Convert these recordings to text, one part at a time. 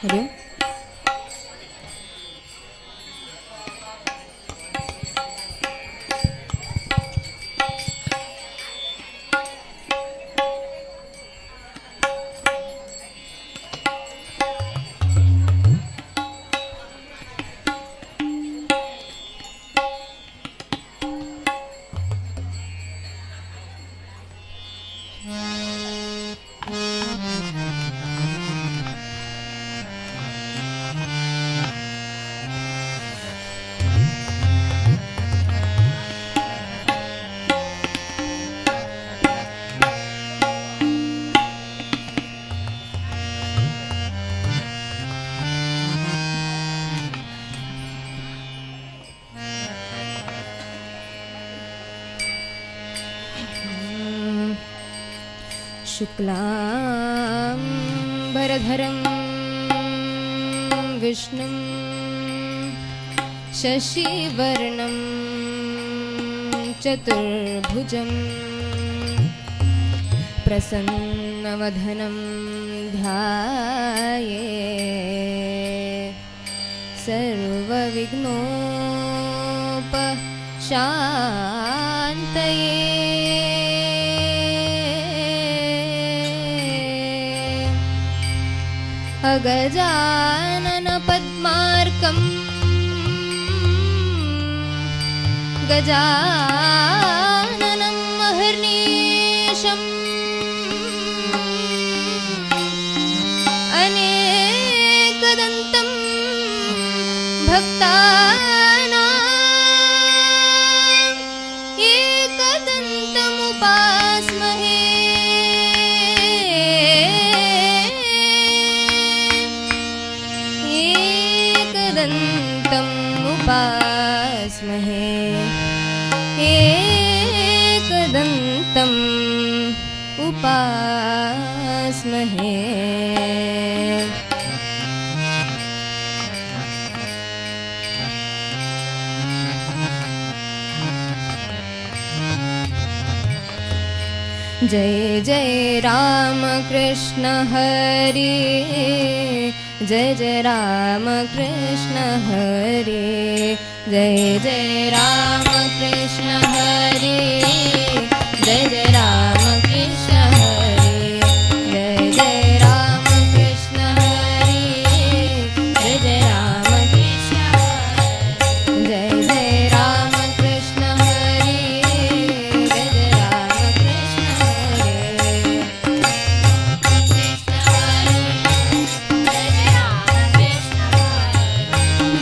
हरिओम. शुक्लाम्बरधरं विष्णुं शशिवर्णं चतुर्भुजं प्रसन्नवदनं ध्यायेत् सर्वविघ्नोपशान्तये. गजानन पद्मार्कं गजाननं महर्निशम् अनेकदन्तं भक्तानां एकदन्तमुपास्महे. उपास्महे एकदन्तम् उपास्महे. जय जय राम कृष्ण हरि, जय जय राम कृष्ण हरि, जय जय राम कृष्ण हरि, जय जय राम कृष्ण हरि, जय जय राम कृष्ण हरि, जय जय राम कृष्ण हरि, जय जय राम कृष्ण हरि, जय जय राम कृष्ण हरि.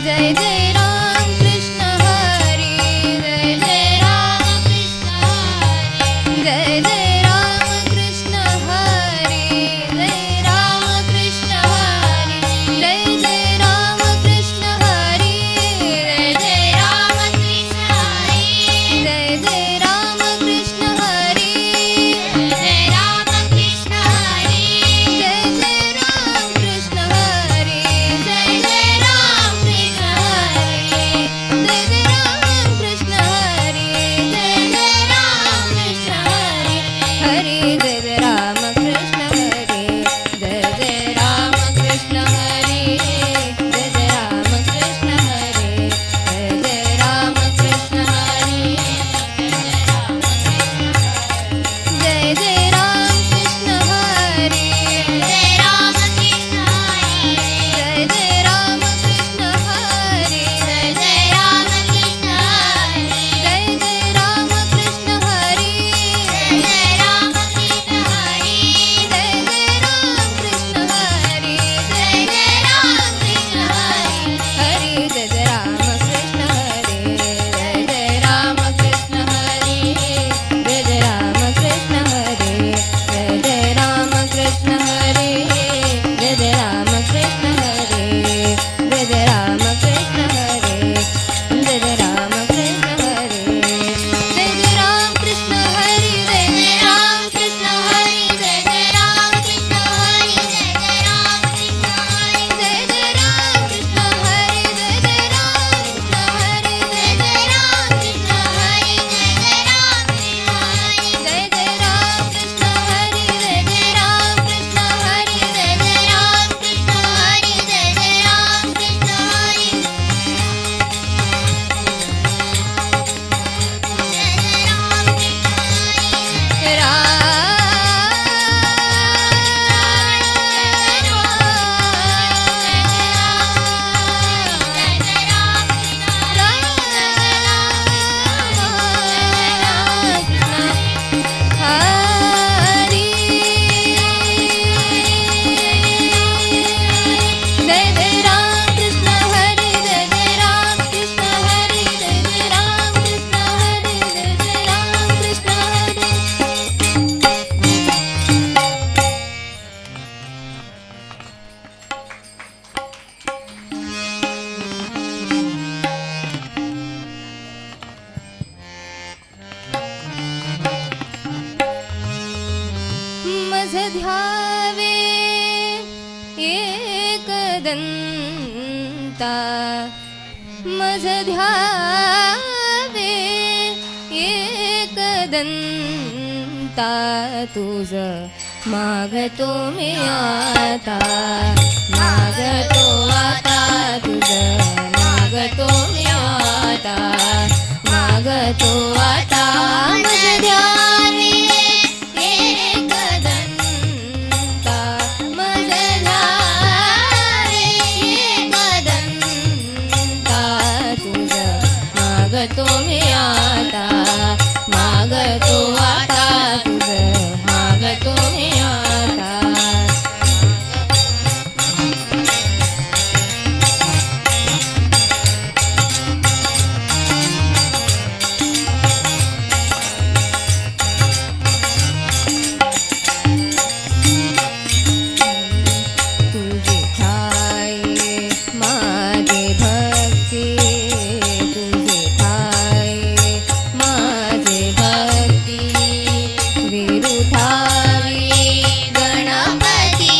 जय जय राम कृष्ण हरि, जय जय राम कृष्ण हरि. एकदंता मज ध्यावे एकदंता तुझ मागतो मी आता मागतो आता तुझ मागतो मी आता मागतो आता मज ध्यावे एकदंता मज ध्यावे एकदंता तुझ मागतो मी आता मागतो आता तुझ मागतो मी आता तुझी ठाई माझी भक्ती तुझी ठाई माझी भक्ती विरुठावी गणपती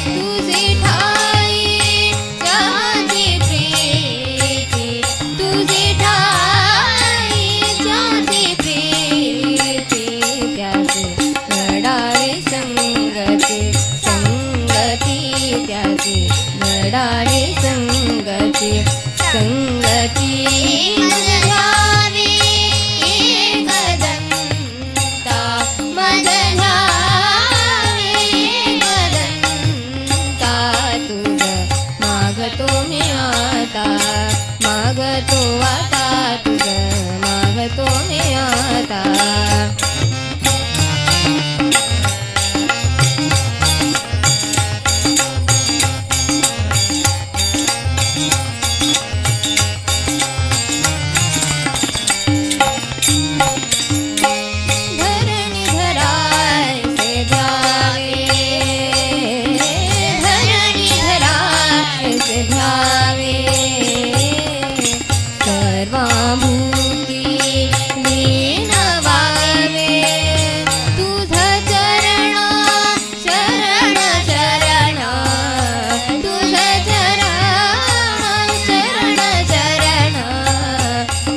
तुझी ठाई ज्याची प्रीती तुझी ठाई ज्याची प्रीती त्याची लढाई संगती संगती त्याची लढाई संगती संगती मज ध्यावी एकदंता मज ध्यावी एकदंता तुझ मागतो मी आता मागतो आता तुझ मागतो मी आता धरणी धरायचे ध्यावे धरणी धरायचे ध्यावे सर्वाभूती लीन व्हावे तुझ चरण शरण शरण तुझ चरण शरण शरण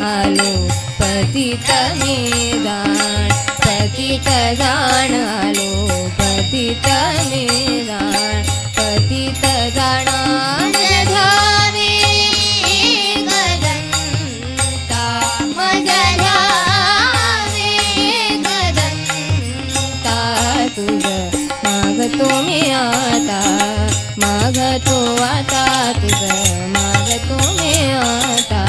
आलो पतित मी जाण पतित जाण आलो पतित मी जाण पतित जाण मज ध्यावे एकदंता मज ध्यावे एकदंता तुझ मागतो मी आता मागतो आता तुझ मागतो मी आता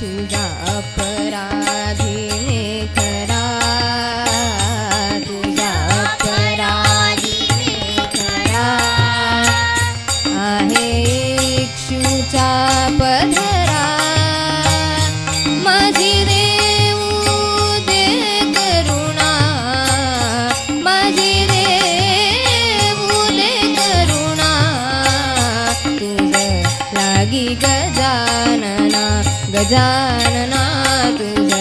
तुझा अपराधीने खरा तुझा अपराधीने खरा आहे इक्षुचा पधरा माझी देऊ दे करुणा माझी देऊ दे करुणा तुझ लागी गजानना गजानना तुझ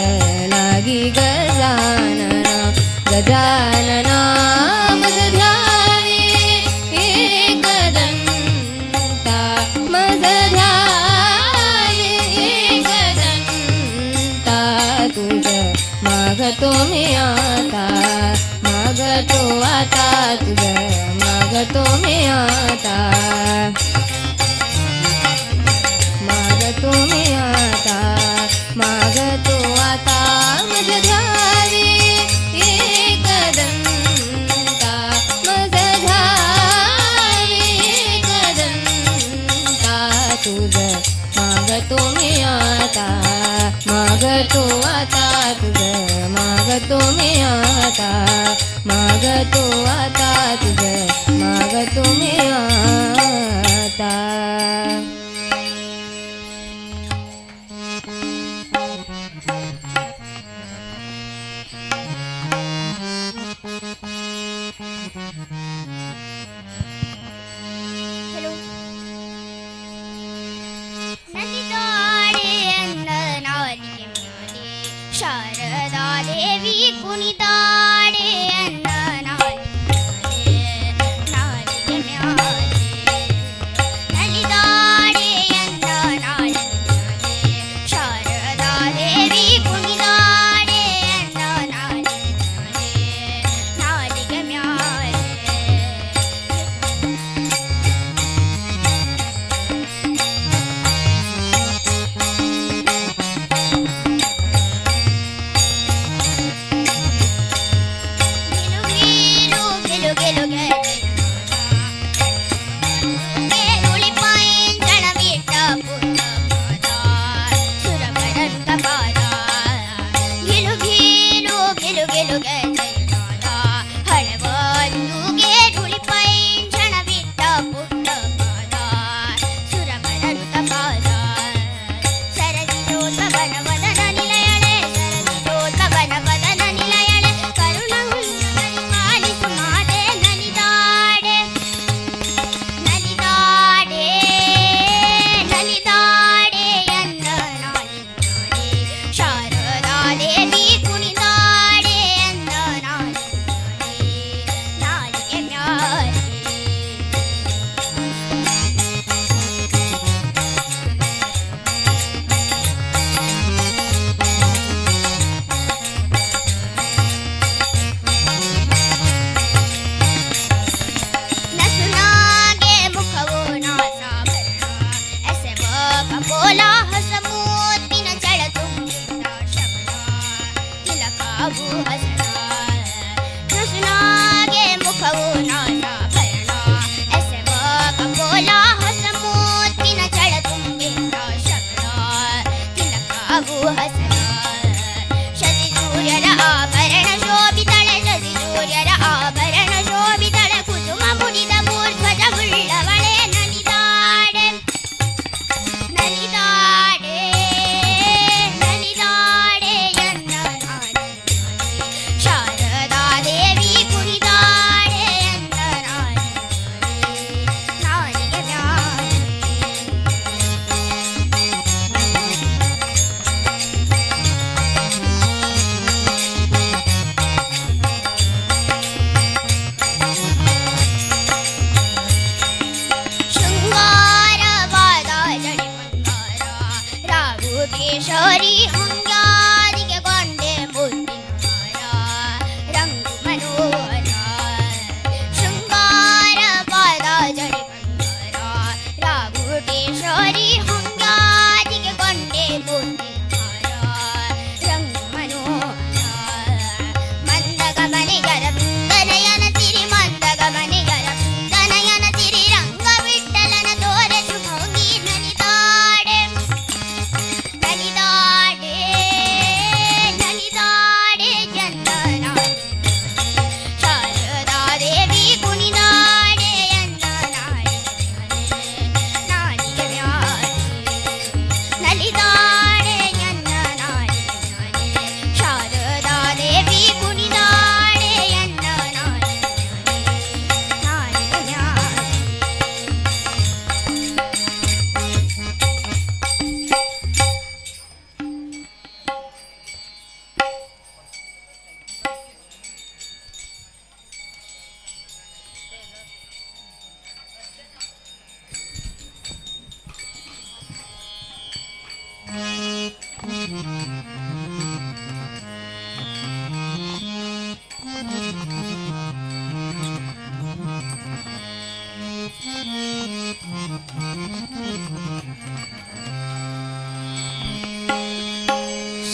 लागी गजानना गजानना मज ध्यावे एकदंता मज ध्यावे एकदंता तुझ मागतो मी आता मागतो आता तुझ मागतो मी आता मागतो मी आता मागतो आता मज ध्यावे एकदंता मज ध्यावे एकदंता तुझ मागतो मी आता मागतो आता तुझ मागतो मी आता मागतो आता तुझ मागतो मी आता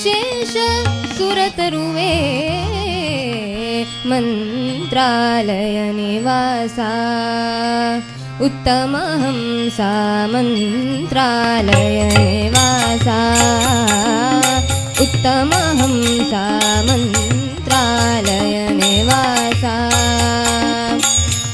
शेष सुरतरुवे मंत्रालय निवासा उत्तमहंसा मंत्रालय निवासा उत्तमहंसा मंत्रालय निवासा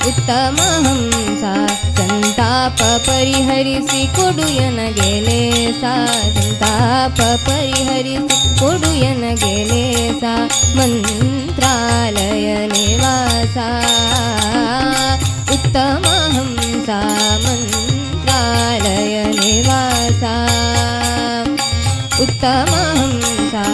उत्तमहंसा संताप परिहरिसि कोडुयन गेले सा संताप परिहरिसि कोडुयन गेले सा मंत्रालय निवासा उत्तमहंसा मंत्रालय निवासा उत्तमहंसा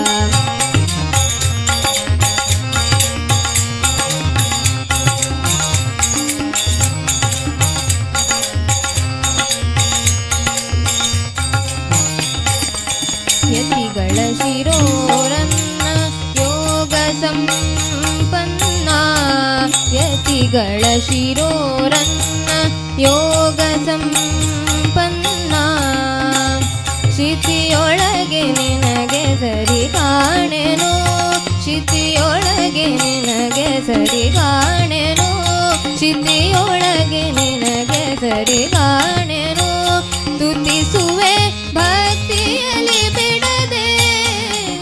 ಯತಿಗಳ ಶಿರೋರನ್ನ ಯೋಗ ಸಂಪನ್ನ ಯತಿಗಳ ಶಿರೋರನ್ನ ಯೋಗ ಸಂಪನ್ನ ಶಿತಿಯೊಳಗೆ ನಿನಗೆ ಸರಿ ಕಾಣೆನು ಶಿತಿಯೊಳಗೆ ನಿನಗೆ ಸರಿ ಕಾಣೆನು ಶಿತಿಯೊಳಗೆ ನಿನಗೆ ಸರಿ ಕಾಣೆನು ತುತಿಸುವೆ ಭಕ್ತಿಯಲ್ಲಿ ಬಿಡದೆ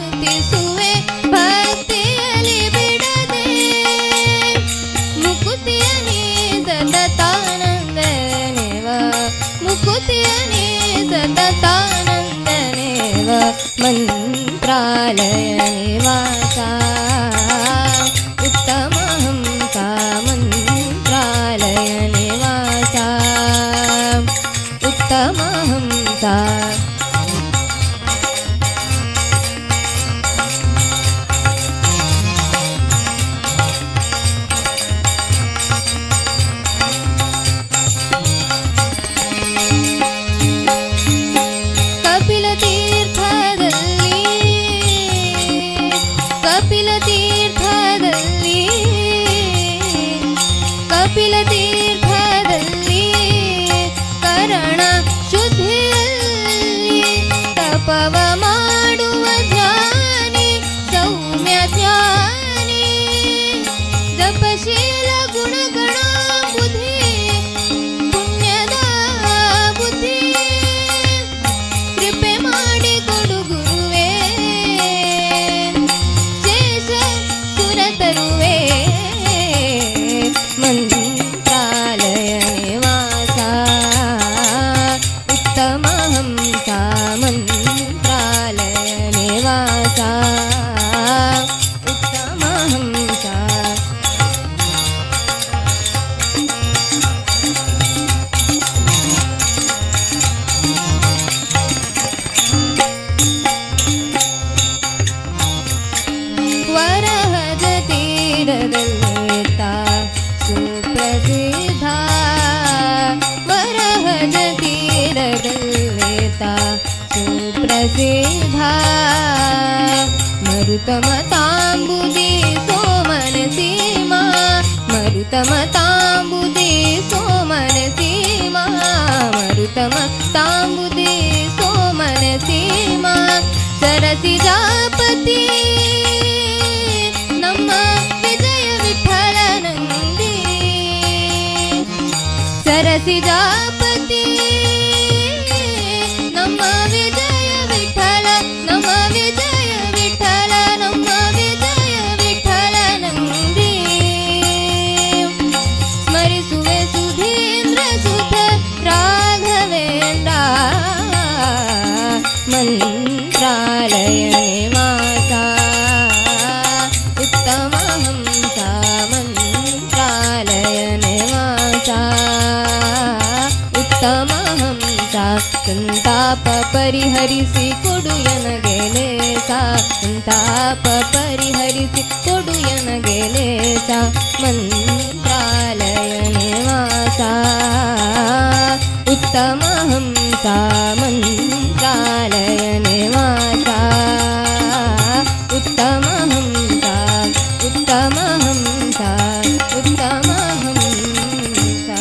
ತುತಿಸುವೆ ಭಕ್ತಿಯಲ್ಲಿ ಬಿಡದೆ ಮುಕುತಿಯ ನೀ ಸತತಾನಂದನೇವ ಮುಕುತಿಯ ನೀ ಸತತಾನಂದನೇವ ಮಂತ್ರಾಲಯ ನಿವಾಸ ಉತ್ತಮಹಂಸಾ ಮಂತ್ರಾಲಯ ನಿವಾಸ उत्तमहंसा कपिल तीर्थदल्ली कपिल तीर्थदल्ली कपिल तीर्थदल्ली ಕರಣ ಶುದ್ಧಿಯಲ್ಲಿ ತಪವ ಮಾಡುವ ಧ್ಯಾನಿ ಸೌಮ್ಯ ಧ್ಯಾನಿ ಜಪಶೀಲ ಗುಣಗಣ ಬುದ್ಧಿ ಪುಣ್ಯದ ಬುದ್ಧಿ ಕೃಪೆ ಮಾಡಿ ಕೊಡು ಗುರುವೇ ಶೇಷ ಸುರತರುವೆ ಮಂತ್ರಾಲಯ ನಿವಾಸ उत्तमहंसा मंत्रालय निवासा उत्तमहंसा वरहज तीरदल्लेता सुप्रसिद्धा वरहज तीरदल्लेता सुप्रसिद्धा मरुतमतांबुदि सोमन सीमा मरुतमतांबुदि सोमन सीमा मरुतमतांबुदि सोमन सीमा सरसी जापति ನಮ್ಮ ವಿಜಯ ವಿಠಲನಂದಿ ಸರಸಿ ಜಾಪತಿ ನಮ್ಮ ವಿಜಯ ವಿಠಲ ನಮ್ಮ ವಿಜಯ ವಿಠಲ ನಮ್ಮ ವಿಜಯ ವಿಠಲನಂದಿ ಸ್ಮರಿಸುವೆ ಸುಧೀಂದ್ರ ಸುತ ರಾಘವೇಂದ್ರ ಮಂತ್ರಾಲಯ ನಿವಾಸ उत्तमहंसा मंत्रालय निवास उत्तमहंसा संताप परिहरिसि कोडुयन गेले सा संताप परिहरिसि कोडुयन गेले सा मंत्रालय निवास उत्तमहंसा मंत्रालय निवास उत्तमहंसा उत्तमहंसा उत्तमहंसा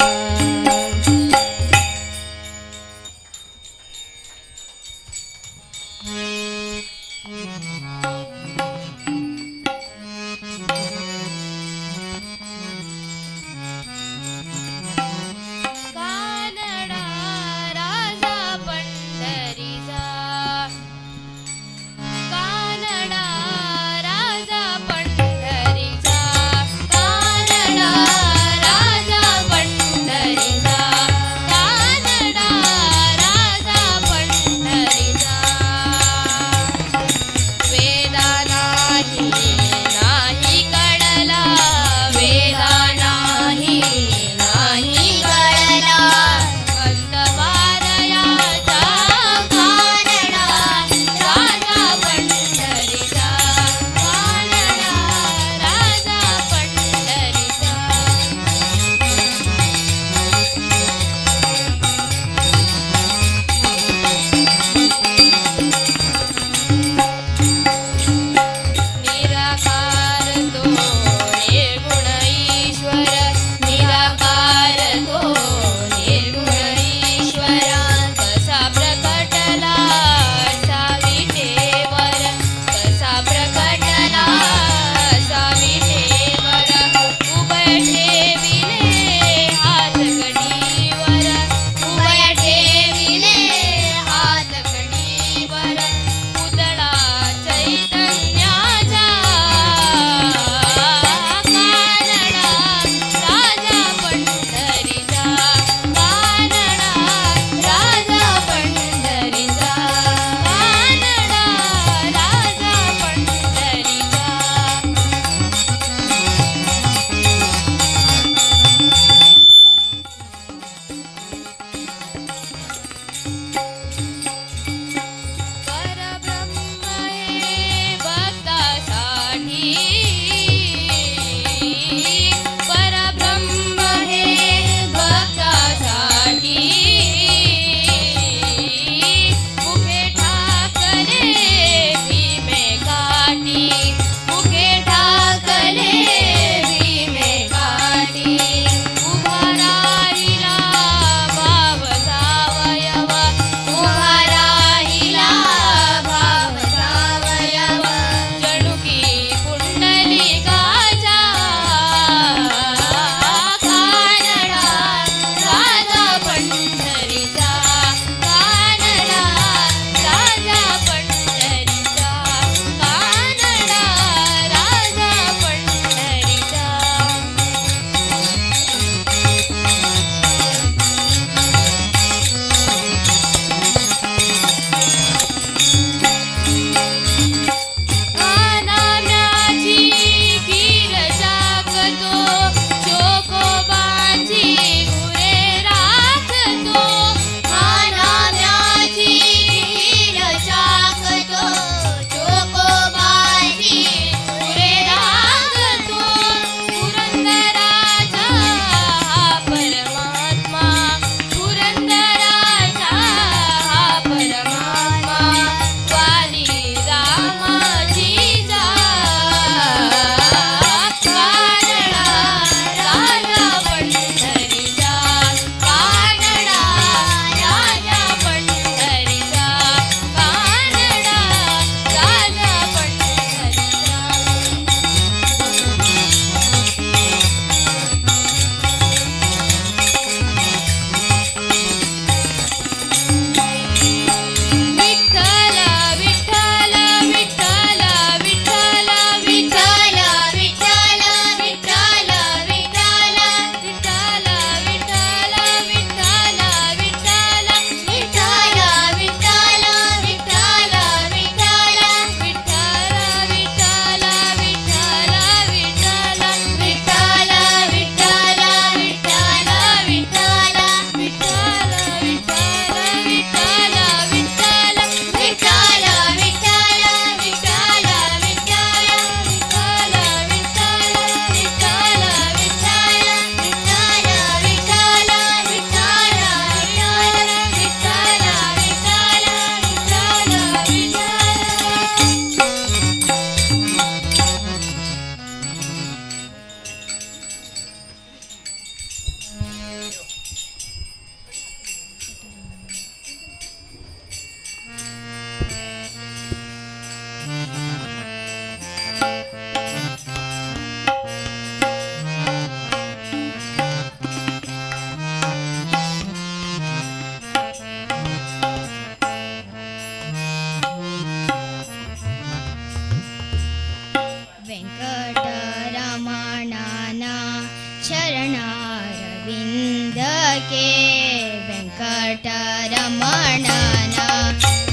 ವೆಂಕಟರಮಣನ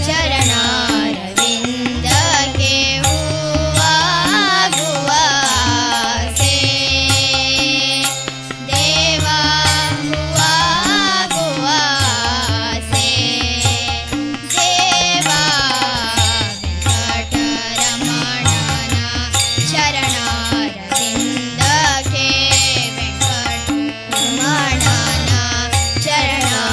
ಚರಣಾರವಿಂದಕ್ಕೆ ಹೂವಾಗುವ ಆಸೆ. ದೇವ ಹೂವಾಗುವ ಆಸೆ. ದೇವ ವೆಂಕಟರಮಣನ ಚರಣಾರವಿಂದಕ್ಕೆ ವೆಂಕಟರಮಣನ ಚರಣಾರವಿಂದಕ್ಕೆ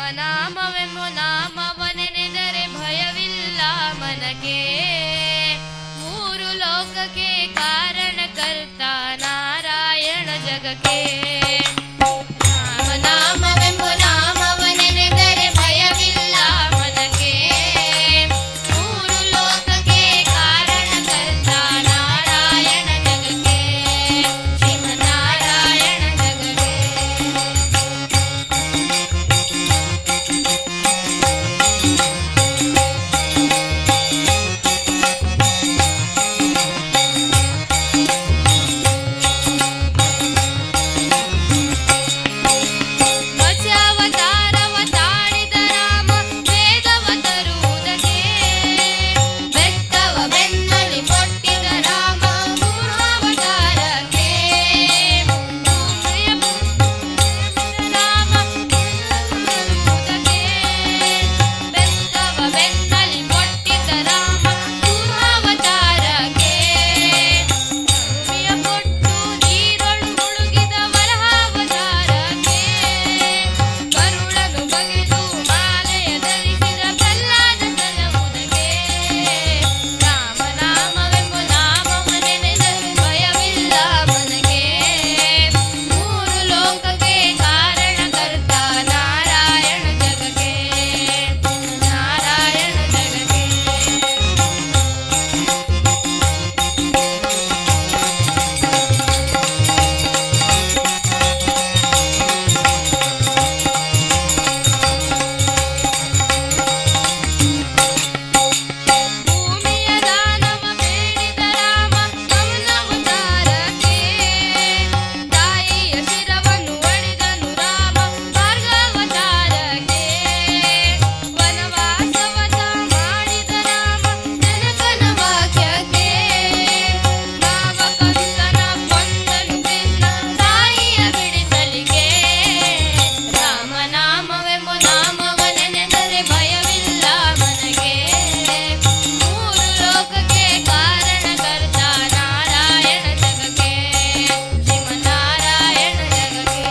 ರಾಮನಾಮವೆಂಬ ನಾಮವನೆನೆದರೆ ಭಯವಿಲ್ಲ ಮನಕ್ಕೆ ಮೂರು ಲೋಕಕ್ಕೆ ಕಾರಣಕರ್ತ ನಾರಾಯಣ ಜಗಕ್ಕೆ ರಾಮನಾಮವೆಂಬ ನಾಮವನೆನೆದರೆ ಭಯವಿಲ್ಲ ಮನಕ್ಕೆ ಮೂರು ಲೋಕಕ್ಕೆ ಕಾರಣಕರ್ತ ನಾರಾಯಣ ಜಗಕ್ಕೆ ಶ್ರೀಮನ್ನಾರಾಯಣ ಜಗಕ್ಕೆ ಮತ್ಸ್ಯಾವತಾರವ ತಾಳಿದ ರಾಮ ವೇದವ ತರುವುದಕ್ಕೆ ಬೆತ್ತವ ಬೆನ್ನಲಿ ಕೊಟ್ಟಿದ ರಾಮ ಮೂರ್ವಾವತಾರಕ್ಕೆ ರಾಮ ತರುವುದಕ್ಕೆ ಬೆತ್ತವ ಬೆನ್ನಲಿ ಕೊಟ್ಟಿದ್ದ ರಾಮ ಮೂರ್ವಾವತಾರಕ್ಕೆ ಭೂಮಿಯ ಕೊಟ್ಟು ನೀರೊಳು ಮುಳುಗಿದ ವರಹಾವತಾರಕ್ಕೆ ಕರುಳನು ಬಗೆದು ಮಾಲೆಯ ಧರಿಸಿದ ಪ್ರಹ್ಲಾದ ತನವುದಕ್ಕೆ ರಾಮನಾಮವೆಂಬ ನಾಮವನೆನೆದರೆ ಭಯವಿಲ್ಲ ಮನಗೆ ಮೂರು ಲೋಕಕ್ಕೆ ಕಾರಣಕರ್ತ ನಾರಾಯಣ ಜಗಕ್ಕೆ ನಾರಾಯಣ ಜಗಕ್ಕೆ ಭೂಮಿಯ ದಾನವ ಬೇಡಿದ ರಾಮ ಕಮಲಾವತಾರಕ್ಕೆ ತಾಯಿಯ ಶಿರವನ್ನು ಒಡೆದನು ರಾಮ ಭಾರ್ಗವತಾರಕ್ಕೆ ವನವಾಸವತ ಮಾಡಿದ ರಾಮ ಜನಕನ ವಾಕ್ಯಕ್ಕೆ ಭಾವ ಕಂಸನ ಕೊಂದನು ಕೃಷ್ಣ ತಾಯಿಯ ಬಿಡಿಸಲಿಗೆ ರಾಮನಾಮವೆಂಬ ನಾಮವನೆನೆದರೆ ಭಯವಿಲ್ಲ ಮನಗೆ ಮೂರು ಲೋಕಕ್ಕೆ ಕಾರಣಕರ್ತ ನಾರಾಯಣ ಜಗಕ್ಕೆ ಶ್ರೀಮನ್ನಾರಾಯಣ ಜಗಕ್ಕೆ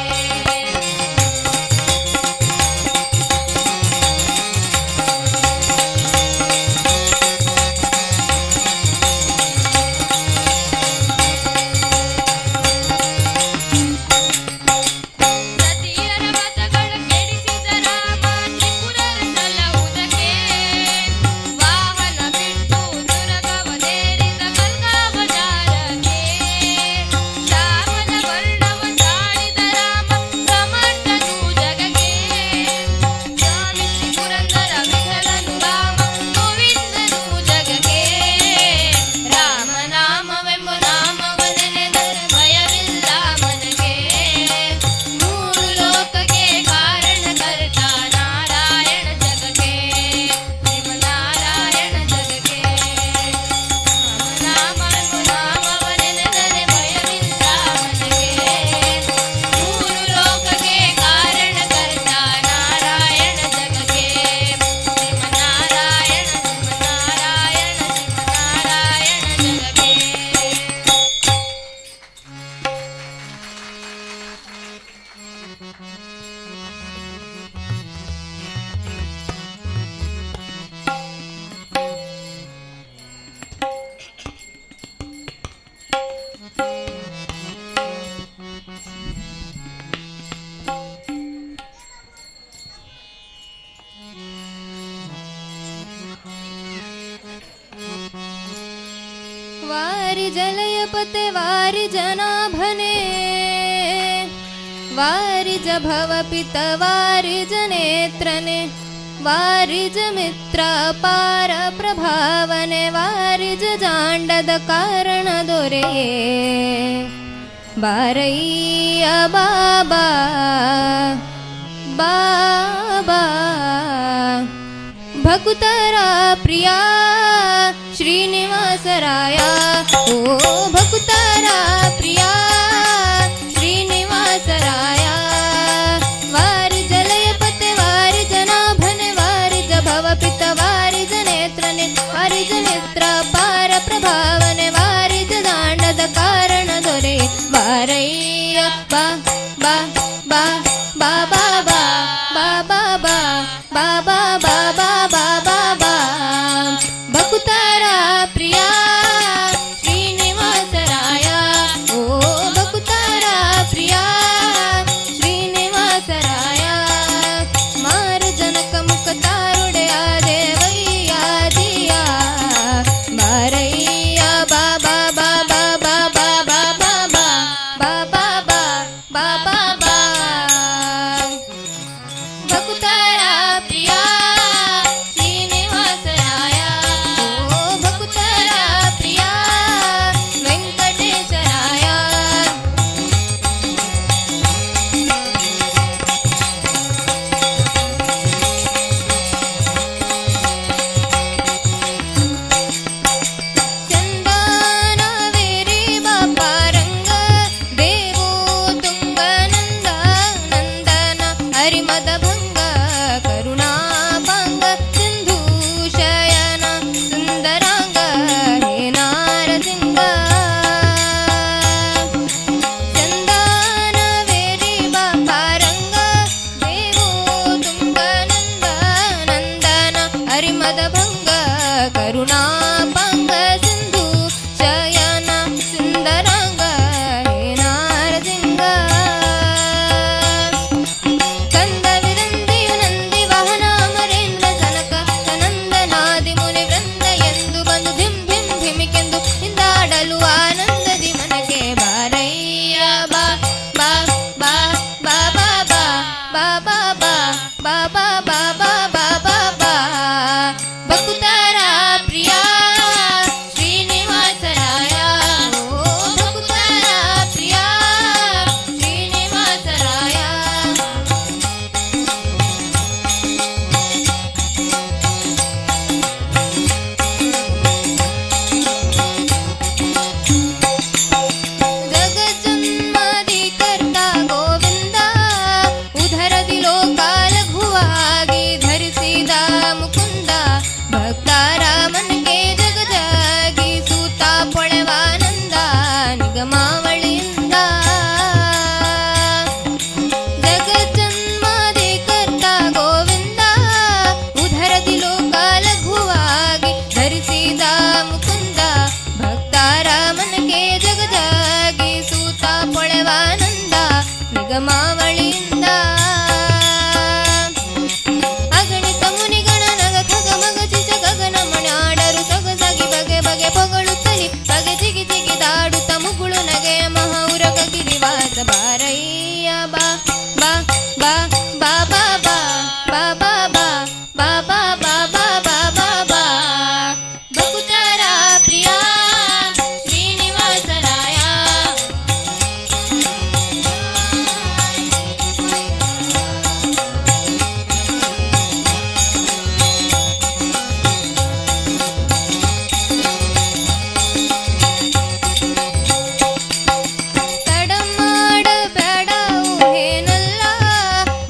ಸತಿಯರ ಮತಗಳ ಕೆಡಿಸಿದ ರಾಮ ತ್ರಿಪುರರ ಸಲಹುದಕ್ಕೆ ವಾಹನ ಬಿಟ್ಟು ದುರ್ಗವದೇರಿದ ಕಲ್ಕಾವತಾರಕ್ಕೆ ಶ್ಯಾಮಲ ವರ್ಣವ ತಾಳಿದ ರಾಮ ಸಮರ್ಥನು ಜಗಕ್ಕೆ ಸ್ವಾಮಿ ಶ್ರೀ ಪುರಂದರ ವಿಠಲನು ರಾಮ ಗೋವಿಂದನು ಜಗಕ್ಕೆ ರಾಮನಾಮವೆಂಬ ನಾಮವನೆನೆದರೆ ಭಯವಿಲ್ಲ ಮನಗೆ ಮೂರು ಲೋಕಕ್ಕೆ ಕಾರಣಕರ್ತ ನಾರಾಯಣ ಜಗಕ್ಕೆ ಶ್ರೀಮನ್ನಾರಾಯಣ ಜಗಕ್ಕೆ ರಾಮನಾಮವೆಂಬ ನಾಮವನೆನೆದರೆ ಭಯವಿಲ್ಲ ಮನಗೆ ಮೂರು ಲೋಕಕ್ಕೆ ಕಾರಣಕರ್ತ ನಾರಾಯಣ ಜಗಕ್ಕೆ ಶ್ರೀಮನ್ನಾರಾಯಣ ಶ್ರೀಮನ್ನಾರಾಯಣ ಶ್ರೀಮನ್ನಾರಾಯಣ ಜಗಕ್ಕೆ वारि जलयपते वारि जनाभने वारि ज भवपित वारि जनेत्रने वारि ज मित्र पार प्रभावने वारि ज जाण्डद कारण दोरेये बारಯ್ಯ बाबा बाबा भकुतर प्रिया श्रीनिवासराय ओ भकुतर प्रिया श्रीनिवासराय वारि जलयपते वारि जनाभने वारि ज भवपित वारि ज नेत्रने वारि ज मित्र पार प्रभावने वारि ज दाण्डद कारण दोरे बारಯ್ಯ बा बा बा बा बा बा बा बा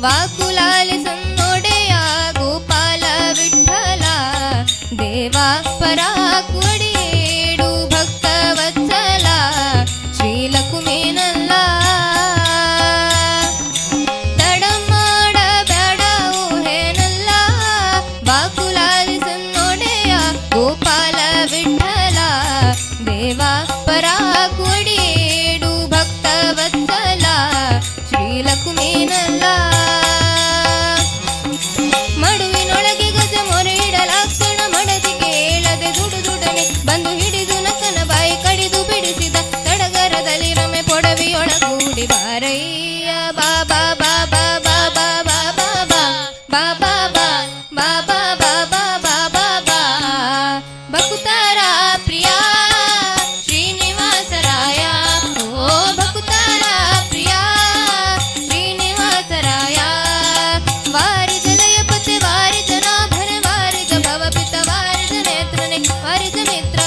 वाकुलाले सन्नोडेया गोपाल विठ्ठला देवा पराकुडीडू भक्तवत्सला श्रीलक्ष्मीनल्ला तडमाड ब्याडವು ಹೇನಲ್ಲ वाकुलाले सन्नोडेया गोपाल विठ्ठला देवा पराकुडीडू भक्तवत्सला ಶ್ರೀಲಕ್ಷ್ಮೀನಲ್ಲ ಮಡುವಿನೊಳಗೆ ಗಜ ಮೊರೆ ಇಡಲಾಕ್ಷಣ ಮಡದಿ ಕೇಳದೆ ದುಡುದುಡನೆ ಬಂದು ಹಿಡಿದು ನಕ್ಕನ ಬಾಯಿ ಕಡಿದು ಬಿಡಿಸಿದ ಸಡಗರದಲ್ಲಿ ರಮೆ ಪೊಡವಿಯೊಳಗೂಡಿ ಬಾರಯ್ಯ ಬಾಬಾ ಬಾಬಾ ಬಾಬಾ ಬಾಬಾ ಬಾಬಾ ಬಾಬಾ ಬಾಬಾ ಬಾಬಾ ಬಾ ಭಕ್ತರ ಪ್ರಿಯ ಶ್ರೀನಿವಾಸರಾಯ ಓ ಭಕ್ತರ ಪ್ರಿಯ ಶ್ರೀನಿವಾಸರಾಯ ವಾರಿಜ ಲಯಪತೆ ವಾರಿಜ ನಾಭನೆ ವಾರಿಜ ಭವಪಿತ ವಾರಿಜ ನೇತ್ರನೆ ವಾರಿಜ ಮಿತ್ರ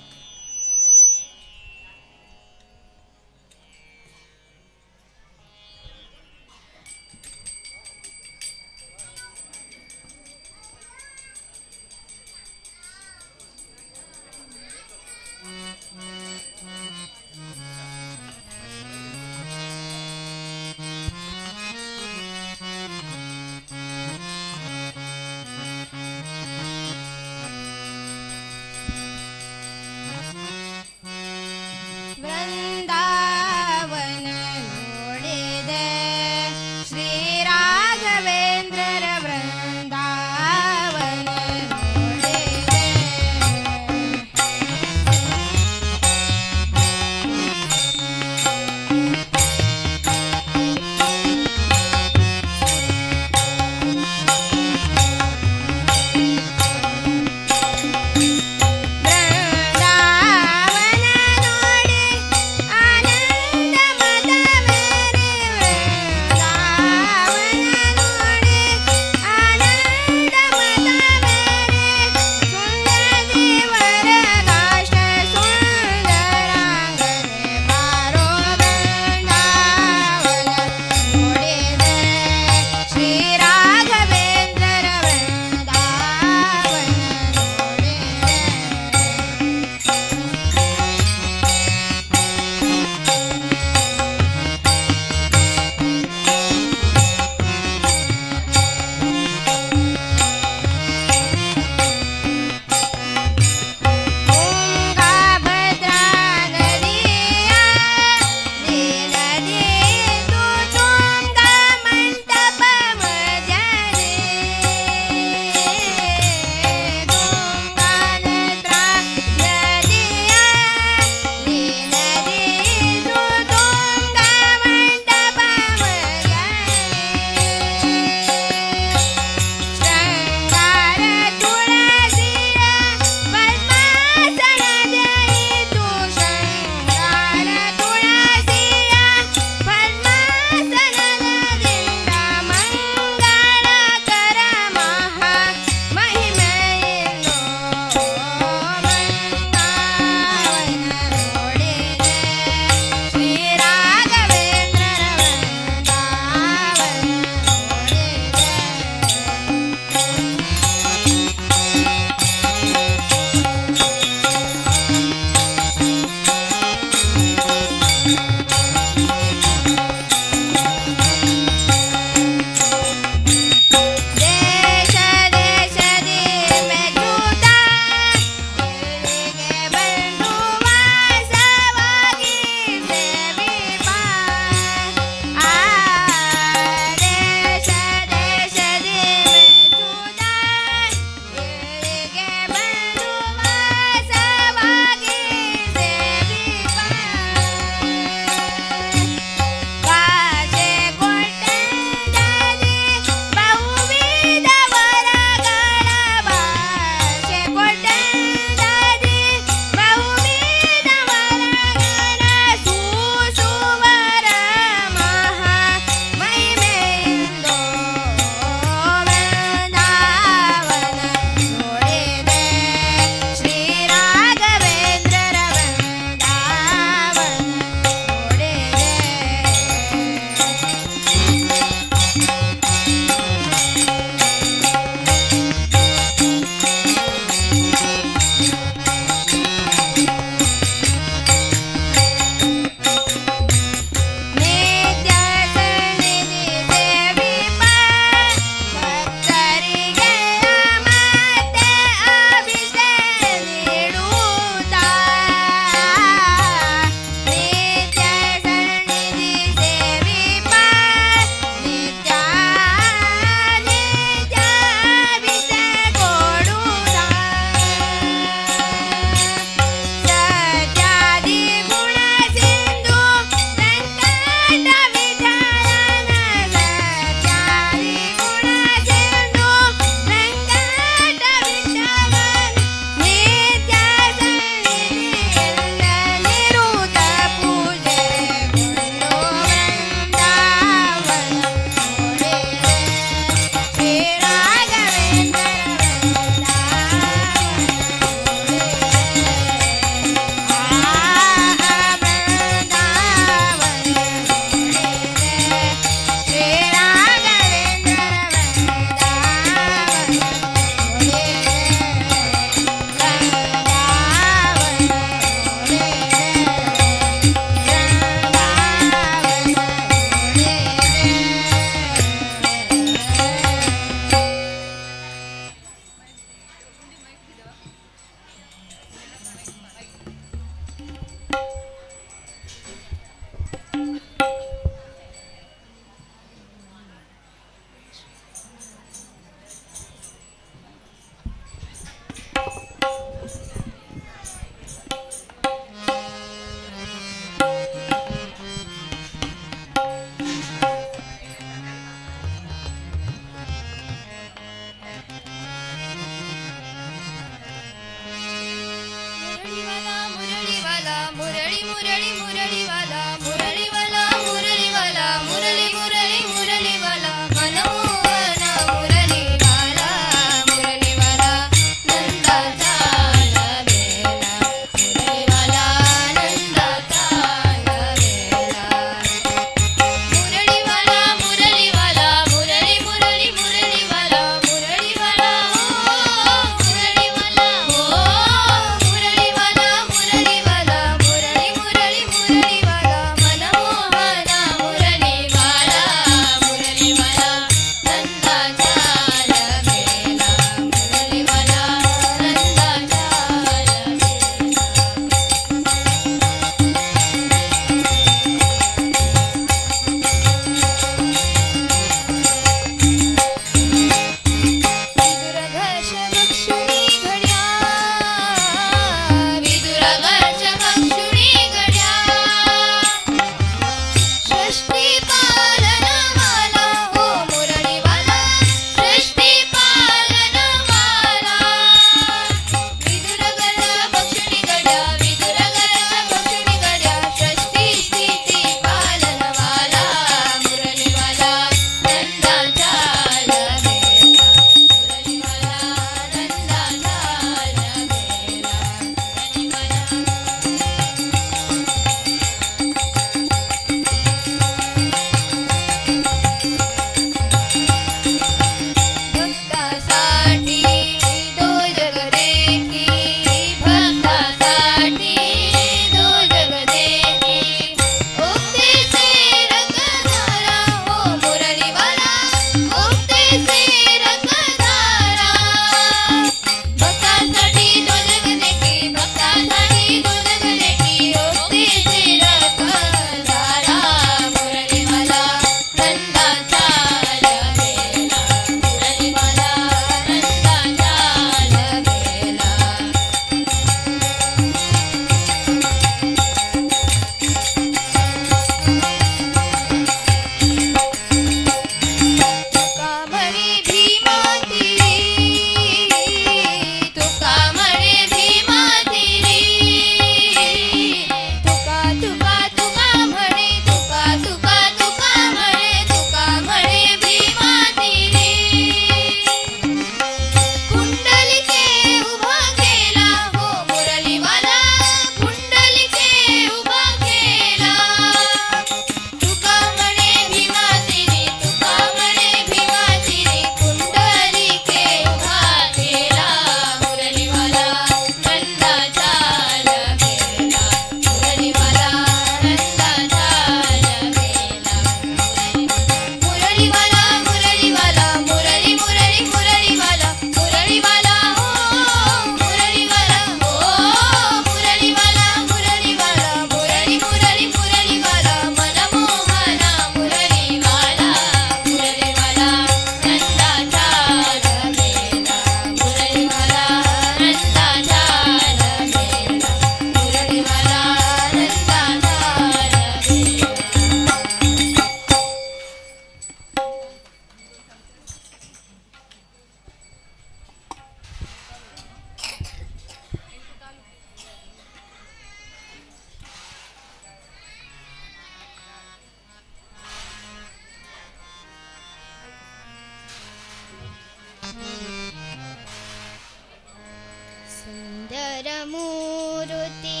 ಸುಂದರ ಮೂರುತಿ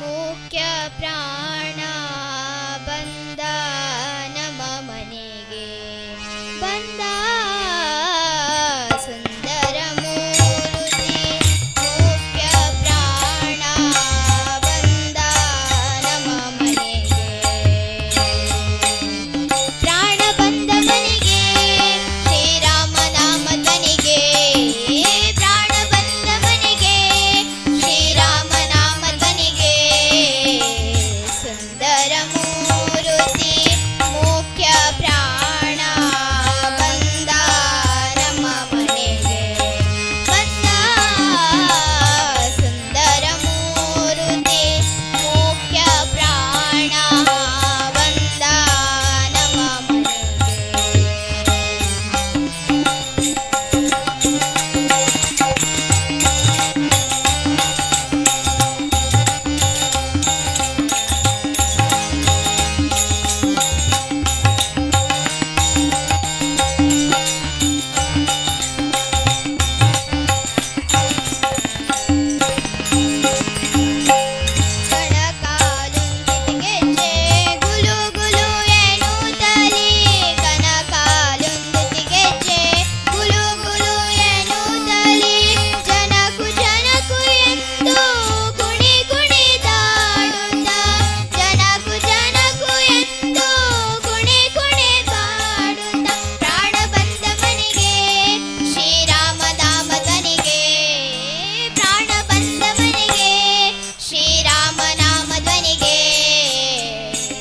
ಮುಖ್ಯ ಪ್ರಾಣ ಬಂದ ನಮ್ಮ ಮನೆಗೆ ಬಂದ ಸುಂದರ ಮೂರುತಿ ಮುಖ್ಯ ಪ್ರಾಣ ಬಂದ ನಮ್ಮ ಮನೆಗೆ ಪ್ರಾಣ ಬಂದ ಮನೆಗೆ ಶ್ರೀರಾಮ ನಾಮ ತನಿಗೆ ಪ್ರಾಣ ಬಂದ ಮನೆಗೆ ಶ್ರೀರಾಮ ನಾಮ ತನಿಗೆ ಸುಂದರ ಮೂರುತಿ ಮುಖ್ಯ ಪ್ರಾಣ ಬಂದ ನಮ್ಮ ಮನೆಗೆ ಬಂದ ಸುಂದರ ಮೂರುತಿ ಮುಖ್ಯ ಪ್ರಾಣ ಬಂದ ನಮ್ಮ ಮನೆಗೆ ಕಣಕಾಲುಂದಿಗೆಜ್ಜೆ ಗುಲು ಗುಲು ಎನ್ನುತ್ತಲೇ ಕನಕಾಲುಂದಿಗೆಜ್ಜೆ ಗುಲು ಗುಲು ಎನ್ನುತ್ತಲೇ ಜನಕು ಜನಕು ಎಂದು ಕುಣಿ ಕುಣಿದಾಡುತ್ತ ಜನಕು ಜನಕು ಎಂದು ಕುಣಿ ಕುಣಿದಾಡುತ್ತ ಪ್ರಾಣ ಬಂದ ಮನೆಗೆ ಶ್ರೀರಾಮ ನಾಮ ಧ್ವನಿಗೆ ಪ್ರಾಣ ಬಂದ ಮನೆಗೆ ಶ್ರೀರಾಮ ನಾಮ ಧ್ವನಿಗೆ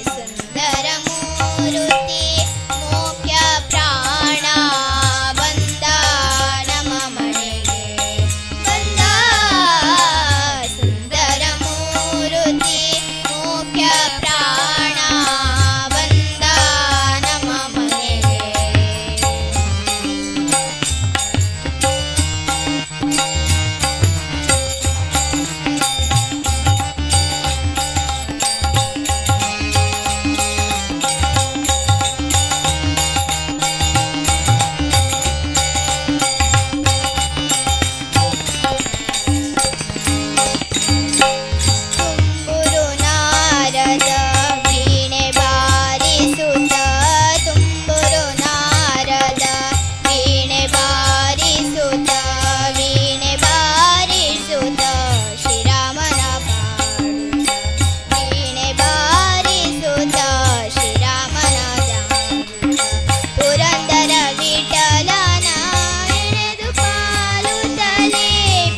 ಸುಂದರ ಮೂರುತಿ ಮುಖ್ಯ ಪ್ರಾಣ ಬಂದ ನಮ್ಮ ಮನೆಗೆ ಬಂದ ಸುಂದರ ಮೂರುತಿ ಮುಖ್ಯ ಪ್ರಾಣ ಬಂದ ನಮ್ಮ ಮನೆಗೆ ತುಂಬುರು ನಾರದ ವೀಣೆ ಬಾರಿಸುತ್ತ ತುಂಬುರು ನಾರದ ವೀಣೆ ಬಾರಿಸುತ್ತ ವೀಣೆ ಬಾರಿಸುತ್ತ ಶ್ರೀರಾಮನ ಪಾಡುತ್ತ ವೀಣೆ ಬಾರಿಸುತ್ತ ಶ್ರೀರಾಮನ ಧ್ಯಾನುತ್ತ ಪುರಂದರ ವಿಠಲನ ಎಳೆದು ಪಾಲುತ್ತಲೇ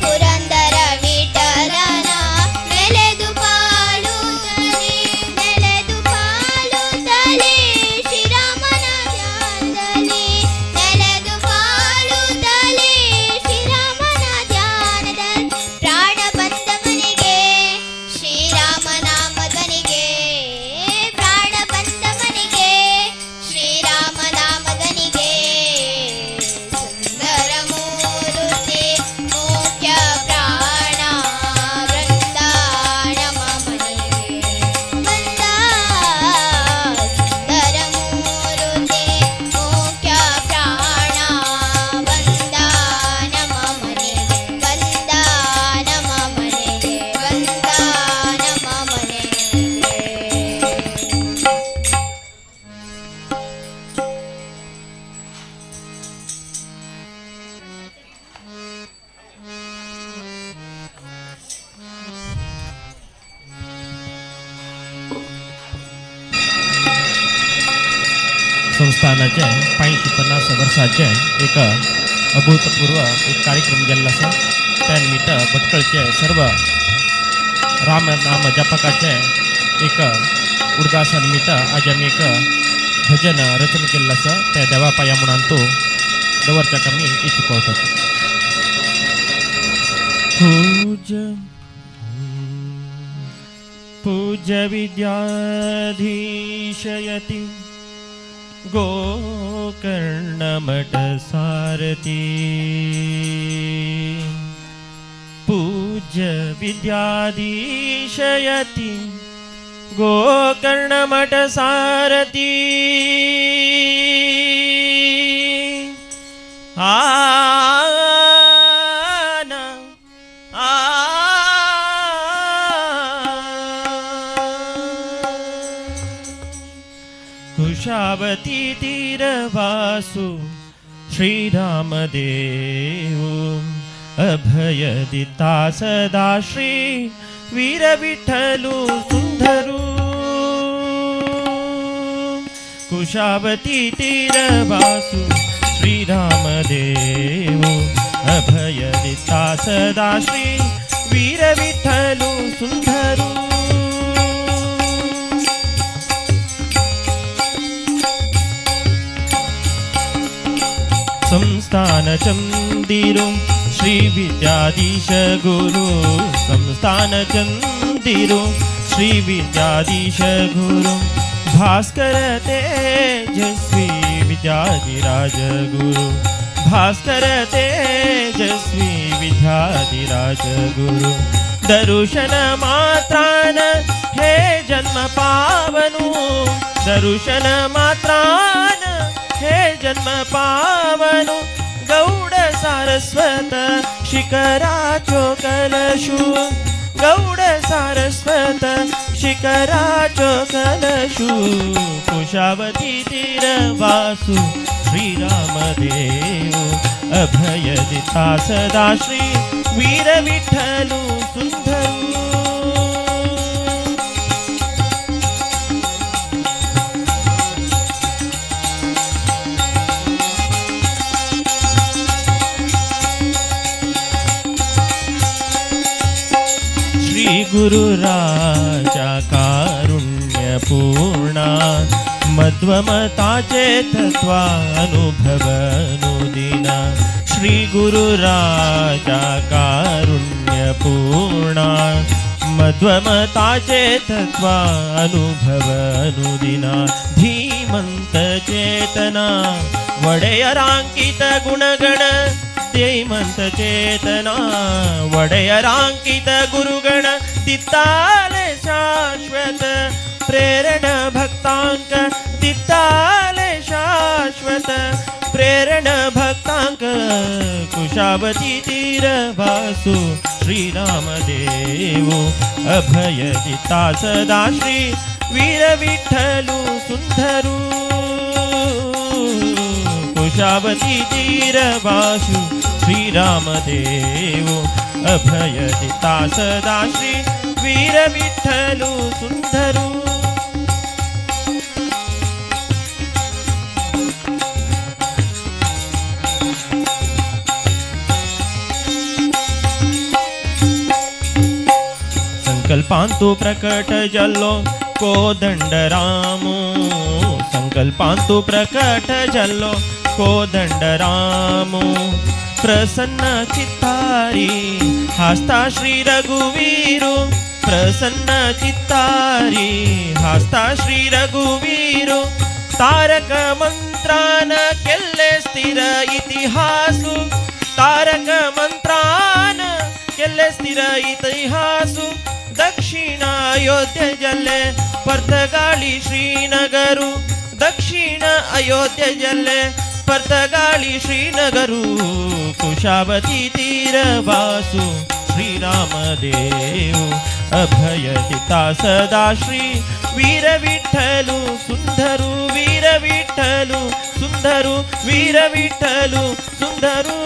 ಪುರಂದರ ವಿಠಲನ ನೆಲೆದು ಪಾಲುತ್ತಲೇ ನೆಲೆದು ಪಾಲುತ್ತಲೇ ಶ್ರೀರಾಮನ ಧ್ಯಾನದಲ್ಲಿ ನೆಲೆದು ಪಾಲುತ್ತಲೇ ಶ್ರೀರಾಮನ ಧ್ಯಾನದಲ್ಲಿ ಪ್ರಾಣ ಬಂದ ಮನೆಗೆ ಶ್ರೀರಾಮ ನಾಮ ಧ್ವನಿಗೆ ಪ್ರಾಣ ಬಂದ ಮನೆಗೆ ಶ್ರೀರಾಮ ನಾಮ ಧ್ವನಿಗೆ ಸುಂದರ ಮೂರುತಿ ಮುಖ್ಯ ಪ್ರಾಣ ಬಂದ ನಮ್ಮ ಮನೆಗೆ ಬಂದ ಸುಂದರ ಮೂರುತಿ ಮುಖ್ಯ ಪ್ರಾಣ ಬಂದ ನಮ್ಮ ಮನೆಗೆ ಬಂದ ನಮ್ಮ ಮನೆಗೆ ಬಂದ ನಮ್ಮ ಮನೆಗೆ संस्थानाचे 50 वर्षाचे एक अभूतपूर्व एक कार्यक्रम गेल्लो आसा त्या निमित्त भटकळचे सर्व राम नाम जपकाचे एक उर्गासा निमित्त आज आमी एक भजन रचन केल्लो आसा त्या देवा पाया म्हणून तो दवरच्या कमी इच्छुक होतात पूज्य विद्याधीशयति गोकर्णमठ सारथी पूज्य विद्याधीशयति गोकर्णमठ सारथी आना कुशावती तीरवासु श्रीरामदेव अभय दिता सदा श्री वीर विठ्ठलु सुंदरू कुशावती तीरवासु श्रीरामदेव अभय दिता सदा श्री वीर विठ्ठलु सुंदरू संस्थान चंदिरु श्री विद्याधीश गुरु संस्थान चंदिरु श्री विद्याधीश गुरु भास्कर तेजस्वी विद्याधिराज गुरु भास्कर तेजस्वी विद्याधिराज गुरु दर्शन मात्रान हे जन्म पावनु दर्शन मात्रान हे जन्म पावनु गौड सारस्वत शिखराचो कलशु गौड सारस्वत शिखराचो कलशु कुशावती तीरवासु श्रीरामदेव अभय दिता सदा श्री वीर विठ्ठलु सुंदरू श्री गुरु राजा कारुण्य पूर्णा मध्वमताचे तत्वानुभवनुदिना श्री गुरु राजा कारुण्य पूर्णा मध्वमताचे तत्वानुभवनुदिना धीमंत चेतना वडेयरांकित गुणगण धीमंत चेतना वडेयरांकित गुरुगण दित्ताले शाश्वत प्रेरण भक्तांक दित्ताले शाश्वत प्रेरण भक्तांक कुशावती तीरवासु श्रीरामदेव अभय दिता सदा श्री वीर विठ्ठलु सुंदरू कुशावती तीरवासु श्रीरामदेव अभय दिता सदा श्री वीर विठ्ठलु सुंदरू संकल्पांतु प्रकट जल्लो कोदंड रामो संकल्पांतु प्रकट जल्लो कोदंड रामो प्रसन्न चित्तारी हास्ता श्री रघुवीरु प्रसन्न चित्तारी हास्ता श्री रघुवीरु तारक मंत्रान केल्ले स्थिर इतिहासु तारक मंत्रान केल्ले स्थिर इतिहासु दक्षिण अयोध्य जल्ले पर्तगाळी श्रीनगरु दक्षिण अयोध्य जल्ले पर्तगाळी श्रीनगरु कुशावती तीरवासु श्रीरामदेव अभय दिता सदा श्री वीर विठ्ठलु सुंदरू वीर विठ्ठलु सुंदरू वीर विठ्ठलु सुंदरू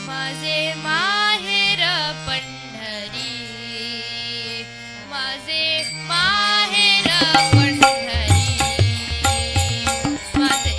माझे माहेर पंढरी माझे माहेर पंढरी माझे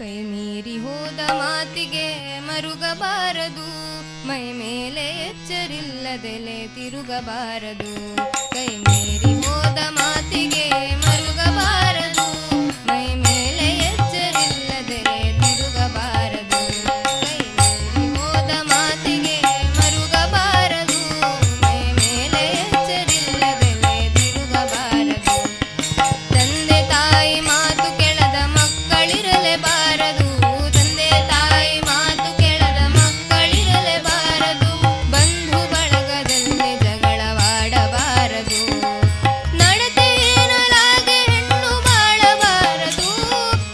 ಕೈ ಮೀರಿ ಹೋದ ಮಾತಿಗೆ ಮರುಗಬಾರದು, ಮೈ ಮೇಲೆ ಎಚ್ಚರಿಲ್ಲದೆಲೆ ತಿರುಗಬಾರದು. ಕೈ ಮೀರಿ ಹೋದ ಮಾತಿಗೆ ಮರುಗಬಾರದು, ಮೈ ಮೇಲೆ ಎಚ್ಚರಿಲ್ಲದೆಲೆ ತಿರುಗಬಾರದು. ಕೈ ಮೀರಿ ಹೋದ ಮಾತಿಗೆ ಮರುಗಬಾರದು, ಮೈ ಮೇಲೆ ಎಚ್ಚರಿಲ್ಲದೆಲೆ ತಿರುಗಬಾರದು. ತಂದೆ ತಾಯಿ ಮಾತು ಕೇಳದ ಮಕ್ಕಳಿರಲೇಬಾರದು, ತಂದೆ ತಾಯಿ ಮಾತು ಕೇಳದ ಮಕ್ಕಳಿರಲೇಬಾರದು. ಬಂಧು ಬಳಗದಲ್ಲಿ ಜಗಳವಾಡಬಾರದು, ನಡತೆ ಏನಲಾಗೆ ಹೆಣ್ಣು ಬಾಳಬಾರದು.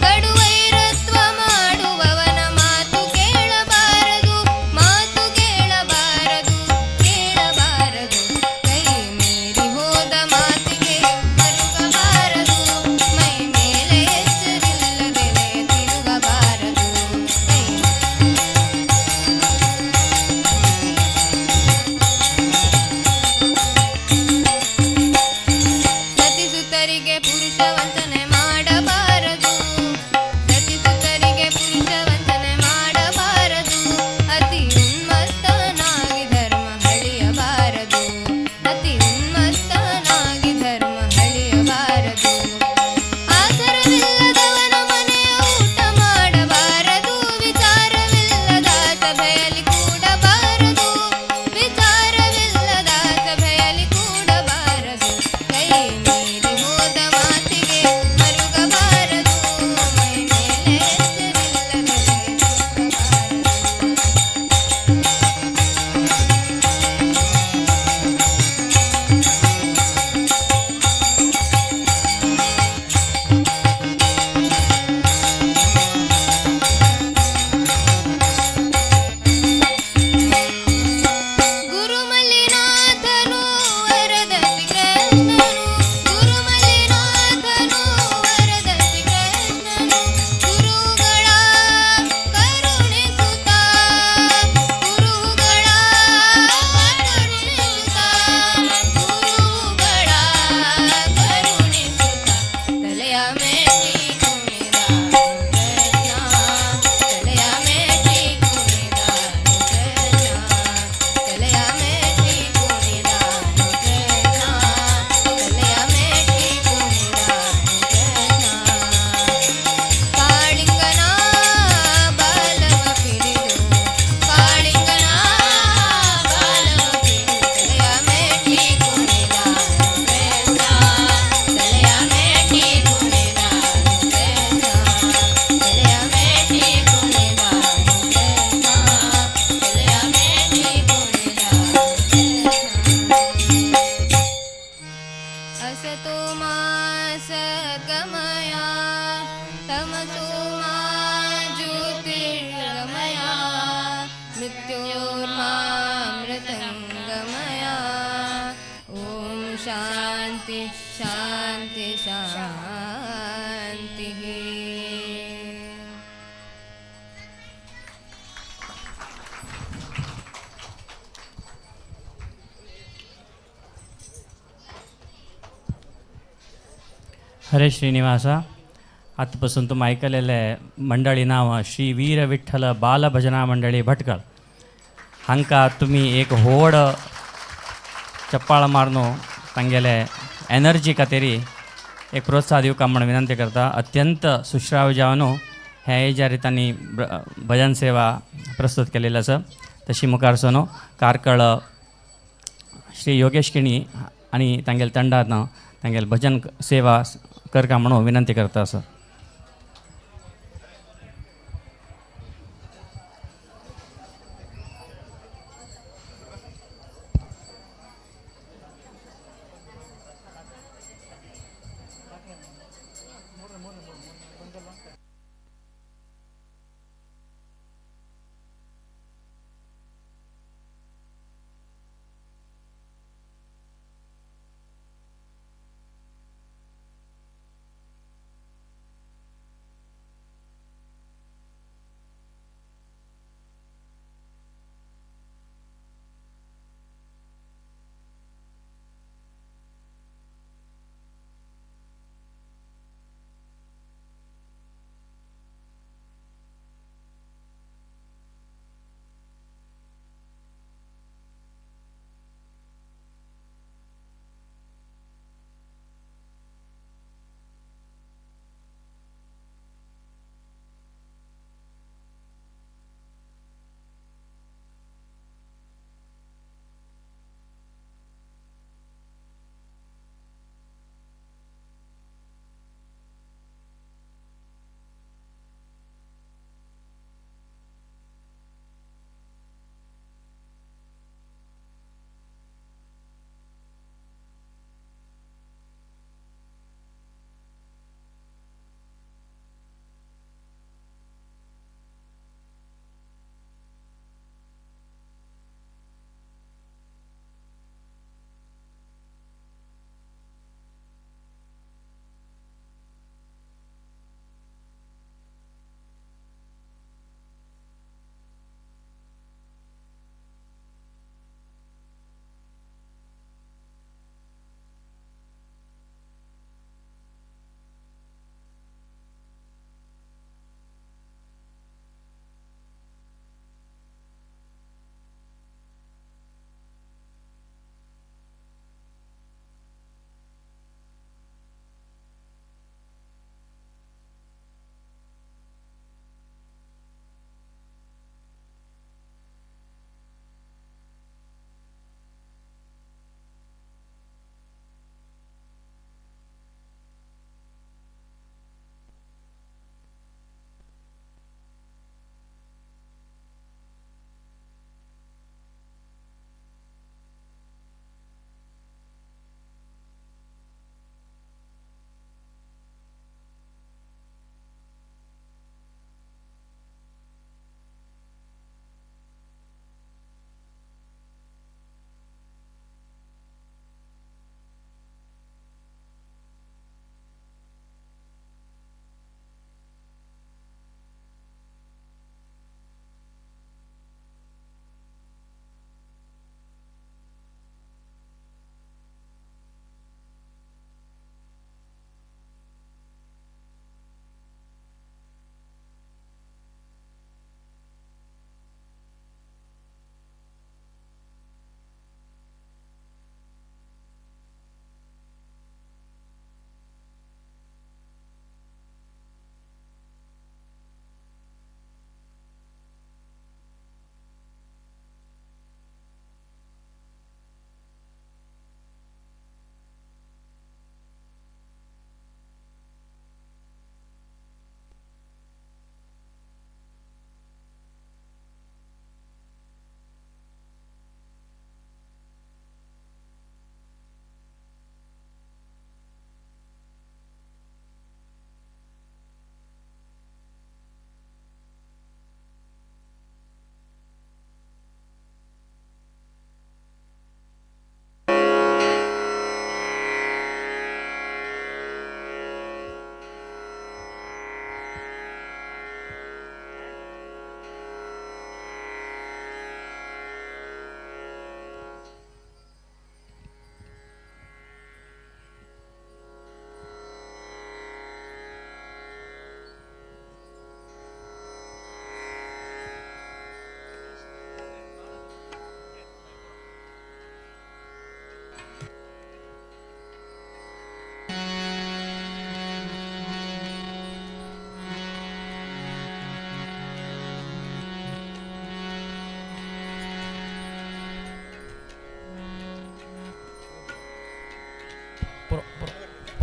ಕಡುವೈರತ್ವ ಮಾಡುವವನ ಮಾತು ಕೇಳಬಾರದು, ಮಾತು ಕೇಳಬಾರದು, ಕೇಳಬಾರದು. ಕೈ ಮೀರಿ ಹೋದ ಮಾತಿಗೆ ಮರುಗಬಾರದು, ಮೈ ಮೇಲೆ ಎಚ್ಚರಿಲ್ಲದೆಲೆ ತಿರುಗಬಾರದು. ಕೈ ಸತಿಸುತ್ತರಿಗೆ ಪುರುಷ ವಂಚನೆ ಮಾಡಬಾರದು, ಸತಿಸುತ್ತರಿಗೆ ಪುರುಷ ವಂಚನೆ ಮಾಡಬಾರದು. ಅತಿ ಉನ್ಮತ್ತನಾಗಿ ಧರ್ಮ ಹಳಿಯಬಾರದು, ಅತಿ ಉನ್ಮತ್ತನಾಗಿ ಧರ್ಮ ಹಳಿಯಬಾರದು. ಆಸರವಿಲ್ಲದವನ ಮನೆಯ ಊಟ ಮಾಡಬಾರದು, ವಿಚಾರವಿಲ್ಲದ ಸಭೆಯಲ್ಲಿ ಕೂಡಬಾರದು, ವಿಚಾರವಿಲ್ಲದ ಸಭೆಯಲ್ಲಿ ಕೂಡಬಾರದು. ಕೈ ಮೀರಿ ಹೋದ ಮಾತಿಗೆ ಮರುಗಬಾರದು, ಮೈ ಮೇಲೆ ಎಚ್ಚರಿಲ್ಲದೆಲೆ ತಿರುಗಬಾರದು. ಗುರುಮಲ್ಲಿನಾಥನು ವರದತಿ ಕೃಷ್ಣನು, ಗುರುಮಲ್ಲಿನಾಥನು ವರದತಿ ಕೃಷ್ಣನು. ಗುರುಗಳ ಕರುಣಿಸುತ್ತ, ಗುರುಗಳ ಕರುಣಿಸುತ್ತ, ಗುರುಗಳ ಕರುಣಿಸುತ್ತ. ತಲೆಯ ಮೇಟಿ ಕುಣಿದಾನು ಕೃಷ್ಣ, ತಲೆಯ ಮೇಟಿ ಕುಣಿದಾನು ಕೃಷ್ಣ, ತಲೆಯ ಮೇಟಿ ಕುಣಿದಾನು ಕೃಷ್ಣ, ತಲೆಯ ಮೇಟಿ ಕುಣಿದಾನು ಕೃಷ್ಣ. ಕಾಳಿಂಗನ ಬಾಲವ ಪಿಡಿದು, ಕಾಳಿಂಗನ ಬಾಲವ ಪಿಡಿದು, ತಲೆಯ ಮೇಟಿ ಕುಣಿದಾನು ಕೃಷ್ಣ, ತಲೆಯ ಮೇಟಿ ಕುಣಿದಾನು ಕೃಷ್ಣ, ತಲೆಯ ಮೇಟಿ ಕುಣಿದಾನು ಕೃಷ್ಣ, ತಲೆಯ ಮೇಟಿ ಕುಣಿದಾನು ಕೃಷ್ಣ. असतो मा सद्गमय, तमसो मा ज्योतिर्गमय, मृत्योर्मामृतङ्गमय. ॐ शान्ति शान्ति शान्तिः. हरे श्रीनिवास. आतापासून तुम्ही ऐकलेलं आहे मंडळी नाव श्री वीर विठ्ठल बालभजना मंडळी भटकळ. हांका तुम्ही एक होड चप्पाळ मारनो तांगेले एनर्जी खातीर एक प्रोत्साह दिवका म्हणून विनंती करता. अत्यंत सुश्राव जावनो ह्या हेज्या रितांनी भजन सेवा प्रस्तुत केलेली आसा. तशी मुखार सोनो कारकळ श्री योगेश किणी आणि तांगेल तंडात तांगेल भजन सेवा करका म्हणून विनंती करता सर.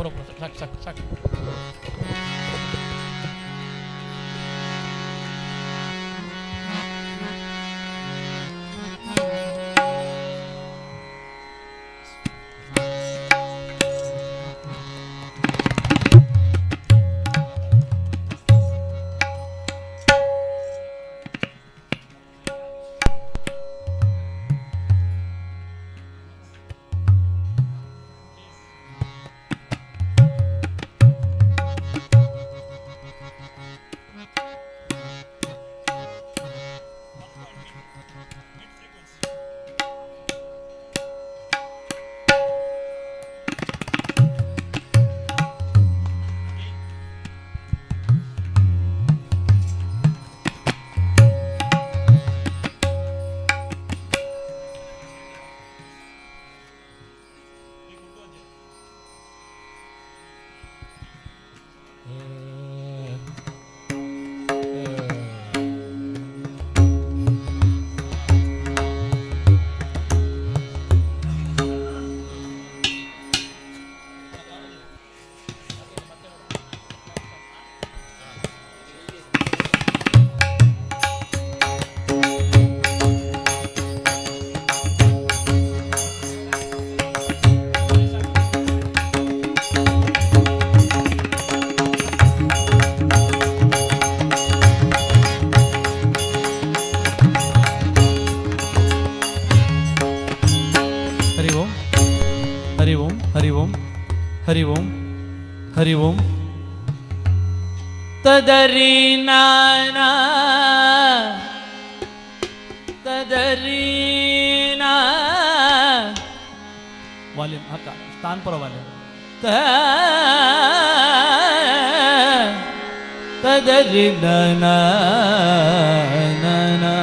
बरोबर साक साक साक हरि ओम हरि ओम तदरी नाना तदरी ना वॉल्यूम हक्का स्थान पर वॉल्यूम तदरी नाना नाना ना ना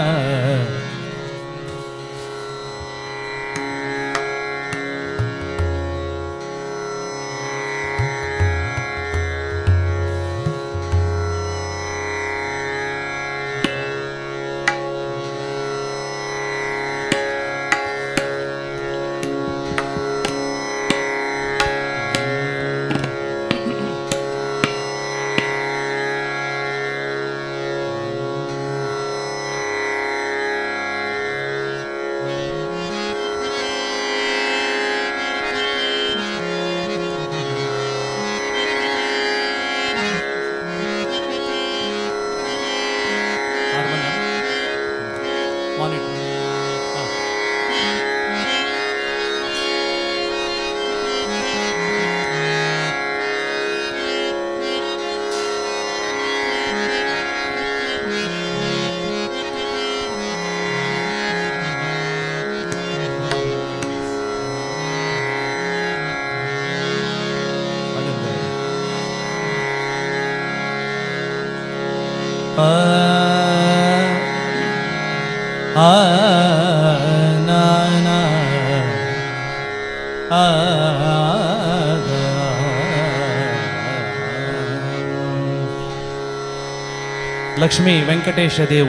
लक्ष्मी व्यंकटेश देव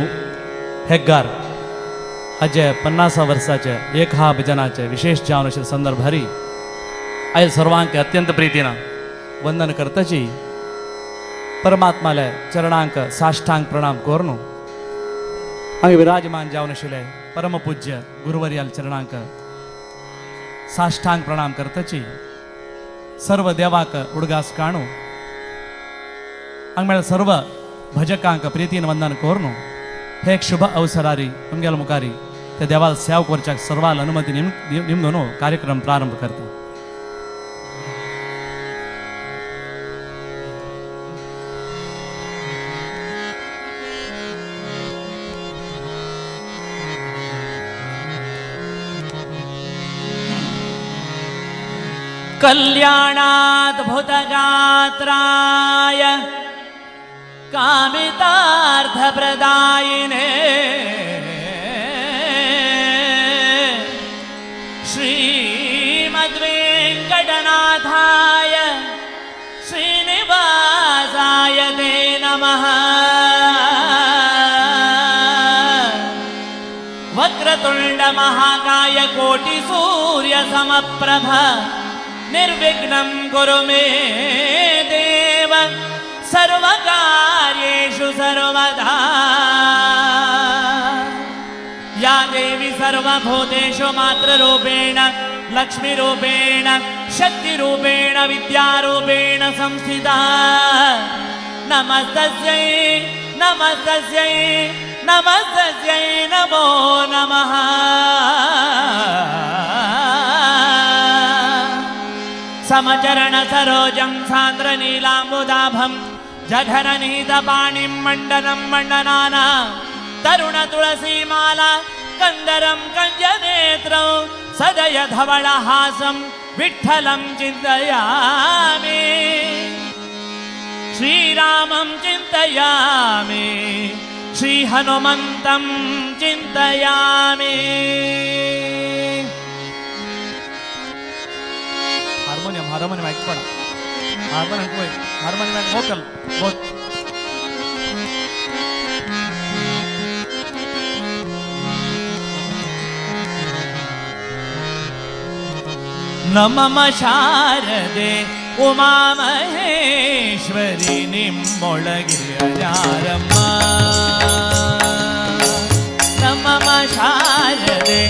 हेग्गार अजय 50 वर्षाचे एक हा भजनाचे विशेष जावनशील संदर्भारी आयल सर्वांक अत्यंत प्रीतीनं वंदन करताची परमात्माला चरणांक साष्टांग प्रणाम कोरनु हांगा विराजमान जावनशिले परमपूज्य गुरुवर्याल चरणांक साष्टांग प्रणाम करताची सर्व देवाक उडगास काणू हांगा सर्व भजकांक प्रीतीन वंदन कोरनु हे एक शुभ अवसरारी तुमगेल मुखारी ते देवाल सेव करच्याक सर्वाल अनुमती निमदून कार्यक्रम प्रारंभ करता कल्याणाद्भुतगात्राय कामितार्थप्रदायिने श्रीमद्वेङ्कटनाथाय श्रीनिवासाय ते नमः वक्रतुण्डमहाकाय कोटिसूर्यसमप्रभ निर्विघ्नं कुरु मे देव सर्वकार्येषु सर्वदा या देवी सर्वभूतेषु मातृरूपेण लक्ष्मीरूपेण शक्तिरूपेण विद्यारूपेण संस्थिता नमस्तस्यै नमस्तस्यै नमस्तस्यै नमो नमः समचरण सरोजं सान्द्रनीलाम्बुदाभं जघननीतपाणिं मण्डनं मण्डनाना तरुण तुलसीमाला कंदरं कञ्जनेत्रं सदय धवलहासं विठ्ठलं चिन्तयामि श्रीरामं चिन्तयामि श्रीहनुमन्तं चिन्तयामि हार्मोनियम ऐकपण हार्मोनियम वोकल नमः शारदे उमा महेश्वरी निम्मोळगिरजारम्म नमः शारदे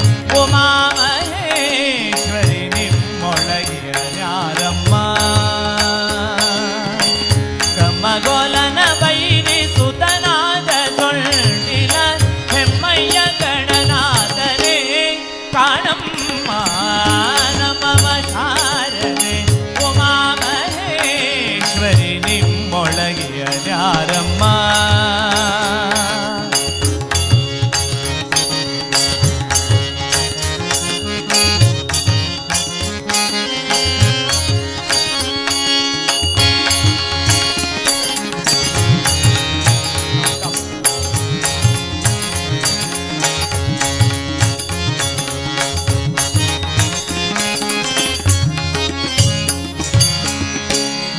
उमा महेश्वरी निम्मोळगिरजारम्म गमगोलन बैरि सुतनाद सोಳ್ಳಿಲ ಹೆಮ್ಮಯ್ಯ ಗಣನಾಥನೇ ಕಾಣಮ್ಮ ನಮಃ ಶಾರದೆ ಉಮಾ ಮಹೇಶ್ವರಿ ನಿಮ್ಮೊಳಗಿಯ ಯಾರಮ್ಮ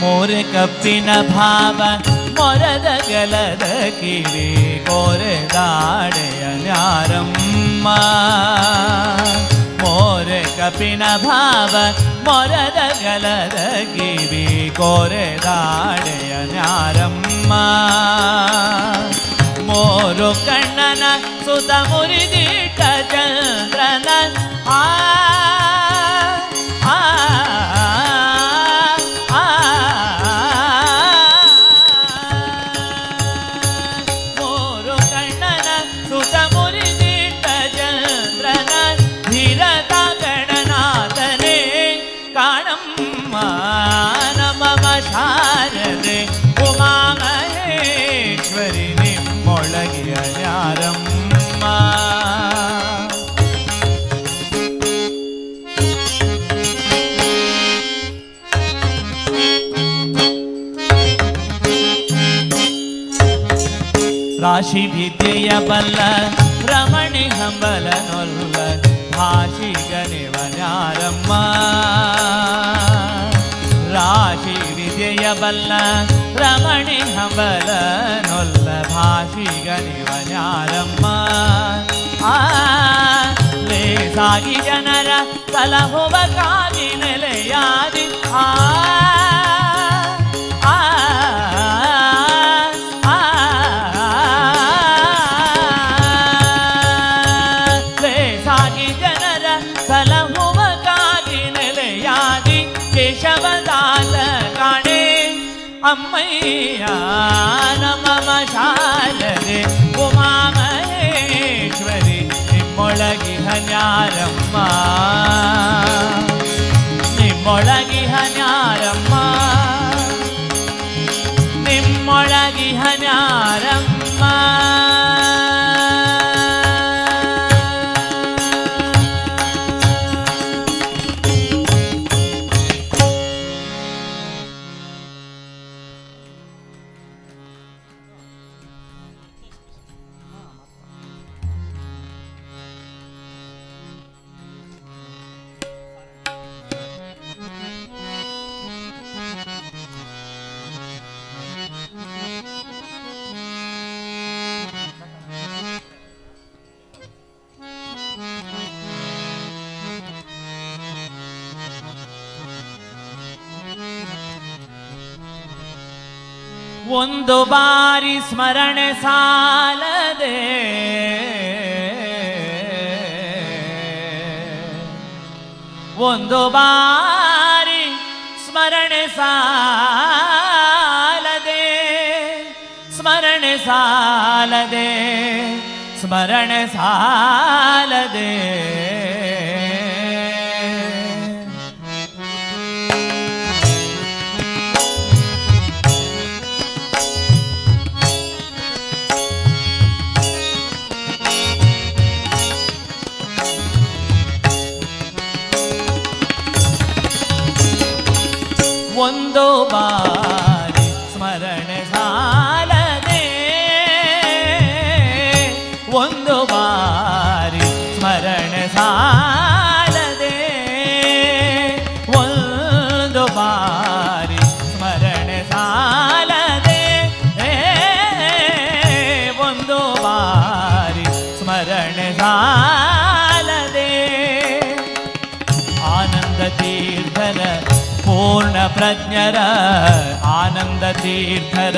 मोरे कप्पिन भाव मोರದ गलद ಕಿವಿ ಕೋರೆದಾಡೆಯ ನ್ಯಾರಮ್ಮ मोरे कपिन भाव मोರದ गलद ಕಿವಿ ಕೋರೆದಾಡೆಯ ನ್ಯಾರಮ್ಮ मोरु कಣ್ಣನ ಸುತ ಮುರಿದಿಟ್ಟ ಚಂದ್ರನ ಶಾರದೆ ಉಮಾ ಮಹೇಶ್ವರಿ ನಿಮ್ಮೊಳಗಿಯ ಯಾರಮ್ಮ ರಾಶಿ ವಿದ್ಯೆಯ ಬಲ್ಲ ರಮಣಿ ಹಂಬಲನೊಲ್ಲ ಭಾಷಿಗನಿವನ್ಯಾರಮ್ಮ ರಾಶಿ ವಿದ್ಯೆಯ ಬಲ್ಲ ರಮಣಿ ಹಂಬಲನೊಲ್ಲ ಭಾಷಿಗನಿವನ್ಯಾರಮ್ಮ ಲೇಸಾಗಿ ಜನರ ಸಲಹುವ ಕಾಗಿ ನೆಲೆಯಾದಿ ಲೇಸಾಗಿ ಜನರ ಸಲಹುವ ಕಾಗಿ ನೆಲೆಯಾದಿ ಕೇಶವದಾಸ ಕಾಣೆ ಅಮ್ಮಯ್ಯ ನಮಃ ಶಾರದೆ ಉಮಾ ಮಹೇಶ್ವರಿ ನಿಮ್ಮೊಳಗಿಹ ನ್ಯಾರಮ್ಮ ನಿಮ್ಮೊಳಗಿಹ ನ್ಯಾರಮ್ಮ ನಿಮ್ಮೊಳಗಿಹ ನ್ಯಾರಮ್ಮ ಒಂದು ಬಾರಿ ಸ್ಮರಣೆ ಸಾಲದೆ ಒಂದು ಬಾರಿ ಸ್ಮರಣೆ ಸಾಲದೆ ಸ್ಮರಣೆ ಸಾಲದೆ ಸ್ಮರಣೆ ಸಾಲದೆ ಒಂದು ಬಾರಿ ಸ್ಮರಣೆ ಸಾಲದೆ ಒಂದು ಬಾರಿ ಸ್ಮರಣೆ ಸಾಲದೆ ಒಂದು ಬಾರಿ ಸ್ಮರಣೆ ಸಾಲದೆ ಒಂದು ಬಾರಿ ಸ್ಮರಣೆ ಸಾಲದೆ ಆನಂದ ತೀರ್ಥರ ಪೂರ್ಣ ಪ್ರಜ್ಞರ ಆನಂದ ತೀರ್ಥರ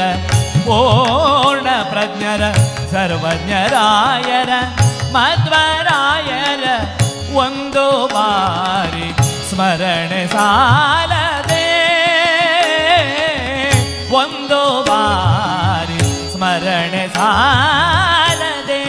ಪೂರ್ಣ ಪ್ರಜ್ಞರ ಸರ್ವಜ್ಞರಾಯರ ಮಧ್ವರಾಯರ ಒಂದು ಬಾರಿ ಸ್ಮರಣೆ ಸಾಲದೆ ಒಂದು ಬಾರಿ ಸ್ಮರಣೆ ಸಾಲದೆ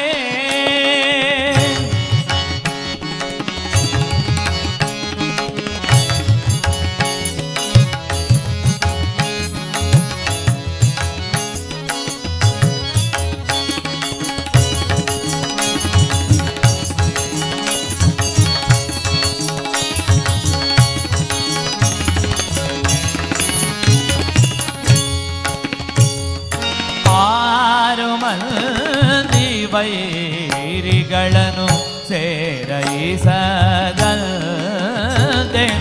ವೈರಿಗಳನ್ನು ಸೇರೈಸದಂತೆ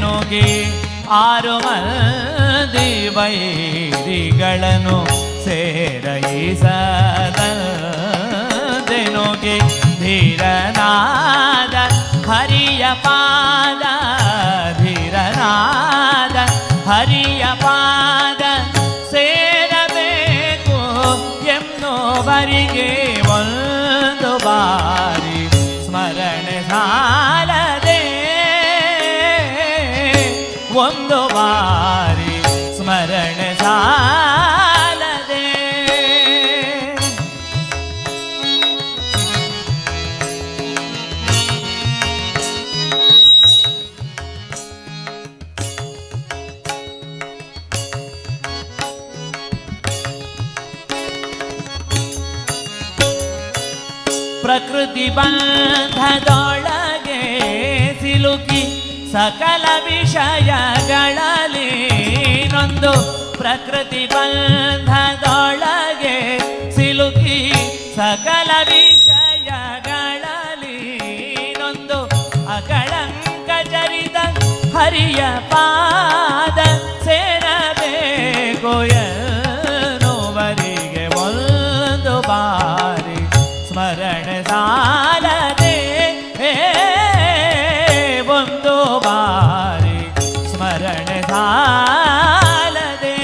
ನುಗ್ಗಿ ಆರು ಮಂದಿ ವೈರಿಗಳನ್ನು ಸೇರೈಸದಂತೆ ನುಗ್ಗಿ ಧೀರನಾದ ಹರಿಯ ಪಾದ ಧೀರನಾದ ಹರಿಯ ಪಾದ ಸೇರಬೇಕು ಎನ್ನುವರಿಗೆ ಒಂದು ಬಾರಿ ಸ್ಮರಣೆ ಸಾಲದೆ ಒಂದು ಬಾರಿ ಸ್ಮರಣೆ ಸಾಲದೆ ಪ್ರಕೃತಿ ಬಂಧದೊಳಗೆ ಸಿಲುಕಿ ಸಕಲ ವಿಷಯಗಳಲ್ಲಿ ನೊಂದು ಪ್ರಕೃತಿ ಬಂಧದೊಳಗೆ ಸಿಲುಕಿ ಸಕಲ ವಿಷಯಗಳಲ್ಲಿ ನೊಂದು ಅಕಳಂಕ ಚರಿತ ಹರಿಯ ಪಾದ ಸೇರಬೇಕು ಎನ್ನುವರಿಗೆ ಒಂದು ಬಾರಿ ಸ್ಮರಣೆ ಸಾಲದೆ ಒಂದು ಬಾರಿ ಸ್ಮರಣೆ ಸಾಲದೆ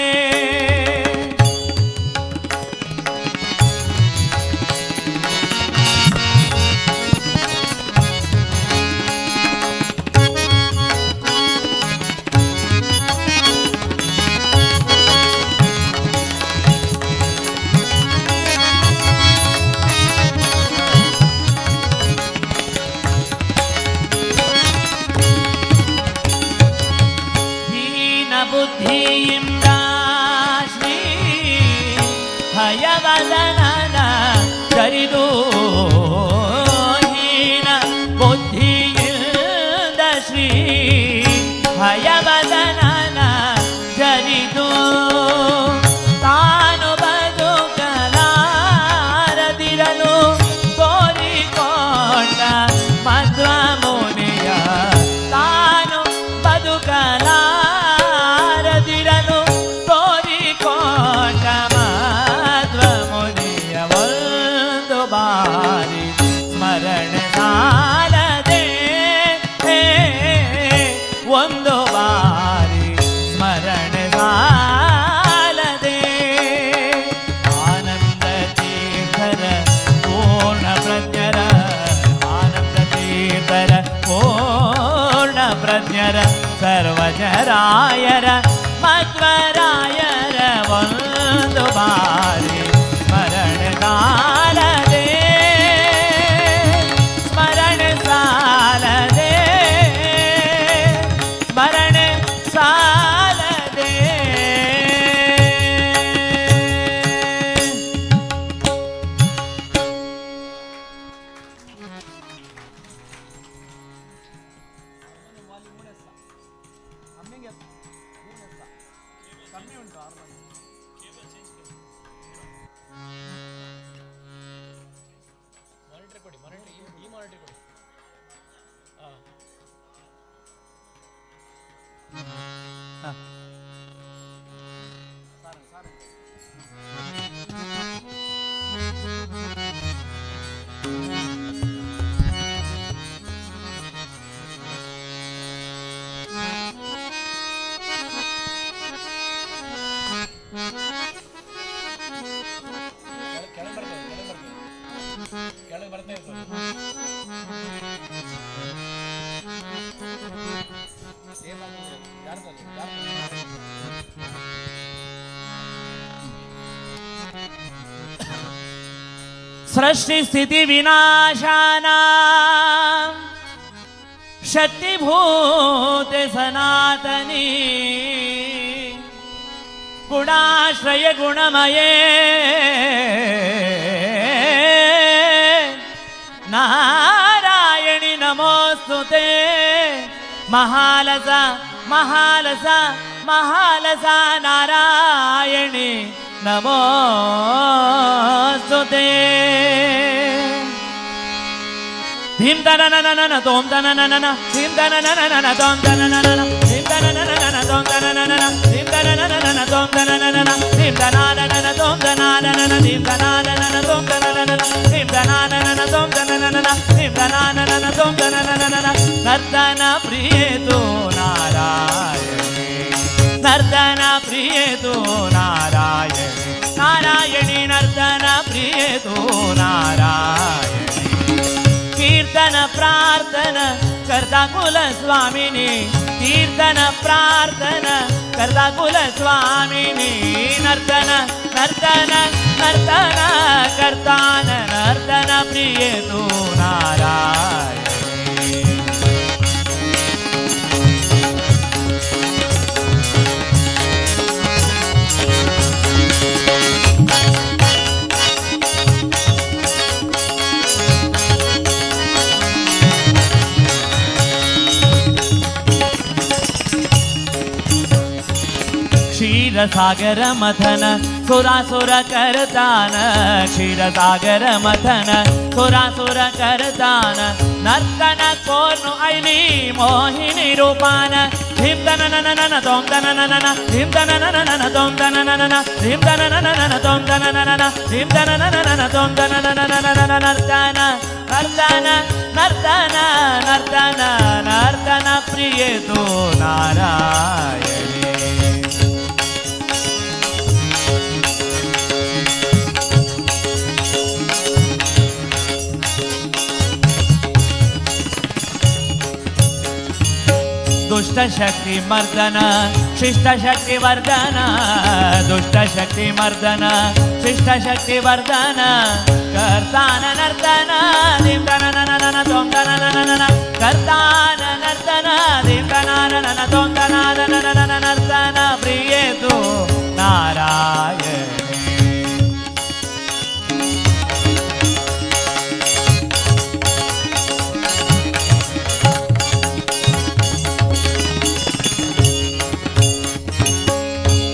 ಬುದ್ಧಿಯಿಂದ ಶ್ರೀ ಹಯವದನನ ಜರಿದು ಹೀನ ಬುದ್ಧಿಯಿಂದ ಶ್ರೀ ಹಯವದನನ ಜರಿದು ತಾನು ಬದುಕಲಾರದಿರಲು ತೋರಿಕೊಂಡ ಮಧ್ವ ಮುನಿಯ ತಾನು ಬದುಕಲಾರದಿರಲು ತೋರಿಕೊಂಡ ಮಧ್ವ ಮುನಿಯ ಒಂದು ಬಾರಿ ಸರ್ವಜರಾಯರ ಮಧ್ವರಾಯರ ಒಂದು ಬಾರಿ ಸ್ಮರಣೆ ಸಾಲದೆ ಸ್ಮರಣೆ ಸಾಲದೆ ಸ್ಮರಣೆ ಸಾಲದೆ सृष्टि स्थिति विनाशाना शक्तिभूते सनातनी गुणाश्रय गुणमये नारायणि नमोस्तुते महालसा महालसा महालसा नारायणि नमोस्तुते धीम तननननन तोम तनननन धीम तननननन तोम तनननन धीम तननननन तोम तनननन धीम तननननन तोम तनननन धीम तनाननन तोम तनाननन धीम तनाननन तोम तनननन धीम तनाननन तोम तनननन धीम तनाननन तोम तनननन नर्तन प्रिये तू नारायणी नर्तन प्रिये तू नारायणी नारायणी नर्तन प्रिये तू नारायणी कीर्तन प्रार्थन करता कुल स्वामिनी कीर्तन प्रार्थन करता कुल स्वामिनी नर्तन नर्तन नर्तन करतान नर्तन प्रिये तू नारायणी क्षीरसागर मथन सुरासुर करतान क्षीरसागर मथन सुरासुर करतान नर्तन कोर्नु ऐली मोहिनी रूपान धीम तननननन तोम तनननन धीम तनननन तोम तनननन धीम तनननन तोम तनननन धीम तनननन तोम तनननन नर्तन नर्तन नर्तन नर्तन नर्तन प्रिये तू नारायणी दुष्ट शक्ति मर्दन शिष्ट शक्ति वर्धन दुष्ट शक्ति मर्दन शिष्ट शक्ति वर्धन कर्तान नर्तन धीम तनननन तोम तनननन कर्तान नर्तन धीम तनननन तोम तनननन नर्तन प्रिये तू नारायणी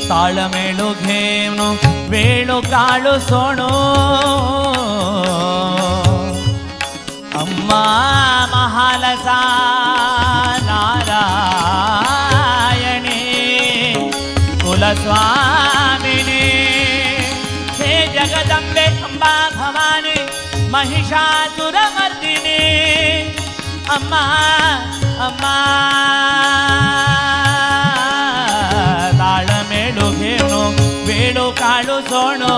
ತಾಳಮೇಳು ಘೇನು ವೇಳು ಕಾಳು ಸೋಣು ಅಮ್ಮ ಮಹಾಲಸ ನಾರಾಯಣಿ ಕುಲಸ್ವಾಮಿನಿ ಹೇ ಜಗದಂಬೆ ಅಂಬಾ ಭವಾನಿ महिषासुरमर्दिनी अम्मा अम्मा ताळमेळु घेणु वेळु काळु सोणु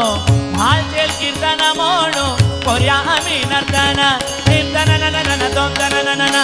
भाळचेल कीर्तन मोणु कोर्या आम्ही नर्तन धीम तनननन तोम तनननन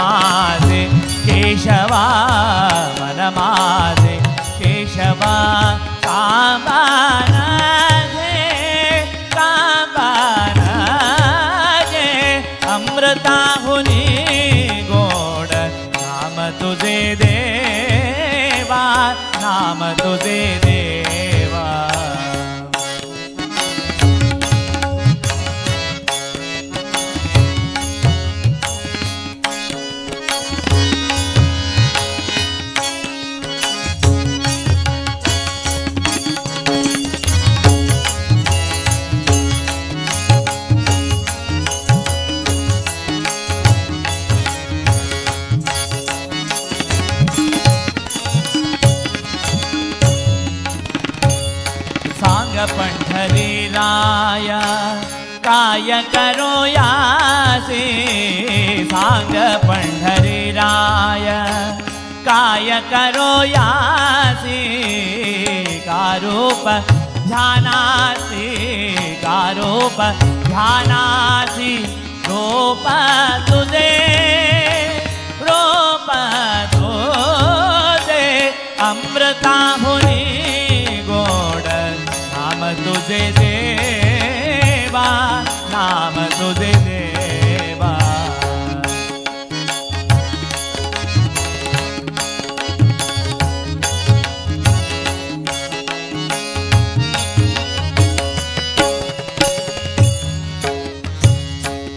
माझे केशवा मन माझे केशवा कांबाना घे अमृताहुनी गोड नाम तुझे देवा नाम तुझे देवा पंढरीराय काय करो यासी सांग पंढरीराय काय करो यासी कारूप ध्यानासी कारूप ध्यानासी रूप तुझे अमृताहुनी गोड नाम तुझे देवा नाम तुझे देवा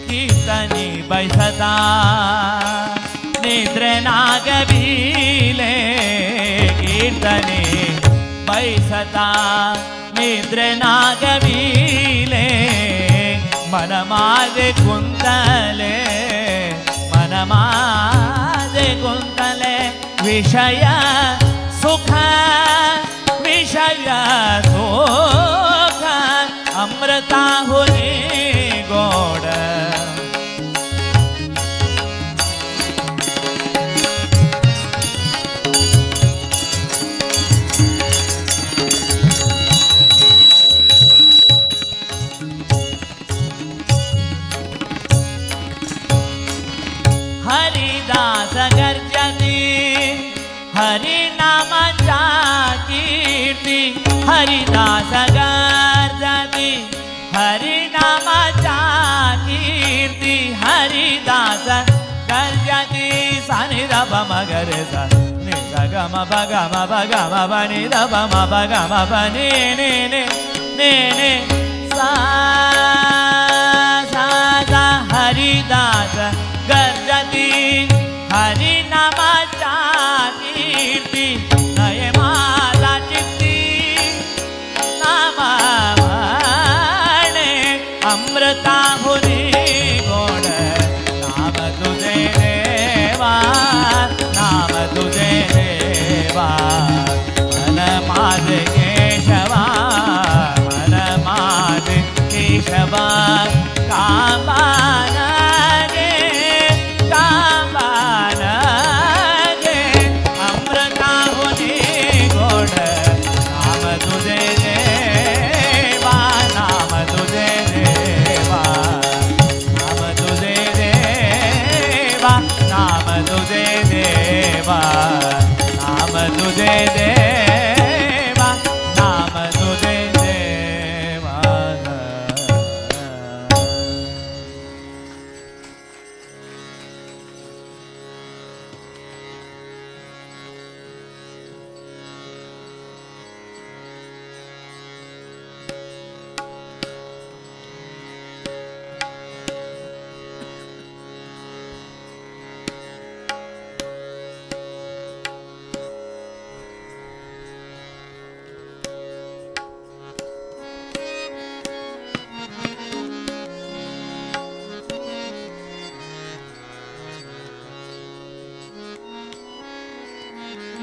कीर्तनी बैसता निद्र नागविले कीर्तनी बैसता निद्र नागविले मन माझे कुंतले मन माझे कुंतले विषय सुख अमृताहुनी गोड हरिदास गर्जती हरिनामाचा कीर्ती हरिदास गर्जती हरिनामाचा कीर्ती हरिदास गर्जती सानि द प म ग रे सा नि ग ग म प ग म प ग म प नि द प म प ग म प नि नि नि नि नि सा सा सा हरिदास गर्जती हरिनामाचा कीर्ती नये माझा चित्ती नामा म्हणे अमृताहुनी गोड नाम तुझे देवा नाम तुझे देवा मन माझे केशवा मन माझे केशवा कांबाना नाम तुझे देवा नाम तुझे देवा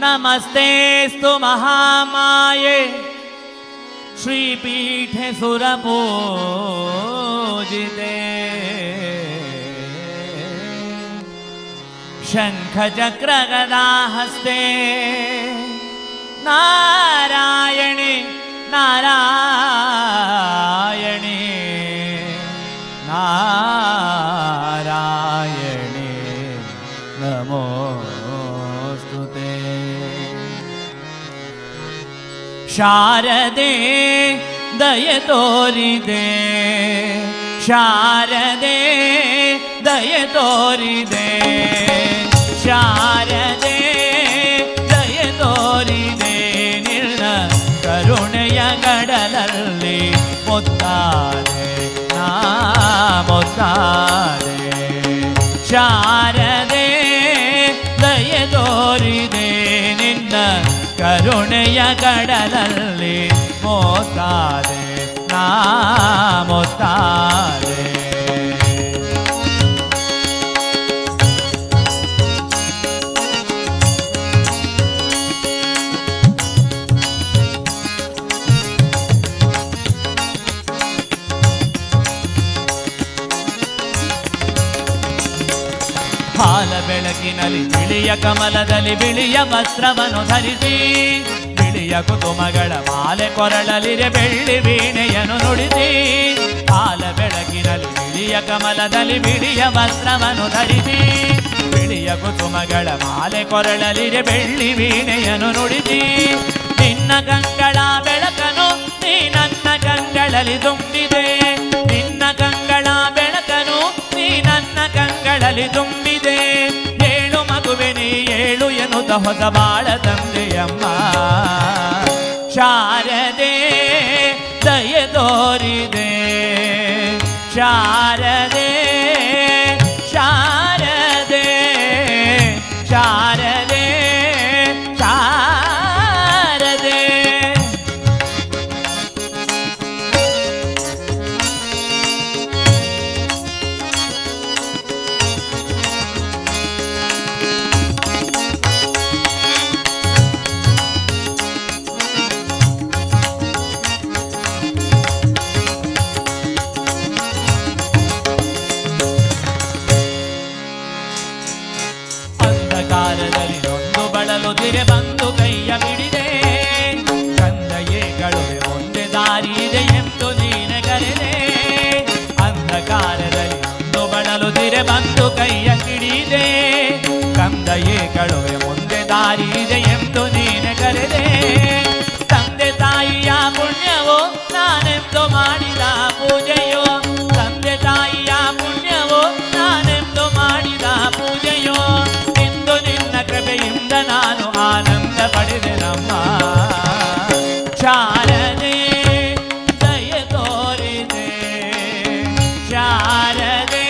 नमस्तेस्तु महामाये श्रीपीठे सुरपूजिते शंख चक्र गदा हस्ते नारायणी नारायणी नारायणी ಶಾರದೆ ದಯೆ ತೋರಿದೆ ಶಾರದೆ ದಯೆ ತೋರಿದೆ ಶಾರದೆ ದಯೆ ತೋರಿದೆ ನಿನ್ನ ಕರುಣೆಯ ಗಡಲಲ್ಲಿ ಮುತ್ತಾರೆ ನಾ ಮುತ್ತಾರೆ ಶಾರದೆ ದಯೆ ತೋರಿದೆ ನಿನ್ನ ಕರುಣೆಯ ಗಡಲಲ್ಲಿ ಮೋತಾರೆ ನಾ ಮೋತಾರೆ ಹಾಲ ಬೆಳಕಿನಲ್ಲಿ ಬಿಳಿಯ ಕಮಲದಲ್ಲಿ ಬಿಳಿಯ ವಸ್ತ್ರವನ್ನು ಧರಿಸಿ ಬಿಳಿಯ ಕುಸುಮಗಳ ಮಾಲೆ ಕೊರಳಲಿರೆ ಬೆಳ್ಳಿ ವೀಣೆಯನ್ನು ನುಡಿಸಿ ಹಾಲ ಬೆಳಕಿನಲ್ಲಿ ಬಿಳಿಯ ಕಮಲದಲ್ಲಿ ಬಿಳಿಯ ವಸ್ತ್ರವನ್ನು ಧರಿಸಿ ಬಿಳಿಯ ಕುಸುಮಗಳ ಮಾಲೆ ಕೊರಳಲಿರೆ ಬೆಳ್ಳಿ ವೀಣೆಯನ್ನು ನುಡಿಸಿ ನಿನ್ನ ಕಂಗಳ ಬೆಳಕನು ನೀ ನನ್ನ ಕಂಗಳಲ್ಲಿ ತುಂಬಿದೆ ನಿನ್ನ ಕಂಗಳ ಬೆಳಕನು ನೀ ನನ್ನ ಕಂಗಳಲ್ಲಿ ತುಂಬಿದೆ ಏಳು ಮಗುವೆ ನೀ ಏಳು ಎನ್ನುತ್ತ ಹೊಸ ಬಾಳ ತಂದೆಯಮ್ಮ ಶಾರದೆ ದಯೆ ತೋರಿದೆ ಶಾರದೆ ಶಾರದೆ ಶಾರದೆ ಶಾರದೆ ಅಂಧಕಾರದಲ್ಲಿ ನೊಂದು ಬಳಲುತ್ತಿರೆ ಬಂದು ಕೈಯ ಬಿಡಿದೆ ಕಂದಯ್ಯಗಳು ಒಂದೇ ದಾರಿ ಇದೆ ಎಂದು ನೀನೆ ಕರೆದೆ ಅಂಧಕಾರದಲ್ಲಿ ನೊಂದು ಬಳಲುತ್ತಿರೆ ಬಂದು ಕೈಯ ಹಿಡಿದೆ ಕಂದಯ್ಯಗಳು ಒಂದೇ ದಾರಿ ಇದೆ ಎಂದು ನೀನೆ ಕರೆದೆ ತಂದೆ ತಾಯಿಯ ಪುಣ್ಯವೋ ನಾನೆಂದು ಮಾಡಿದ ಪೂಜೆಯೋ ತಂದೆ ತಾಯಿಯ ಪುಣ್ಯವೋ ನಾನೆಂದು ಮಾಡಿದ ಪೂಜೆಯೋ ಇಂದು ನಿನ್ನ ಕೃಪೆಯಿಂದ ನಾನು ಆನಂದ ಪಡೆದೆ ನಮ್ಮ ಶಾರದೆ ದಯೆ ತೋರಿದೆ ಶಾರದೆ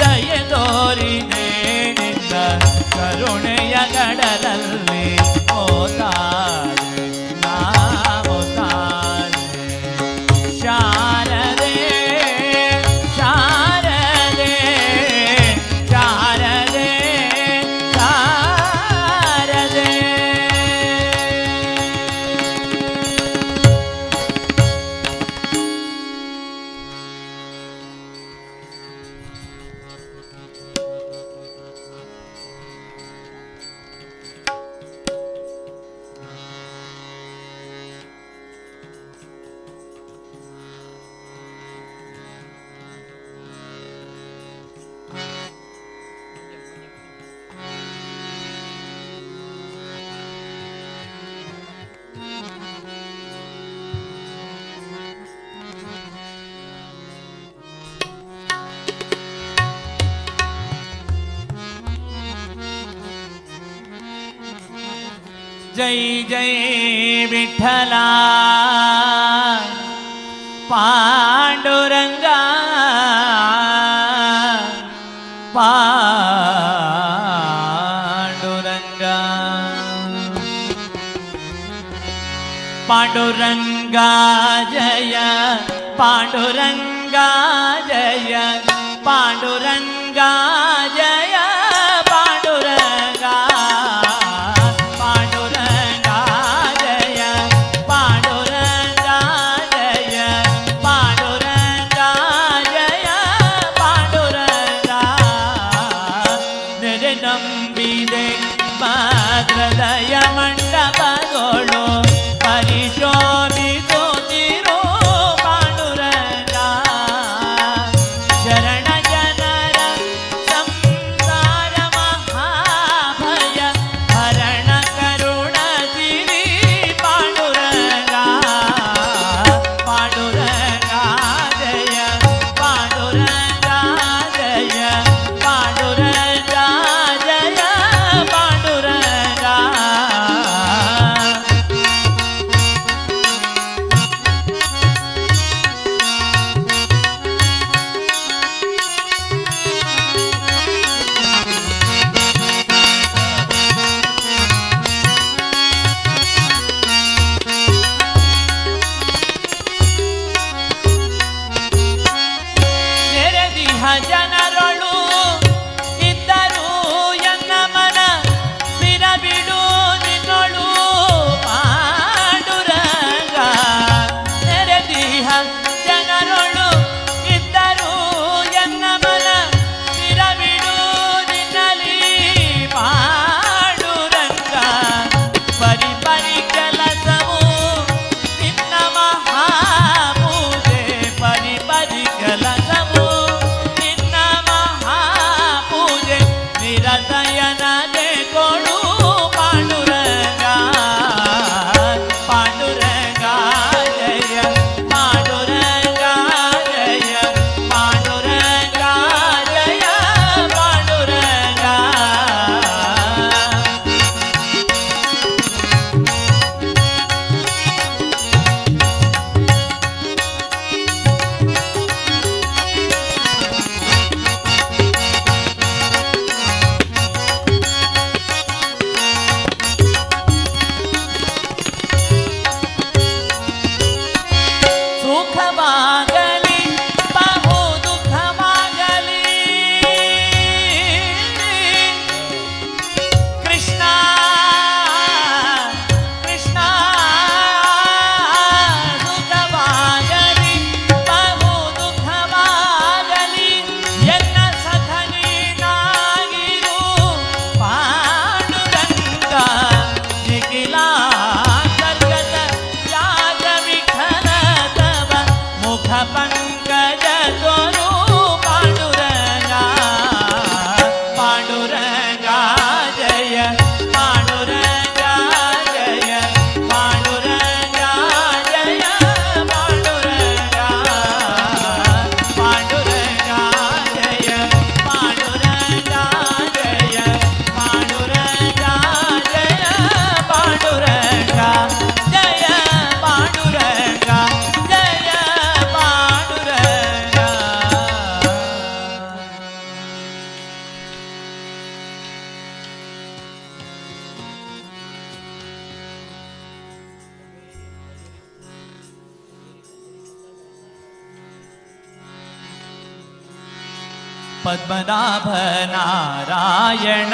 ದಯೆ ತೋರಿದೆ ನಿನ್ನ ಕರುಣೆಯ ಗಡಲಲ್ಲಿ ಮೋತಾರೆ ನಾ ಮೋತಾರೆ ಶಾರದೆ ಶಾರದೆ ಶಾರದೆ ಶಾರದೆ जय जय विठ्ठला पांडुरंगा पांडुरंगा पांडुरंगा जय पांडुरंगा जय पांडुरंगा जय पांडुरंगा पांडुरंगा जय पांडुरंगा जय पांडुरंगा जय पांडुरंगा निरे ನಂಬಿದೆ ಭದ್ರದಯ ಮಂಟಪಗಳು ಪರಿಶೋಭಿಸುತ್ತಿರೋ ಪಾಂಡುರಂಗ ಶರಣ ಜನರ ಸಂಸಾರ पद्मनाभ नारायण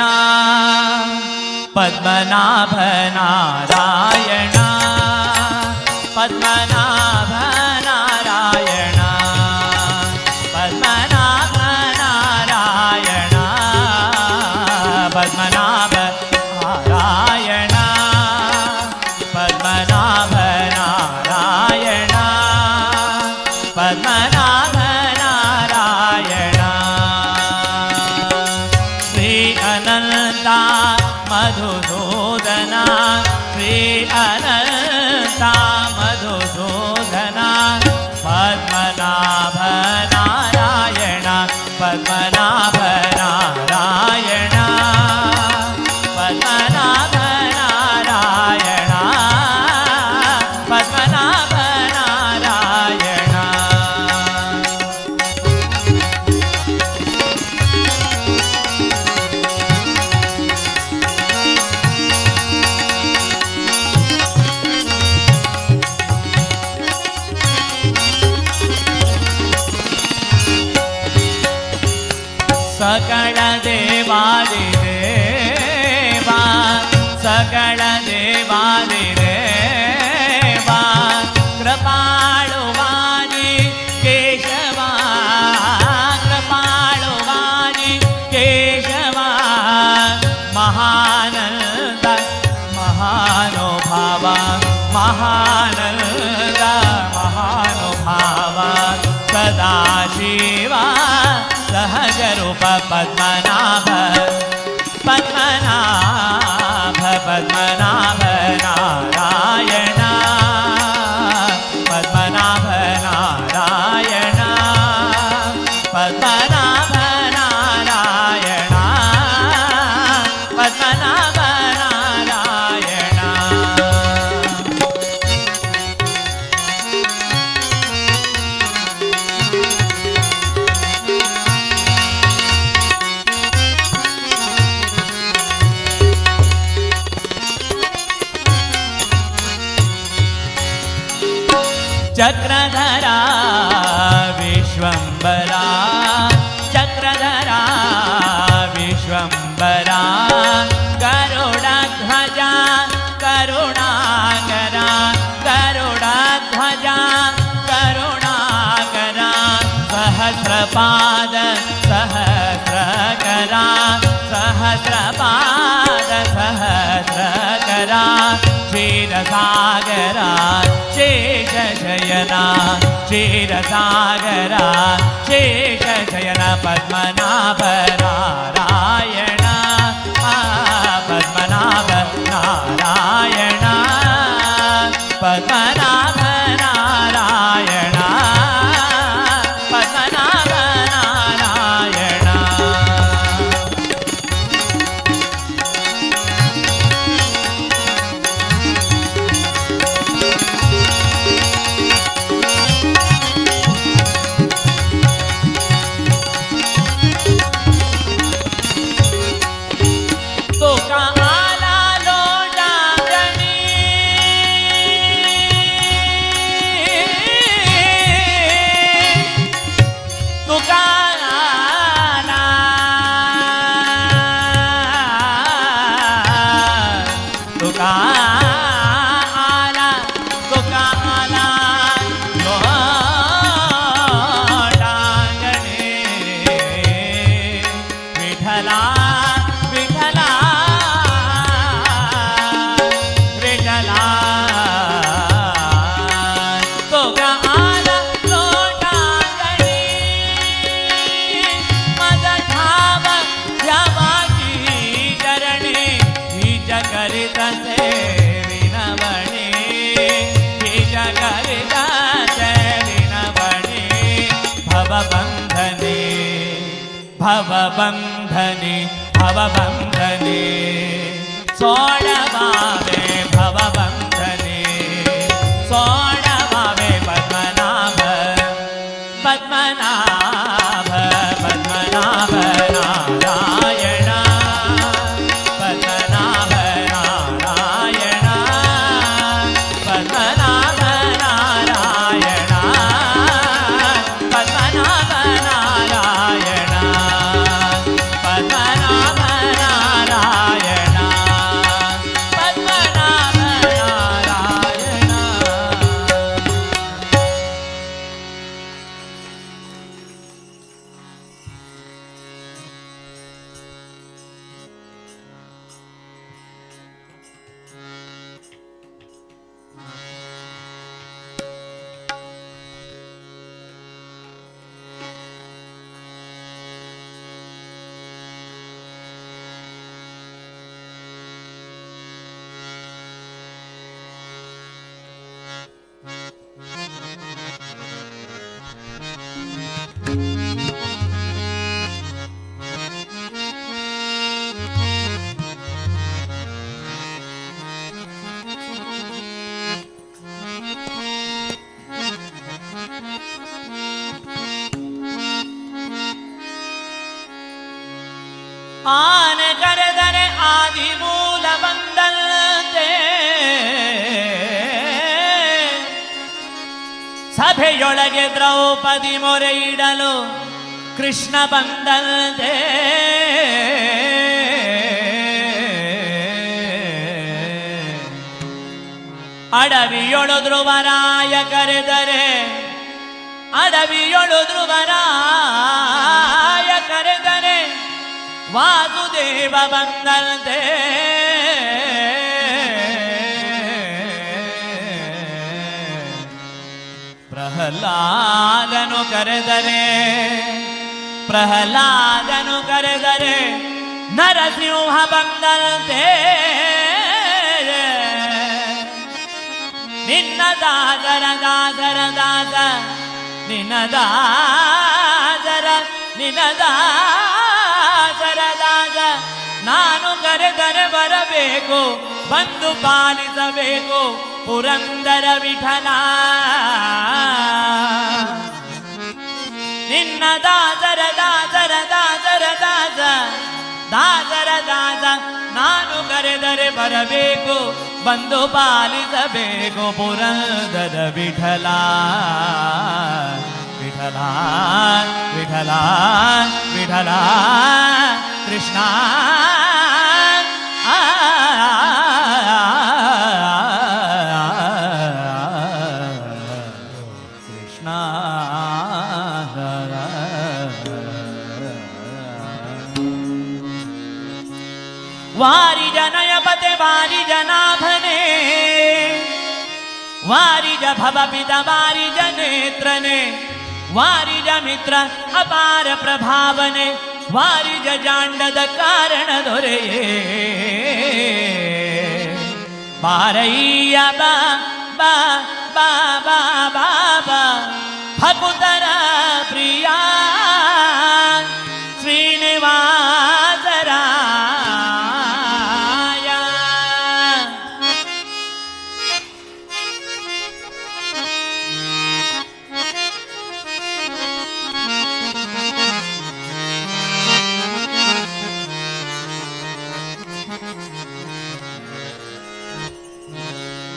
पद्मनाभ नारायण पद्मनाभ नारायण पद्मनाभ नारायण पद्मनाभ नारायण पद्मनाभ नारायण पद्मनाभ नारायण श्री अनंता मधुसूदना श्री अनंता मधुसूदना पद्मनाभ नारायण पद्मनाभ नारायण पद्मनाभ नारायण पद्मनाभ नारायण सकळ देवादिदेवा सकळ देवादिदेवा कृपाळुवानि केशवा कृपाळुवानि केशवा महानंद महानुभावा महानंद महानुभावा सदाशिवा सहजरूप पद्मनाभ पद्मनाभ पद्मनाभ नारायण पद्मनाभ नारायण पद्मनाभ नारायण पद्मनाभ नारायण चक्रधरा विश्वंबरा चक्रधरा विश्वंबरा गरुडध्वजा करुणाकरा गरुडध्वजा करुणाकरा सहस्रपाद सहस्रकरा सहस्रपाद सहस्रकरा क्षीरसागरा शेषशयना क्षीरसागरा शेषशयन पद्मनाभ नारायण पद्मनाभ नारायण पद्मनाभ नारायण पद्मनाभ नारायण भवबंधने भवबंधने सोडवावे भवबंधने सोडवावे पद्मनाभ पद्मनाभ पद्मनाभ नारायण पद्मनाभ नारायण पद्मनाभ नारायण पद्मनाभ नारायण ಸಭೆಯೊಳಗೆ ದ್ರೌಪದಿ ಮೊರೆ ಇಡಲು ಕೃಷ್ಣ ಬಂದಂತೆ ಅಡವಿಯೊಳು ಧ್ರುವರಾಯ ಕರೆದರೆ ಅಡವಿಯೊಳು ಧ್ರುವರಾಯ ಕರೆದರೆ ವಾಸುದೇವ ಬಂದಂತೆ ಪ್ರಹ್ಲಾದನು ಕರೆದರೆ ನರಸಿಂಹ ಬಂದಂತೆ ನಿನ್ನ ದಾಸರ ದಾಸ ನಾನು ಕರೆದರೆ ಬರಬೇಕು ಬಂದು ಪಾಲಿಸಬೇಕು ಪುರಂದರ ವಿಠಲ ನಿನ್ನ ದಾಸರ ದಾಸ ನಾನು ಕರೆದರೆ ಬರಬೇಕು ಬಂದು ಪಾಲಿಸಬೇಕು ಪುರಂದರ ವಿಠಲ ವಿಠಲ ವಿಠಲ ವಿಠಲ ಕೃಷ್ಣ ಕೃಷ್ಣ ವಾರಿಜ ನಯಪತೆ ವಾರಿಜ ನಾಭನೆ ವಾರಿಜ ಭವಪಿತ ವಾರಿಜ ನೇತ್ರನೆ ವಾರಿಜ ಮಿತ್ರ ಅಪಾರ ಪ್ರಭಾವನೆ ವಾರಿಜ ಜಾಂಡದ ಕಾರಣ ದೊರೆಯೇ ಬಾರಯ್ಯ ಬಾ ಬಾ ಬಾ ಬಾ ಬಾ ಬಾ ಭಕುತರ ಪ್ರಿಯ ಶ್ರೀನಿವಾಸರಾಯ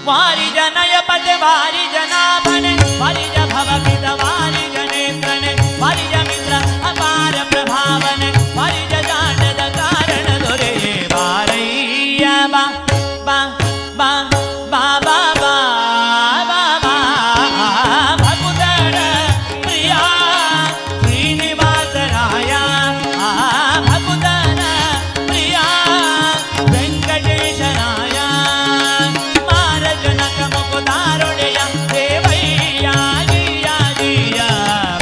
ವಾರಿಜ ನಯಪತೆ ವಾರಿಜ ನಾಭನೆ ವಾರಿಜ ಭವಪಿತ ವಾರಿಜ ನೇತ್ರನೆ ವಾರಿಜ ಮಿತ್ರ ಅಪಾರ ಪ್ರಭಾವನೆ ವಾರಿಜ ಜಾಂಡದ ಕಾರಣ ದೊರೆಯೇ ಬಾರಯ್ಯ ಬಾ ಬಾ ಬಾ ಬಾ ಬಾ ಬಾ ಬಾ ಬಾ ಭಕುತರ ಪ್ರಿಯ ಶ್ರೀನಿವಾಸರಾಯ ಭಕುತರ ಪ್ರಿಯ ವೆಂಕಟೇಶರಾಯ ಮಾರಜನಕ ಮುಕುದಾರುಡೆಯ ದೇವಯ್ಯ ಜಿಯ ಜಿಯ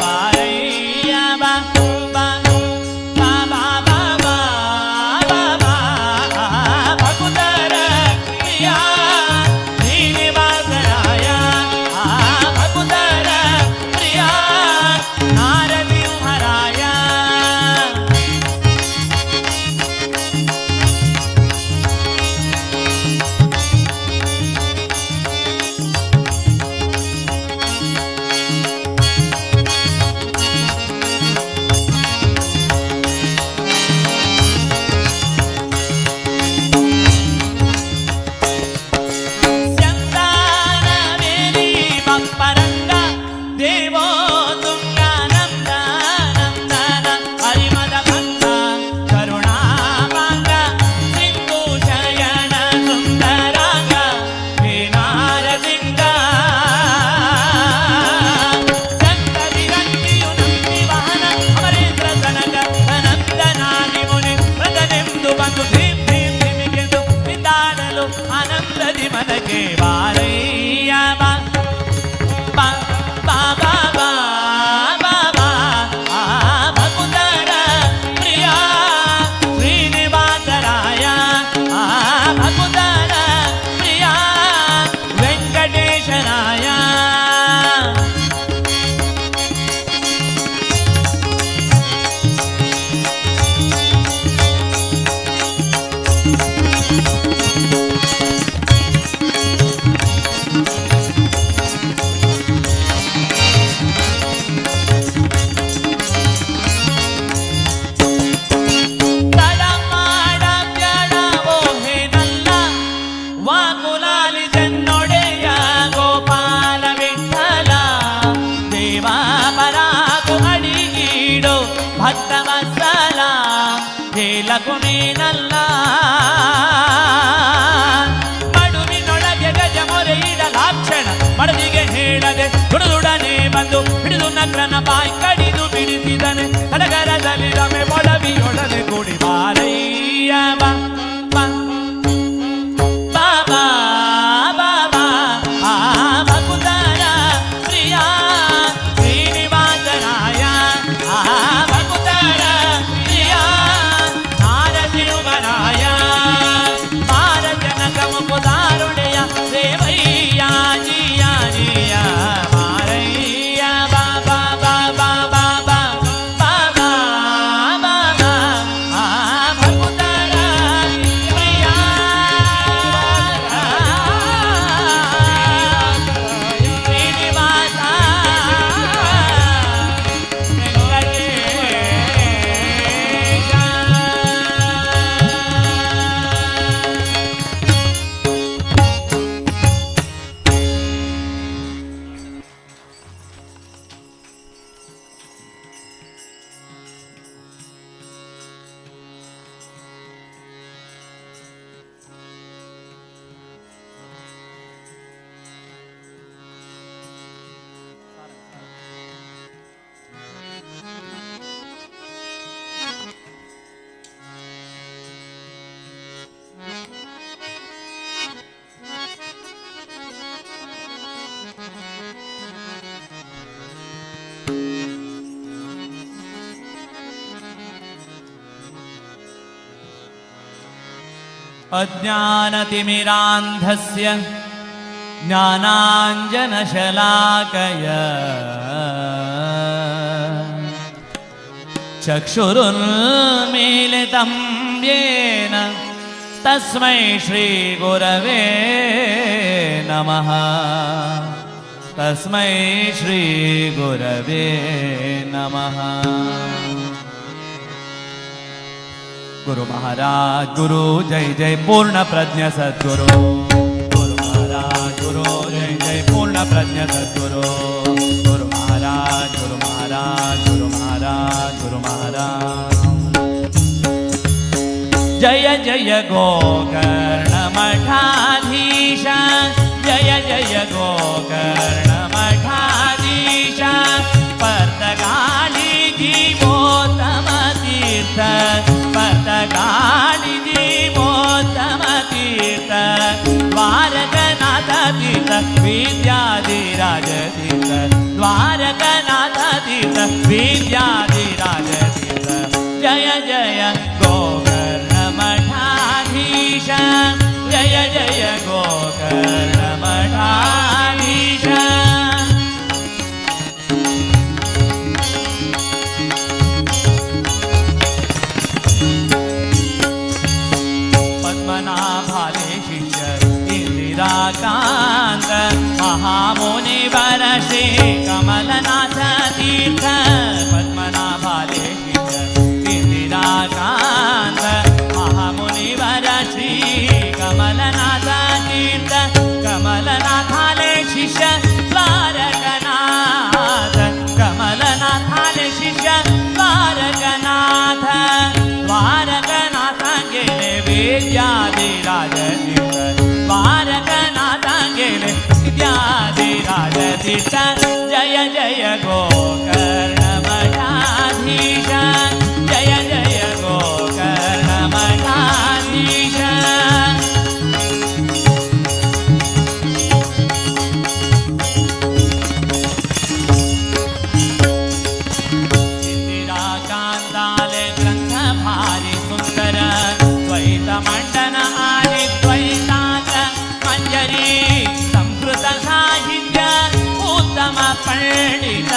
ಬಾರಯ್ಯ ಬಾ ಬಾ ಬಾ ಬಾ ಬಾ ಬಾ ಬಾ ಬಾ ಭಕುತರ ಪ್ರಿಯ ಶ್ರೀನಿವಾಸರಾಯ ಭಕುತರ ಪ್ರಿಯ ನಾರಸಿಂಹರಾಯ ಸ್ಯಂದಾನವೇರಿ ಬಪ್ಪರಂಗ ದೇವೋ ತುಂಗಾನಂದ ನಂದನ ಹರಿಮದ ಭಕ್ತ ಕರುಣಾಭಂಗ ಸಿಂಧು ಶಯನ ಸುಂದರಾಂಗ ಹೇ ನಾರಸಿಂಗ ಸಂತವಿರಂಗಿಯು ನಂಬಿ ವಾಹನ ಅಮರೇಂದ್ರ ತನಕ ಅನಂದನಾದಿ ಮುನಿ ಪ್ರತನೆಂದು ಬಂದು ಭೀಮ್ ಭೀಮ್ ಭೀಮಿಗೆಂದು ಬಿದ್ದಾಡಲು ಆನಂದದಿ ಮನಗೆ ಬಾರಯ್ಯ ಬಾ ಬಾ ಬಾ ಬಾ ಬಾ ಬಾ ಬಾ ಭಕುತರ ಪ್ರಿಯ ಶ್ರೀನಿವಾಸರಾಯ ಭಕುತರ ಪ್ರಿಯ ವೆಂಕಟೇಶರಾಯ ಚಂದ್ರನ ಬಾಯಿ ಕಡಿದು ಬಿಡಿಸಿದನೆ ಸಡಗರದಲ್ಲಿ ರಮೆ ಮೊಳವಿಯೊಡನೆ ಕೂಡಿ ಬಾರಯ್ಯ ಬಾ ಬಾ ಬಾಬಾ ಬಾಬಾ ಆ ಭಕ್ತರ ಪ್ರಿಯ ಶ್ರೀನಿವಾಸರಾಯ ಆ ಭಕ್ತರ ಪ್ರಿಯ ನಾರಸಿಂಹರಾಯ ಮಾರ ಜನಕ ಮುಕುದಾರುಣೆಯ ದೇವಯ್ಯ ಜಿಯ ಜಿಯ ಮಾರಯ್ಯ ಬಾಬಾ ಬಾಬಾ ಬಾಬಾ ಬಾಬಾ ಬಾಬಾ ಆ ಭಕ್ತರ ಪ್ರಿಯ ಶ್ರೀನಿವಾಸ अज्ञानतिमिरान्धस्य ज्ञानाञ्जनशलाकय चक्षुरुन्मीलितं येन तस्मै श्रीगुरवे नमः तस्मै श्रीगुरवे नमः गुरु महाराज गुरु जय जय पूर्ण प्रज्ञ सद्गुरु गुरु महाराज गुरु जय जय पूर्ण प्रज्ञ सद्गुरु गुरु महाराज गुरु महाराज गुरु महाराज गुरु महाराज जय जय गोकर्ण मठाधीश जय जय गोकर्ण मठाधीश पर्तगाली जीवोत्तम तीर्थ पर्तगाली जीवोत्तम तीर्थ द्वारकनाथ तीर्थ विद्याधिराज तीर्थ द्वारकनाथ तीर्थ विद्याधिराज तीर्थ जय जय गोकर्ण मठाधीश जय जय गोकर्ण मठाधीश पद्मनाभाले शिष्य इंदिराकांत महामुनिवर श्री कमलनाथ तीर्थ पद्मनाभाले शिष्य इंदिराकांत महामुनिवर श्री कमलनाथ तीर्थ कमलनाथाले शिष्य द्वारकनाथ कमलनाथाले शिष्य द्वारकनाथ द्वारकनाथ गेले विद्याधिराज तीर्थ द्वारकनाथ गेले विद्याधिराज तीर्थ जय जय गोकर्ण मठाधीश जय जय गोकर्ण मठाधीश इंदिराकांताले ग्रंथ भारी सुंदर द्वैत मंडन आणि द्वैतांत मंजरी संस्कृत साहित्य उत्तम पंडित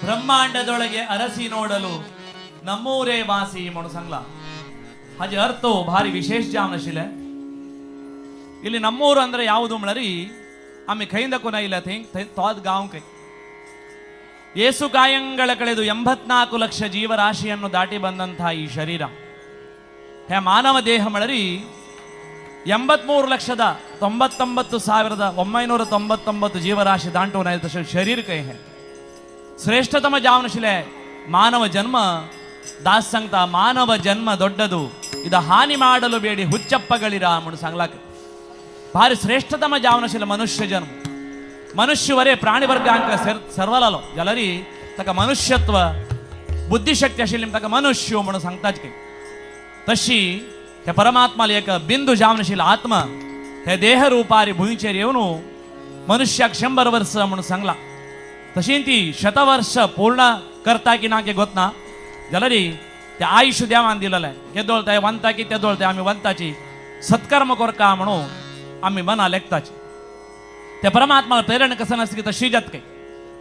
ಬ್ರಹ್ಮಾಂಡದೊಳಗೆ ಅರಸಿ ನೋಡಲು ನಮ್ಮೂರೇ ವಾಸಿ म्हणू सांगला ಹಾಗೆ ಅರ್ಥವು ಭಾರಿ ವಿಶೇಷ ಜಾಮನಶಿಲೆ ಇಲ್ಲಿ ನಮ್ಮೂರು ಅಂದ್ರೆ ಯಾವುದು ಮಳರಿ ಆಮೆ ಕೈಂದ ಕೊನ ಇಲ್ಲ ತೋದ್ ಗಾಂವ್ ಕೈ ಏಸು ಕಾಯಂಗಳ ಕಳೆದು 84 ಲಕ್ಷ ಜೀವರಾಶಿಯನ್ನು ದಾಟಿ ಬಂದಂತಹ ಈ ಶರೀರ ಹೇ ಮಾನವ ದೇಹ ಮಳರಿ 83,99,999 ಜೀವರಾಶಿ ದಾಂಟೋನ ಶರೀರ ಕೈ ಹೇ ಶ್ರೇಷ್ಠತಮ ಜಾವನಶಿಲೆ ಮಾನವ ಜನ್ಮ ದಾಸ್ ಸಂಗತ ಮಾನವ ಜನ್ಮ ದೊಡ್ಡದು ಇದ ಹಾನಿ ಮಾಡಲು ಬೇಡಿ ಹುಚ್ಚಪ್ಪಗಳಿರ ಮುಡು ಸಂಗ್ಲಾಕ ಭಾರಿ ಶ್ರೇಷ್ಠತಮ ಜಾವನಶಿಲೆ ಮನುಷ್ಯ ಜನ್ಮ ಮನುಷ್ಯವರೇ ಪ್ರಾಣಿ ವರ್ಗಾಂಕ ಸರ್ವಲೋ ಜಲರಿ ತಕ ಮನುಷ್ಯತ್ವ बुद्धिशक्ती असेल ताका मनुष्य म्हणून सांगतात की तशी हे परमात्माला एक बिंदू जावनशील आत्मा हे देह रूपारी भूमीचेर येऊन मनुष्याक 100 वर्ष म्हणून सांगला तशी ती शतवर्ष पूर्ण करता की ना के गोतना जलरी ते आयुष्य देवान दिलेलं आहे केदोळताय वंता की तेदोळताय आम्ही वंताची सत्कर्म करका म्हणून आम्ही मना लेखताची ते परमात्माला प्रेरणा कसं नसते की तशी जात काही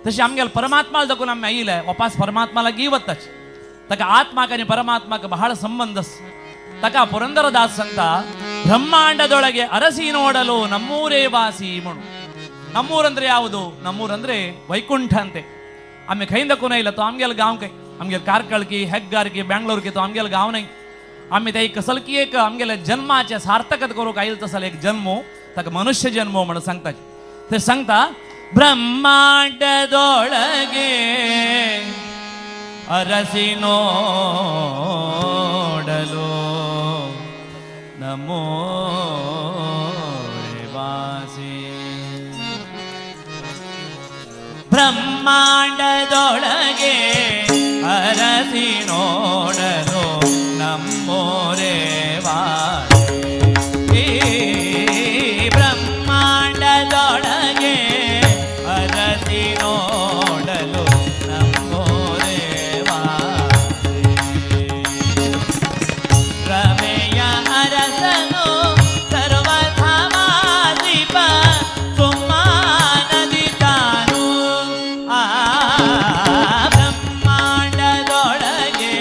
तशी आमगेला परमात्माला दखून आम्ही आईलाय वापस परमात्माला गिवताच तका आत्माक आणि परमात्माक ಬಹಳ ಸಂಬಂಧ तका ಪುರಂದರದಾಸ್ ಸಂತ ಬ್ರಹ್ಮಾಂಡದೊಳಗೆ ಅರಸಿ ನೋಡಲು ನಮ್ಮೂರೇ ವಾಸಿ ಮಣು ನಮ್ಮೂರಂದ್ರೆ ಯಾವುದು ನಮ್ಮೂರಂದ್ರೆ ವೈಕುಂಠ ಅಂತೆ आम्ही खैंद कोण ಇಲ್ಲ तो आमगेल गाव काही आमगेल कारकळ की हेग्गार की बेंगलोर की तो आमगेल गाव नाही आम्ही ते कसल की एक आमगेला जन्माचे सार्थकत करू काईल तसल एक जन्मो तक मनुष्य जन्मो म्हणून सांगतात ते सांगता ಬ್ರಹ್ಮಾಂಡದೊಳಗೆ ಅರಸಿ ನೋಡಲು ನಮೋ ವಾಸಿ ಬ್ರಹ್ಮಾಂಡದೊಳಗೆ ಅರಸಿ ನೋಡಲು ನಮ್ಮೋರೆ ವಾಸಿ ಬ್ರಹ್ಮಾಂಡದೊಳಗೆ ಅರಸಿ ನೋಡಲು ನಮ್ಮೋರೆ ವಾಸಿ ರಮೆಯ ಅರಸನು ಸರ್ವಧಾಮಾಧಿಪ ಸುಮ್ಮಾನದಿ ತಾನು ಬ್ರಹ್ಮಾಂಡದೊಳಗೆ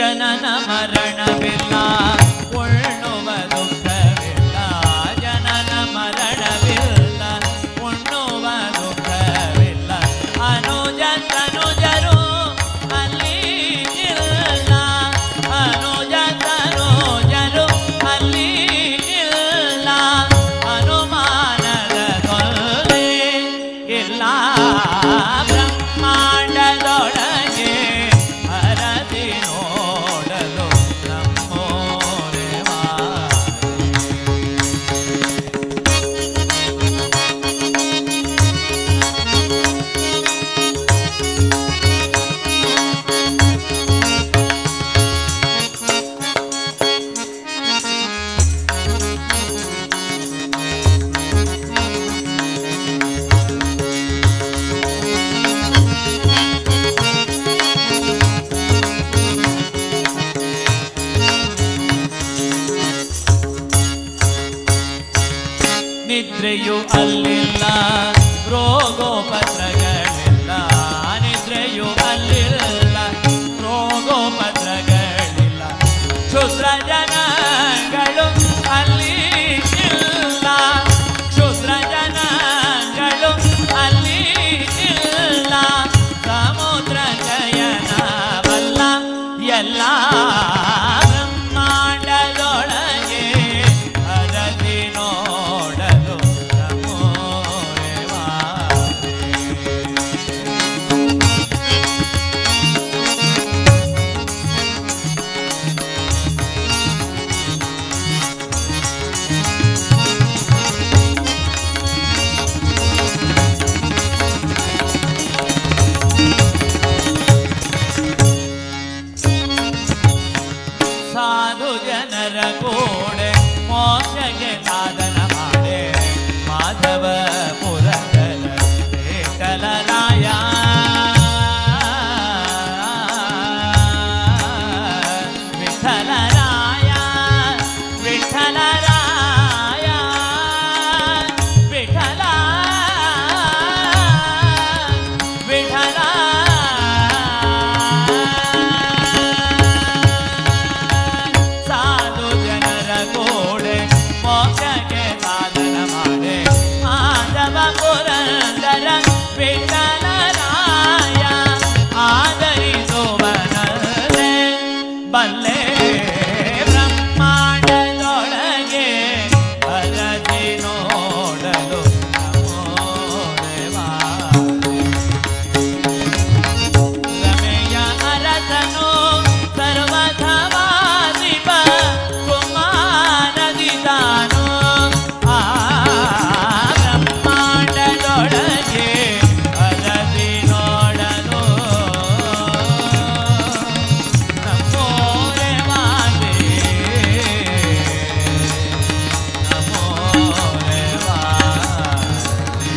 ಜನನ ಮರಣವಿಲ್ಲ ಉಣ್ಣುವ ದುಃಖವಿಲ್ಲ ಜನನ ಮರಣವಿಲ್ಲ ಉಣ್ಣುವ ದುಃಖವಿಲ್ಲ ಅನುಜ ತನುಜರು ಅಲ್ಲಿ ಇಲ್ಲ ಅನುಜ ತನುಜರು ಅಲ್ಲಿ ಇಲ್ಲ ಅನುಮಾನದ ಕೊಲೆ ಇಲ್ಲ ಬ್ರಹ್ಮಾಂಡದೊಳಗೆ ಹರದಿ ನೋಡಲು ನಮ್ಮೋರೆ ನಿದ್ರೆಯು ಅಲ್ಲಿಲ್ಲ ರೋಗೋಪದ್ರಗಳಿಲ್ಲ ನಿದ್ರೆಯು ಅಲ್ಲಿಲ್ಲ ರೋಗೋಪದ್ರಗಳಿಲ್ಲ ಕ್ಷುದ್ರ ಜನಗಳು ಅಲ್ಲಿ ಇಲ್ಲ ಕ್ಷುದ್ರ ಜನಗಳು ಅಲ್ಲಿ ಇಲ್ಲ ಸಮುದ್ರ ಜಯನವಲ್ಲ ಎಲ್ಲ ಬ್ರಹ್ಮಾಂಡದೊಳಗೆ ಹರದಿ ನೋಡಲು ನಮೋರೆ ಸಾಧು ಜನರ ಕೂಡೆ ಮೋಕ್ಷಕ್ಕೆ ಸಾಧನ ಮಾಡೆ ಮಾಧವ ಪುರಂದರ ವಿಠಲರಾಯ ವಿಠಲರಾಯ ವಿಠಲರಾಯ ವಿಠಲ ವಿಠಲ ಸಾಧು ಜನರ ಕೂಡೆ ಮೋಕ್ಷಕ್ಕೆ ಸಾಧನ ಮಾಡೆ ಮಾಧವ ಪುರಂದರ ವಿಠಲರಾಯ ಆದರಿಸುವನಲ್ಲೇ ಬಲ್ಲೆ ಬ್ರಹ್ಮಾಂಡದೊಳಗೆ ಹರದಿ ನೋಡಲು ನಮೋರೆ ರಮೆಯ ಅರಸನು ಸರ್ವಥವಾದಿಪ ಕುಮಾರದಿದಾನು ಆ ಬ್ರಹ್ಮಾಂಡದೊಳಗೆ ಹರದಿ ನೋಡಲು ನಮೋರೆ ವಾದೆ ನಮೋರೆ ವಾದೆ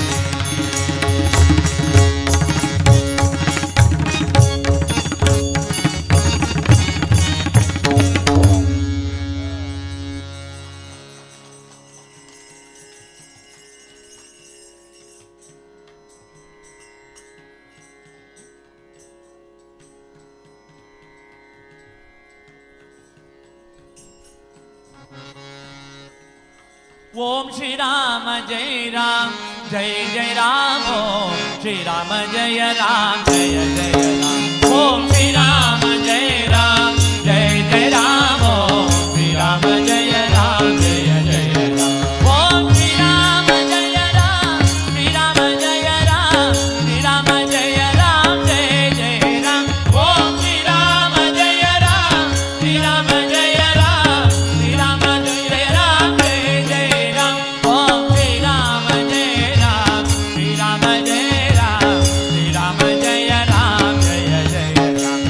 ओम श्री राम जय राम जय जय राम ओम श्री राम जय राम जय जय राम ओम श्री राम जय राम जय जय राम ओम श्री राम जय राम जय जय राम ओम श्री राम जय राम श्री राम जय राम श्री राम जय राम जय जय राम ओम श्री राम जय राम श्री राम जय राम श्री राम जय राम जय जय राम ओम श्री राम जय राम श्री राम जय राम श्री राम जय राम जय जय राम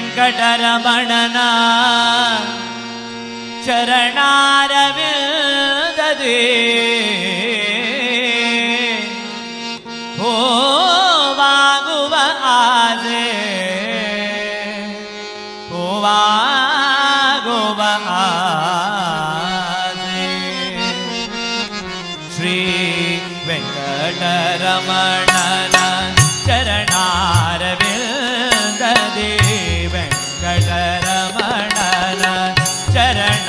ವೆಂಕಟರಮಣನ ಚರಣಾರವಿಂದದಿ ಹೋವಾಗುವ ಆಸೆ ಹೋವಾಗುವ ಆಸೆ ಶ್ರೀ ವೆಂಕಟರಮಣನ ಚರಣಾರವಿಂದದಿ ವೆಂಕಟರಮಣನ ಚರಣಾರವಿಂದದಿ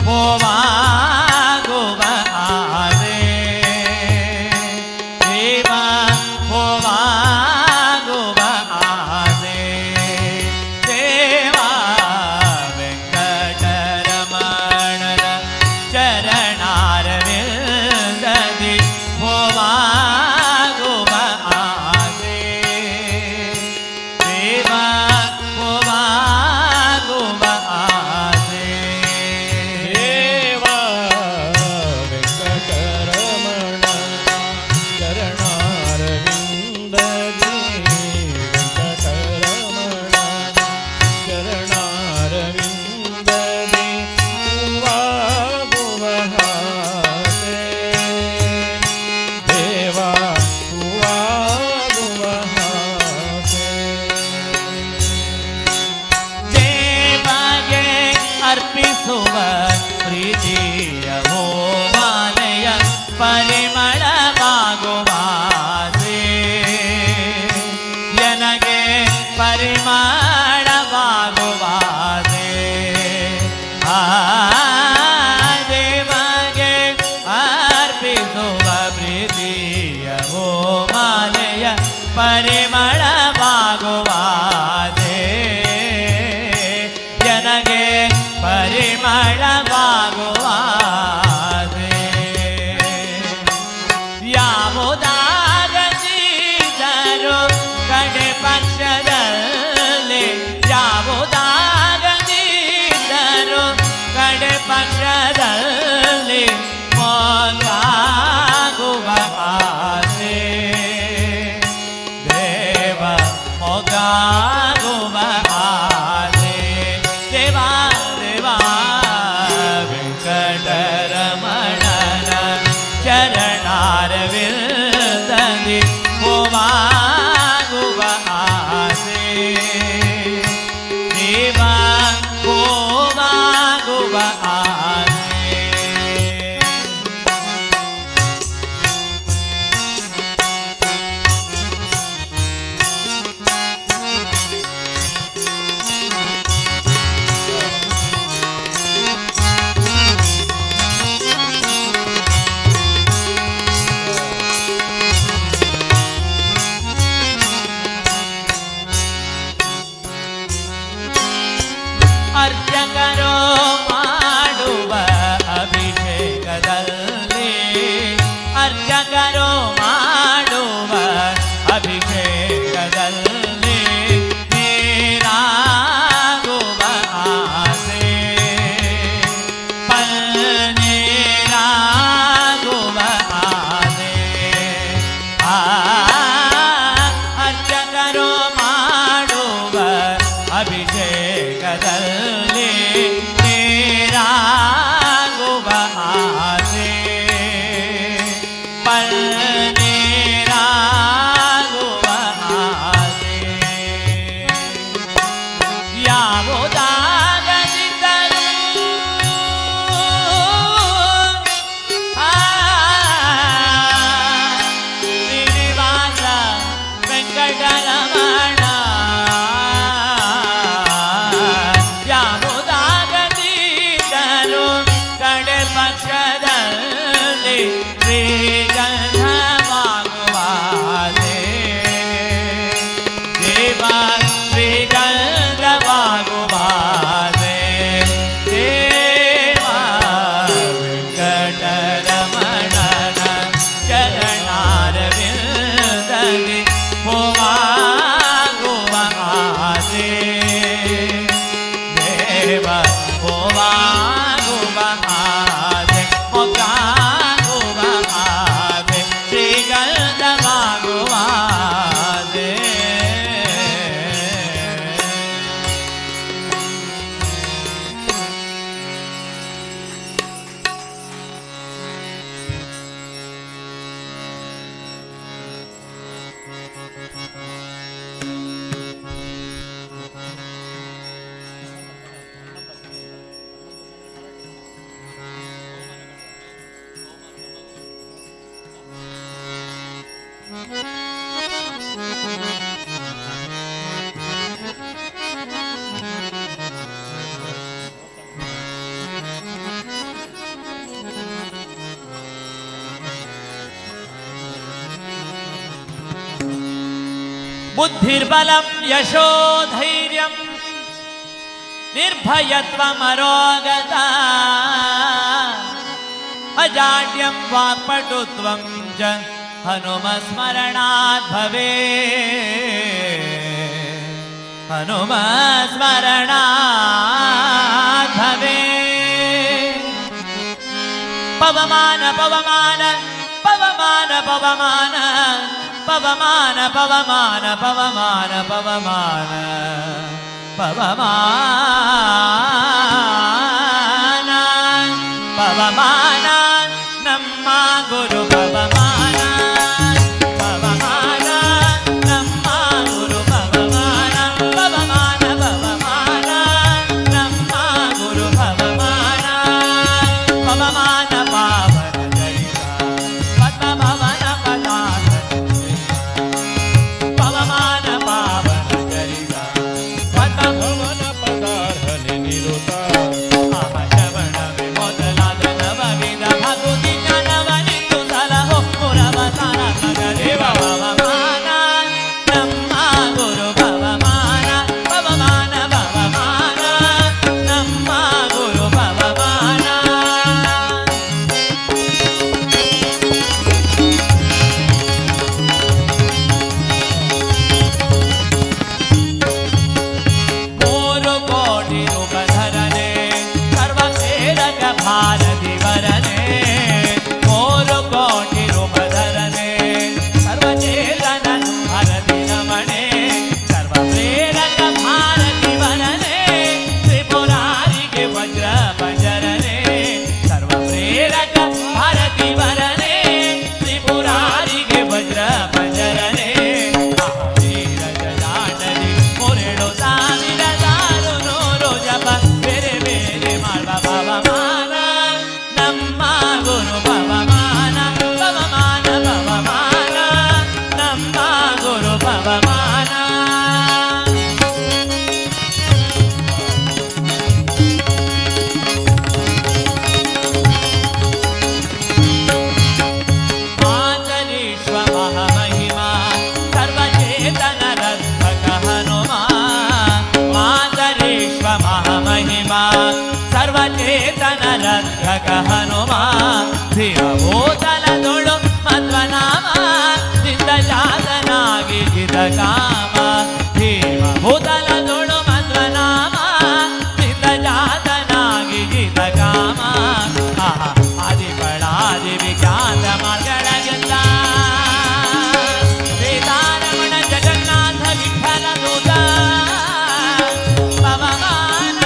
ಹೋವಾಗುವ ಆಸೆ ದೇವ ಹೋವಾಗುವ ಆಸೆ ದೇವ ವೆಂಕಟರಮಣನ ಚರಣಾರವಿಂದದಿ ಹೋವಾಗುವ ಆಸೆ ದೇವ ಹೋವಾಗುವ ಆಸೆ ದೇವ ವೆಂಕಟರಮಣ ಚರಣಾರವಿಂದದಿ ವೆಂಕಟರಮಣ ಚರಣಾರವಿಂದದಿ ಹೂವಾಗುವ ಹಾಸೆ ದೇವ ಹೂವಾಗುವ ಹಾಸೆ ದೇವಗೆ ಅರ್ಪಿಸುವ ಪ್ರೀತಿಯ ಹೋಮಾಲಯ ಪರಿಮಳವಾಗುವಾಸೆ ನನಗೆ ಪರಿಮಳವಾಗುವಾಸೆ ಆ ದೇವಗೆ ಅರ್ಪಿಸುವ ಪ್ರೀತಿಯ ಹೋಮಾಲಯ ಪರಿಮಳವಾಗುವಾಸೆ ನನಗೆ ಪರಿಮಳವಾಗುವಾಸೆ ಯಾವುದಾಗದಿದ್ದರೂ ಕಡೆ ಪಕ್ಷದಲ್ಲಿ ಯಾವುದಾಗದಿದ್ದರೂ ಕಡೆ ಪಕ್ಷದಲ್ಲಿ ಮೊಗ್ಗಾಗುವ ಆಸೆ ದೇವ ಮೊಗ್ಗಾಗುವ ಆಸೆ ದೇವ ದೇವ ವೆಂಕಟರಮಣನ ಚರಣಾರವಿಂದದಿ ಹೋವಾಗುವ ಆಸೆ ದೇವ ಹೋವಾಗುವ ಆಸೆ ಅರ್ಚಕರು ಮಾಡುವ ಅಭಿಷೇಕದಲ್ಲಿ ಅರ್ಚಕರು ಮಾಡುವ ಅಭಿಷೇಕದಲ್ಲಿ ನೀರಾಗುವ ಆಸೆ ಪನ್ನೀರಾಗುವ ಆಸೆ ಆ ಅರ್ಚಕರು ಮಾಡುವ ಅಭಿಷೇಕದಲ್ಲಿ ನೀರಾಗುವ ಆಸೆ ಪನ್ನೀರಾಗುವ बुद्धिर्बलं यशोधैर्यं निर्भयत्वमरोगता अजाड्यं वाक्पटुत्वं च हनुमस्मरणात् भवेत् हनुमस्मरणात् भवेत् पवमान पवमान पवमान पवमान पवमान पवमान पवमान पवमान पवमान पवमान ನಮ್ಮ ಗುರು ಪವಮಾನ ಪವಮಾನ ನಮ್ಮ ಗುರು ಪವಮಾನ ಪವಮಾನ ಪವಮಾನ ನಮ್ಮ ಗುರು ಪವಮಾನ ಪವಮಾನ ಪಾವನ ಜಯಿತ ಪದ್ಮಭವನ ಪದಾರ್ಥ ಪವಮಾನ ಪಾವನ ಜಯಿತ ಪದ್ಮಭವನ ಪದಾರ್ಥ ನಿರುತ सर्वचेतनरक्षक हनुमा धियभूतलदुळु मध्वनाम निन्दजातनागि जितकाम धियभूतलदुळु मध्वनाम निन्दजातनागि जितकाम आदिपळादि विख्यात मार्गळगिंद सीतारमण जगन्नाथ विठ्ठल दूत पवमान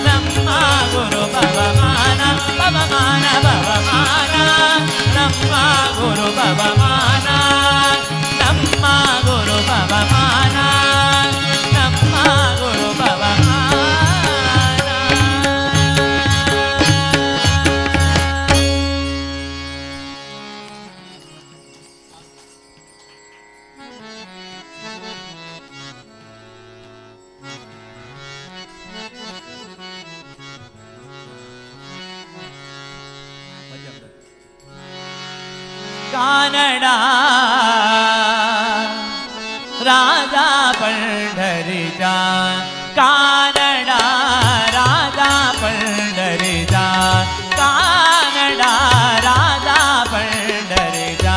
ನಮ್ಮ ಗುರು ಪವಮಾನ ಪವಮಾನ ಪವಮಾನ ನಮ್ಮ ಗುರು ಪವಮಾನ ನಮ್ಮ ಗುರು ಪವಮಾನ ನಮ್ಮ ಗುರು ಪವಮಾನ कानड राजा पंढरीचा कानड राजा पंढरीचा कानड राजा पंढरीचा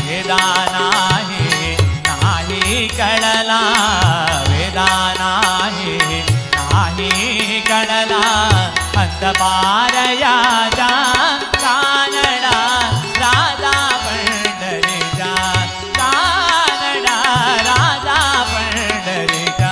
वेदा नाही कळला वेदा नाही कळला अंतपारयाचा कानड राजा पंढरीचा कानड राजा पंढरीचा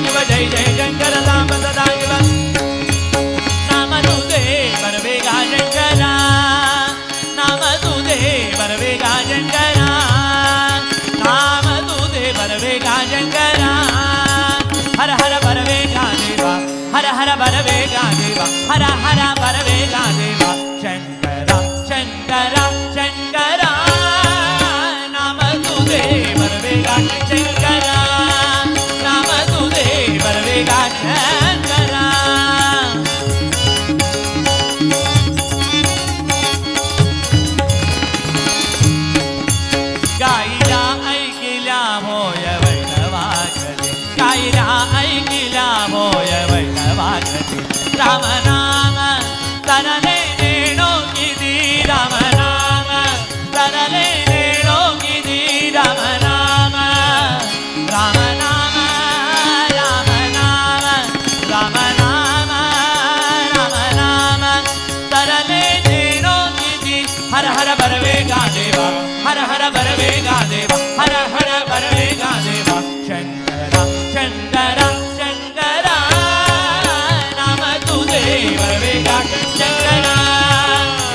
सदाशिव जय जय शंकर सांब सदाशिव नाम तुझे बरवेगा शंकरा नाम तुझे बरवेगा शंकरा नाम तुझे बरवेगा शंकरा हर हर बरवेगा देवा हर हर बरवेगा देवा हर हर बरवेगा देवा शंकरा शंकरा शंकरा नाम तुझे बरवेगा शंकरा नाम तुझे बरवेगा शंकरा गाईला ऐकिल्या होय वैष्णवागती गाईला ऐकिल्या होय वैष्णवागती राम नाम तरले नेणो किती राम नाम तरले नेणो किती राम नाम राम नाम राम नाम राम नाम राम नाम तरले नेणो किती हर हर बरवेगा देवा हर हर बरवेगा देवा हर हर बरवेगा देवा शंकरा शंकरा शंकरा नाम तुझे बरवेगा शंकरा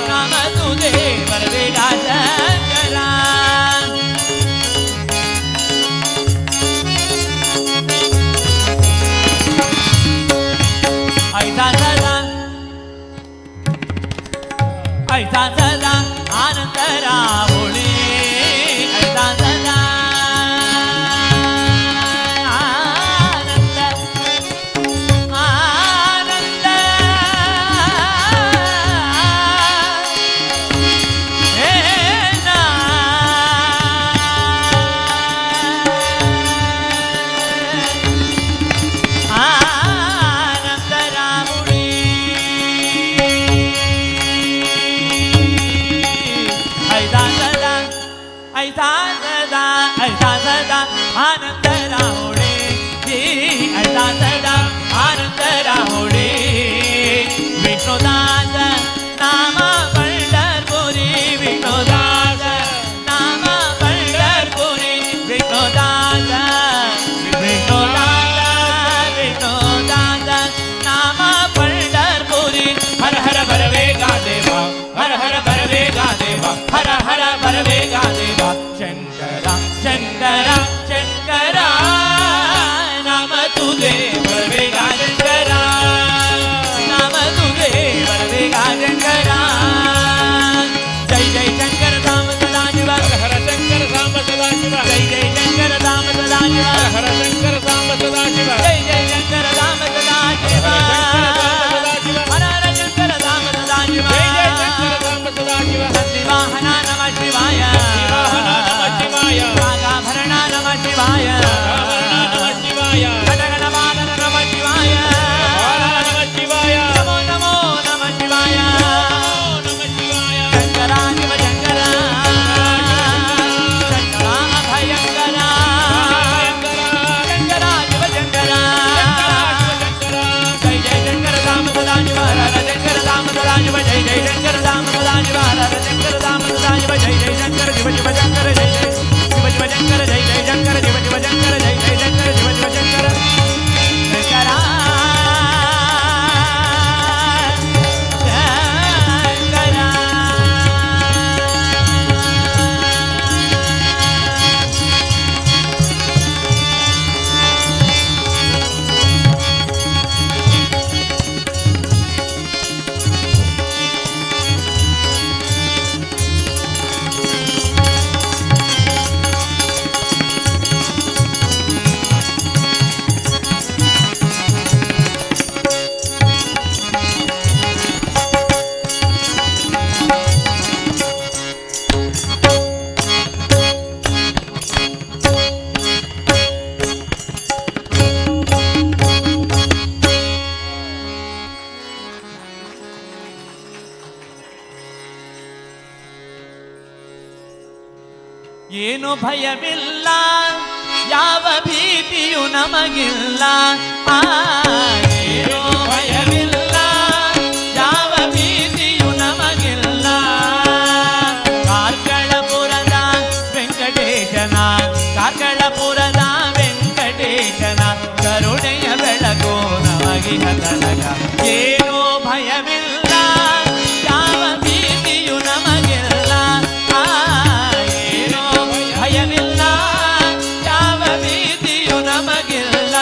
नाम तुझे बरवेगा शंकरा ऐसा सदा ऐसा सदा आनंद राहुळे ऐसा सदा आनंद आनंद हे ना आनंद राहुळे ऐसा सदा आनंद राहुळे ऐसा सदा आनंद राहुळे विष्णुदास नाम पंढरपुरी विष्णुदास नाम पंढरपुरी विष्णुदास विष्णुदास विष्णुदास नाम पंढरपुरी हर हर बरवेगा देवा हर हर बरवेगा देवा हर हर बरवेगा देवा शंकरा शंकरा शंकरा नाम तुझे बरवेगा शंकरा नाम तुझे बरवेगा शंकरा जय जय शंकर धाम सदाशिव हर शंकर धाम सदाशिव जय जय शंकर धाम सदाशिव हर शंकर धाम सदाशिव जय जय शंकर धाम सदाशिव हर हर शंकर धाम सदाशिव जय जय शंकर धाम सदाशिव शिवाहना नमः शिवाय रागाभरणा नमः शिवाय घटगणवादन नमः शिवाय नमो नमो नमः शिवाय शंकरा शिव शंकरा शंकरा अभयंकरा शंकरा शिव शंकरा जय जय शंकर धाम सदाशिव हर शंकर धाम सदाशिव जय जय शंकर धाम सदाशिव हर शंकर धाम सदाशिव जय जय शंकर शिव शिव शंकर जय जय शिव शिव शंकर जय जय शंकर शिव शिव शंकर जय जय शंकर शिव शिव शंकर शंकरा ಏನು ಭಯವಿಲ್ಲ ಯಾವ ಭೀತಿಯು ನಮಗಿಲ್ಲ ಏನು ಭಯವಿಲ್ಲ ಯಾವ ಭೀತಿಯು ನಮಗಿಲ್ಲ ಕಾರ್ಕಳಪುರದ ವೆಂಕಟೇಶನ ಕಾರ್ಕಳಪುರದ ವೆಂಕಟೇಶನ ಕರುಣೆಯ ಏನೋ ಭಯವಿಲ್ಲ ಯಾವ ಭೀತಿಯು ನಮಗಿಲ್ಲ ಏನೋ ಭಯವಿಲ್ಲ ಯಾವ ಭೀತಿಯು ನಮಗಿಲ್ಲ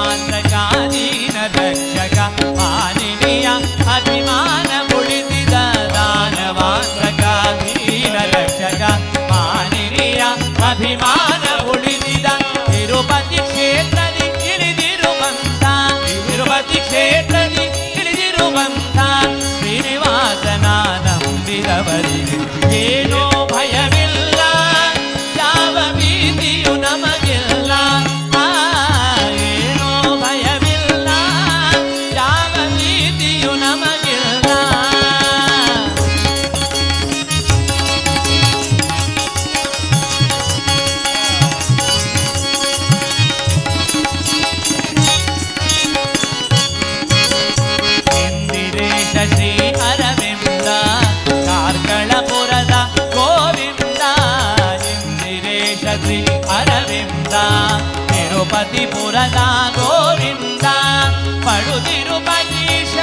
ದಾನವಾಂದ್ರಕಾದೀನ ರಕ್ಷಕ ಮಾನಿನಿಯ ಅಭಿಮಾನ ಉಳಿಸಿದ ದಾನವಾಂದ್ರಕಾದೀನ ರಕ್ಷಕ ಮಾನಿನಿಯ ಅಭಿಮಾನ ಉಳಿಸಿದ ತಿರುಪತಿ ಕ್ಷೇತ್ರದಿ ಇಳಿದಿರುವಂತ ತಿರುಪತಿ ಕ್ಷೇತ್ರದಿ ಇಳಿದಿರುವಂತ ಶ್ರೀನಿವಾಸನ ನಂಬಿದವರಿಗೆ ಏನೋ ಭಯವಿಲ್ಲ ಯಾವ ಭೀತಿಯು ನಮಗಿಲ್ಲ ಏನೋ ಭಯವಿಲ್ಲ ಯಾವ ಭೀತಿಯು ನಮಗಿಲ್ಲ ಇಂದಿರೇಶ ಶ್ರೀ ಅರವಿಂದ ಕಾರ್ಕಳಪುರದ ಗೋವಿಂದ ಇಂದಿರೇಶ ಶ್ರೀ ಅರವಿಂದ ತಿರುಪತಿಪುರದ ಗೋವಿಂದ ಪಡುತಿರುಪತೀಶ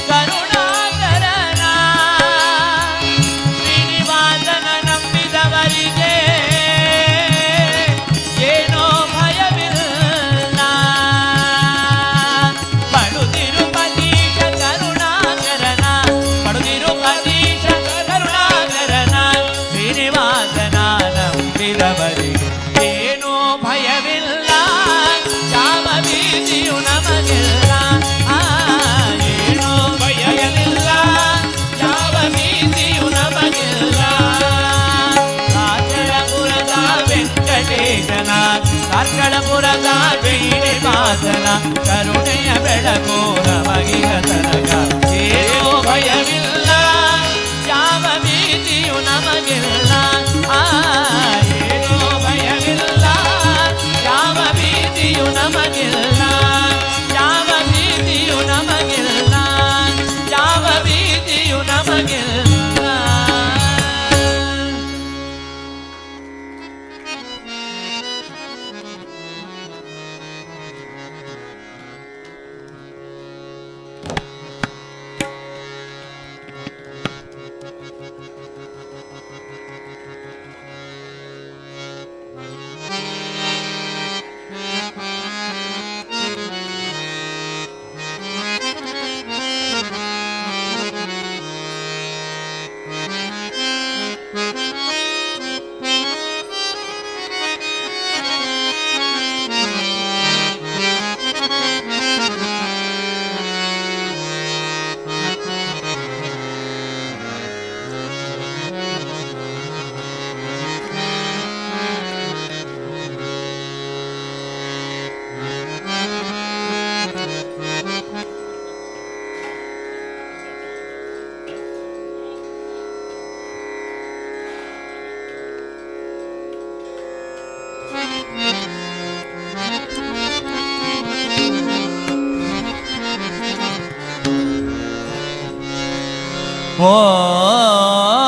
ಕರುಣಾಕರನ ಶ್ರೀನಿವಾಸನ ನಂಬಿದವರಿಗೆ ಏನೋ ಭಯವಿಲ್ಲ ಪಡುತಿರುಪತೀಶ ಕರುಣಾಕರನ ಪಡುತಿರುಪತೀಶ ಕರುಣಾಕರನ ಶ್ರೀನಿವಾಸನ ನಂಬಿದವರಿಗೆ ಏನೋ ಭಯವಿಲ್ಲ ಯಾವ ಭೀತಿಯು ನಮಗಿಲ್ಲ ಏನೋ ಭಯವಿಲ್ಲ ಯಾವ ಭೀತಿಯು ನಮಗಿಲ್ಲ ಕಾರ್ಕಳಪುರದ ವೆಂಕಟೇಶನ ಕಾರ್ಕಳಪುರದ ಶ್ರೀನಿವಾಸನ ಕರುಣೆಯ ಬೆಳಕು ನಮಗಿನ ತನಕ ಏನೋ ಭಯವಿಲ್ಲ ಯಾವ ಭೀತಿಯು ನಮಗಿಲ್ಲ ಏನೋ ಭಯವಿಲ್ಲ ಯಾವ ಭೀತಿಯು ನಮಗಿಲ್ಲ ಯಾವ ಭೀತಿಯು ನಮಗಿಲ್ಲ ಯಾವ ಭೀತಿಯು ನಮಗಿಲ್ಲ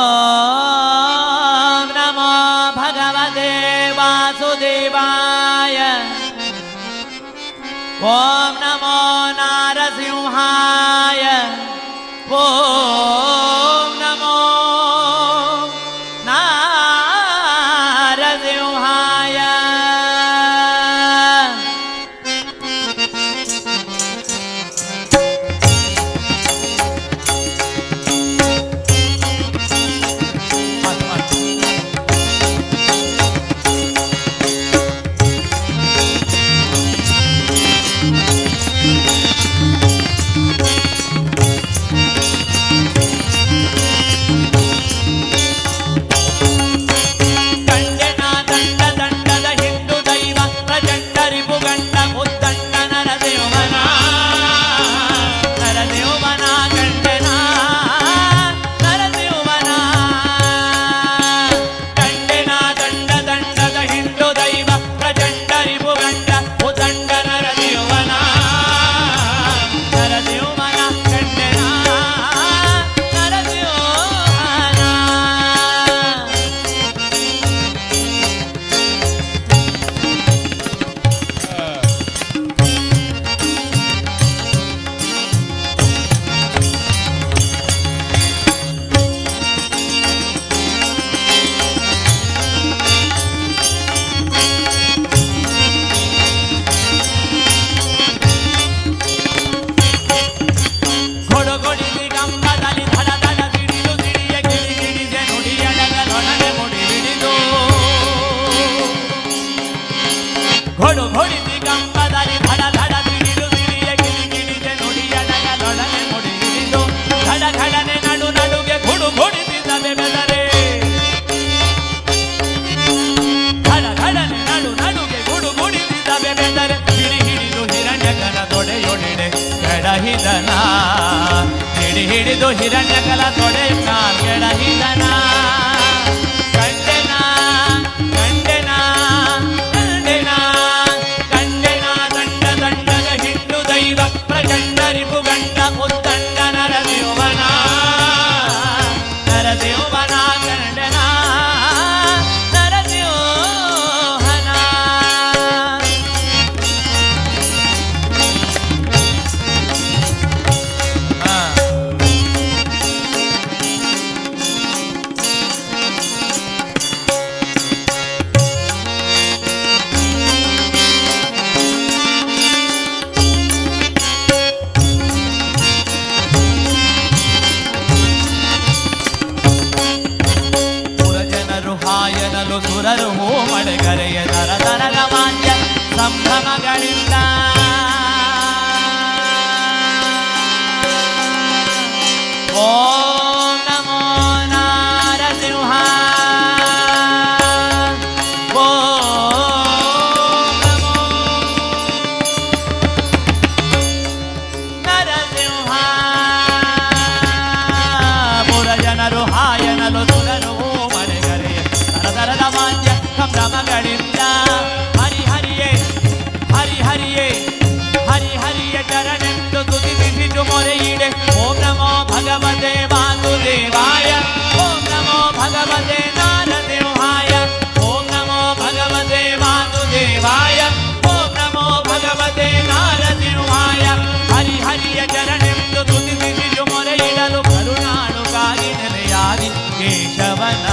ಓಂ ನಮೋ ಭಗವತೆ ವಾಸುದೇವಾಯ ಓಂ ನಮೋ ನಾರಸಿಂಹಾಯ ಓಂ ನಮೋ ನಾರಸಿಂಹಾಯ ಕೆಡಹಿದನ ಹಿಡಿದು ಹಿರಣ್ಯಕಲ ತೊಡೆ ಕೆಡಹಿದನ ಕಂಡೆನ ಕಂಡೆನ ಕಂಡೆನ ಕಂಡೆನ ದಂಡ ದಂಡಗ ಹಿಂಡು ದೈವ ಪ್ರಚಂಡ ರಿಪು ಗಂಡ ಉತ್ತಂಡ ನರದೇವನ ನರದೇವನ ಕಂಡೆನ ನರದೇವನ ಹಾಯನಲು ಸುರರು ಹೋ ಮಡಗರೆಯ ದರ ದರದ ವಾದ್ಯ ಸಂಭ್ರಮಗಳಿಂದ ಓಂ ನಮೋ ನಾರಸಿಂಹ ಓಂ ನಮೋ ನರಸಿಂಹ ಪುರಜನರು ಹಾಯನಲು ಸುರರು ದರದ ವಾದ್ಯ ಸಂಭ್ರಮಗಳಿಂದ ಹರಿಹರಿಯೇ ಹರಿಹರಿಯೇ ಹರಿಹರಿಯ ಚರಣೆಂದು ತುತಿಸಿದು ಮೊರೆಯಿಡೆ ಓಂ ನಮೋ ಭಗವತೆ ವಾಸುದೇವಾಯ ಓಂ ನಮೋ ಭಗವತೆ ನಾರಸಿಂಹಾಯ ಓಂ ನಮೋ ಭಗವತೆ ವಾಸುದೇವಾಯ ಓಂ ನಮೋ ಭಗವತೆ ನಾರಸಿಂಹಾಯ ಹರಿಹರಿಯ ಚರಣೆಂದು ತುತಿಸಿದು ಮೊರೆಯಿಡಲು ಕರುಣಾಳು ಕಾಗಿ ನೆಲೆಯಾದಿ ಕೇಶವನ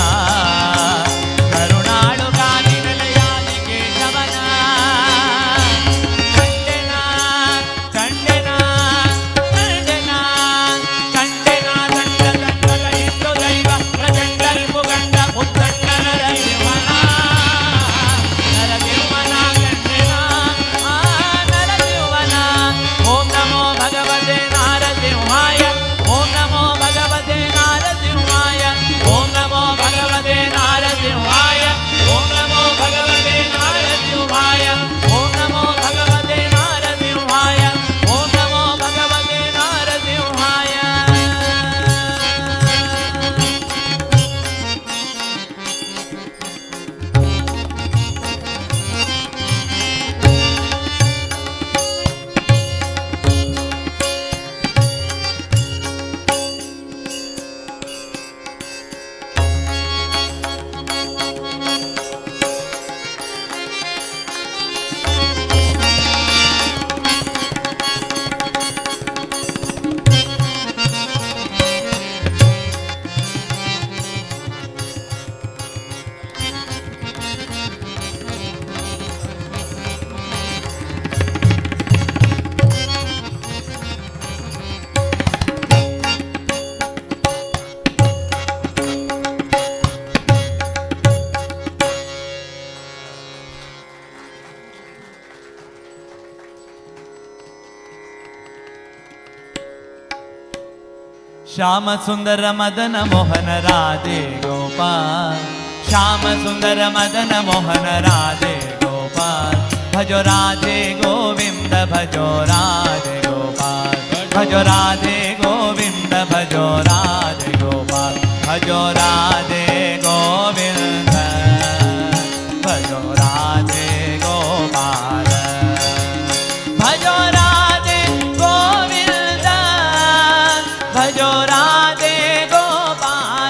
श्याम सुंदर मदन मोहन राधे गोपाल श्याम सुंदर मदन मोहन राधे गोपाल भजो राधे गोविंद भजो राधे गोपाल भजो राधे गोविंद भजो राधे गोपाल भजो राधे गोविंद भजो राधे गोपाल भजो राधे गोविंद भजो राधे गोपाल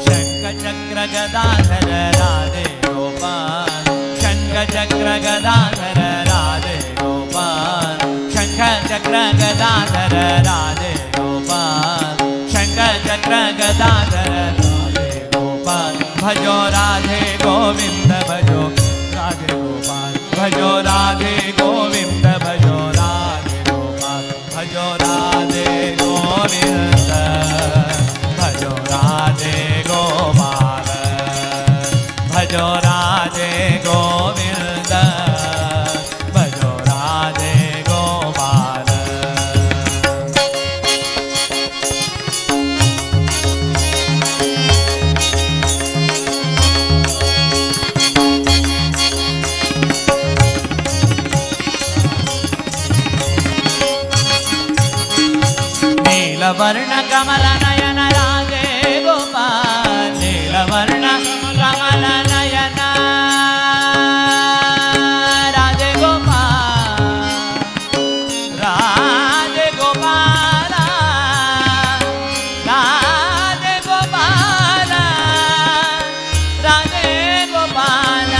शंख चक्र गदाधर राधे गोपाल शंख चक्र गदाधर राधे गोपाल शंख चक्र गदाधर राधे गोपाल शंख चक्र गदाधर राधे गोपाल भजो राधे गोविंद भजो राधे गोपाल भजो राधे गोविंद भजो राधे गोपाल भजो राधे गोविंद भजो राधे गोपाल भजो राधे गोविंद भजो राधे गोपाल ನೀಲವರ್ಣ ಕಮಲ ನಯನ ರಾಧೆ ಗೋಪಾಲ್ ನೀಲವರ್ಣ ಕಮಲ ನಯನ ರಾಧೆ ಗೋಪಾಲ್ ರಾಧೆ ಗೋಪಾಲ ರಾಧೆ ಗೋಪಾಲ ರಾಧೆ ಗೋಪಾಲ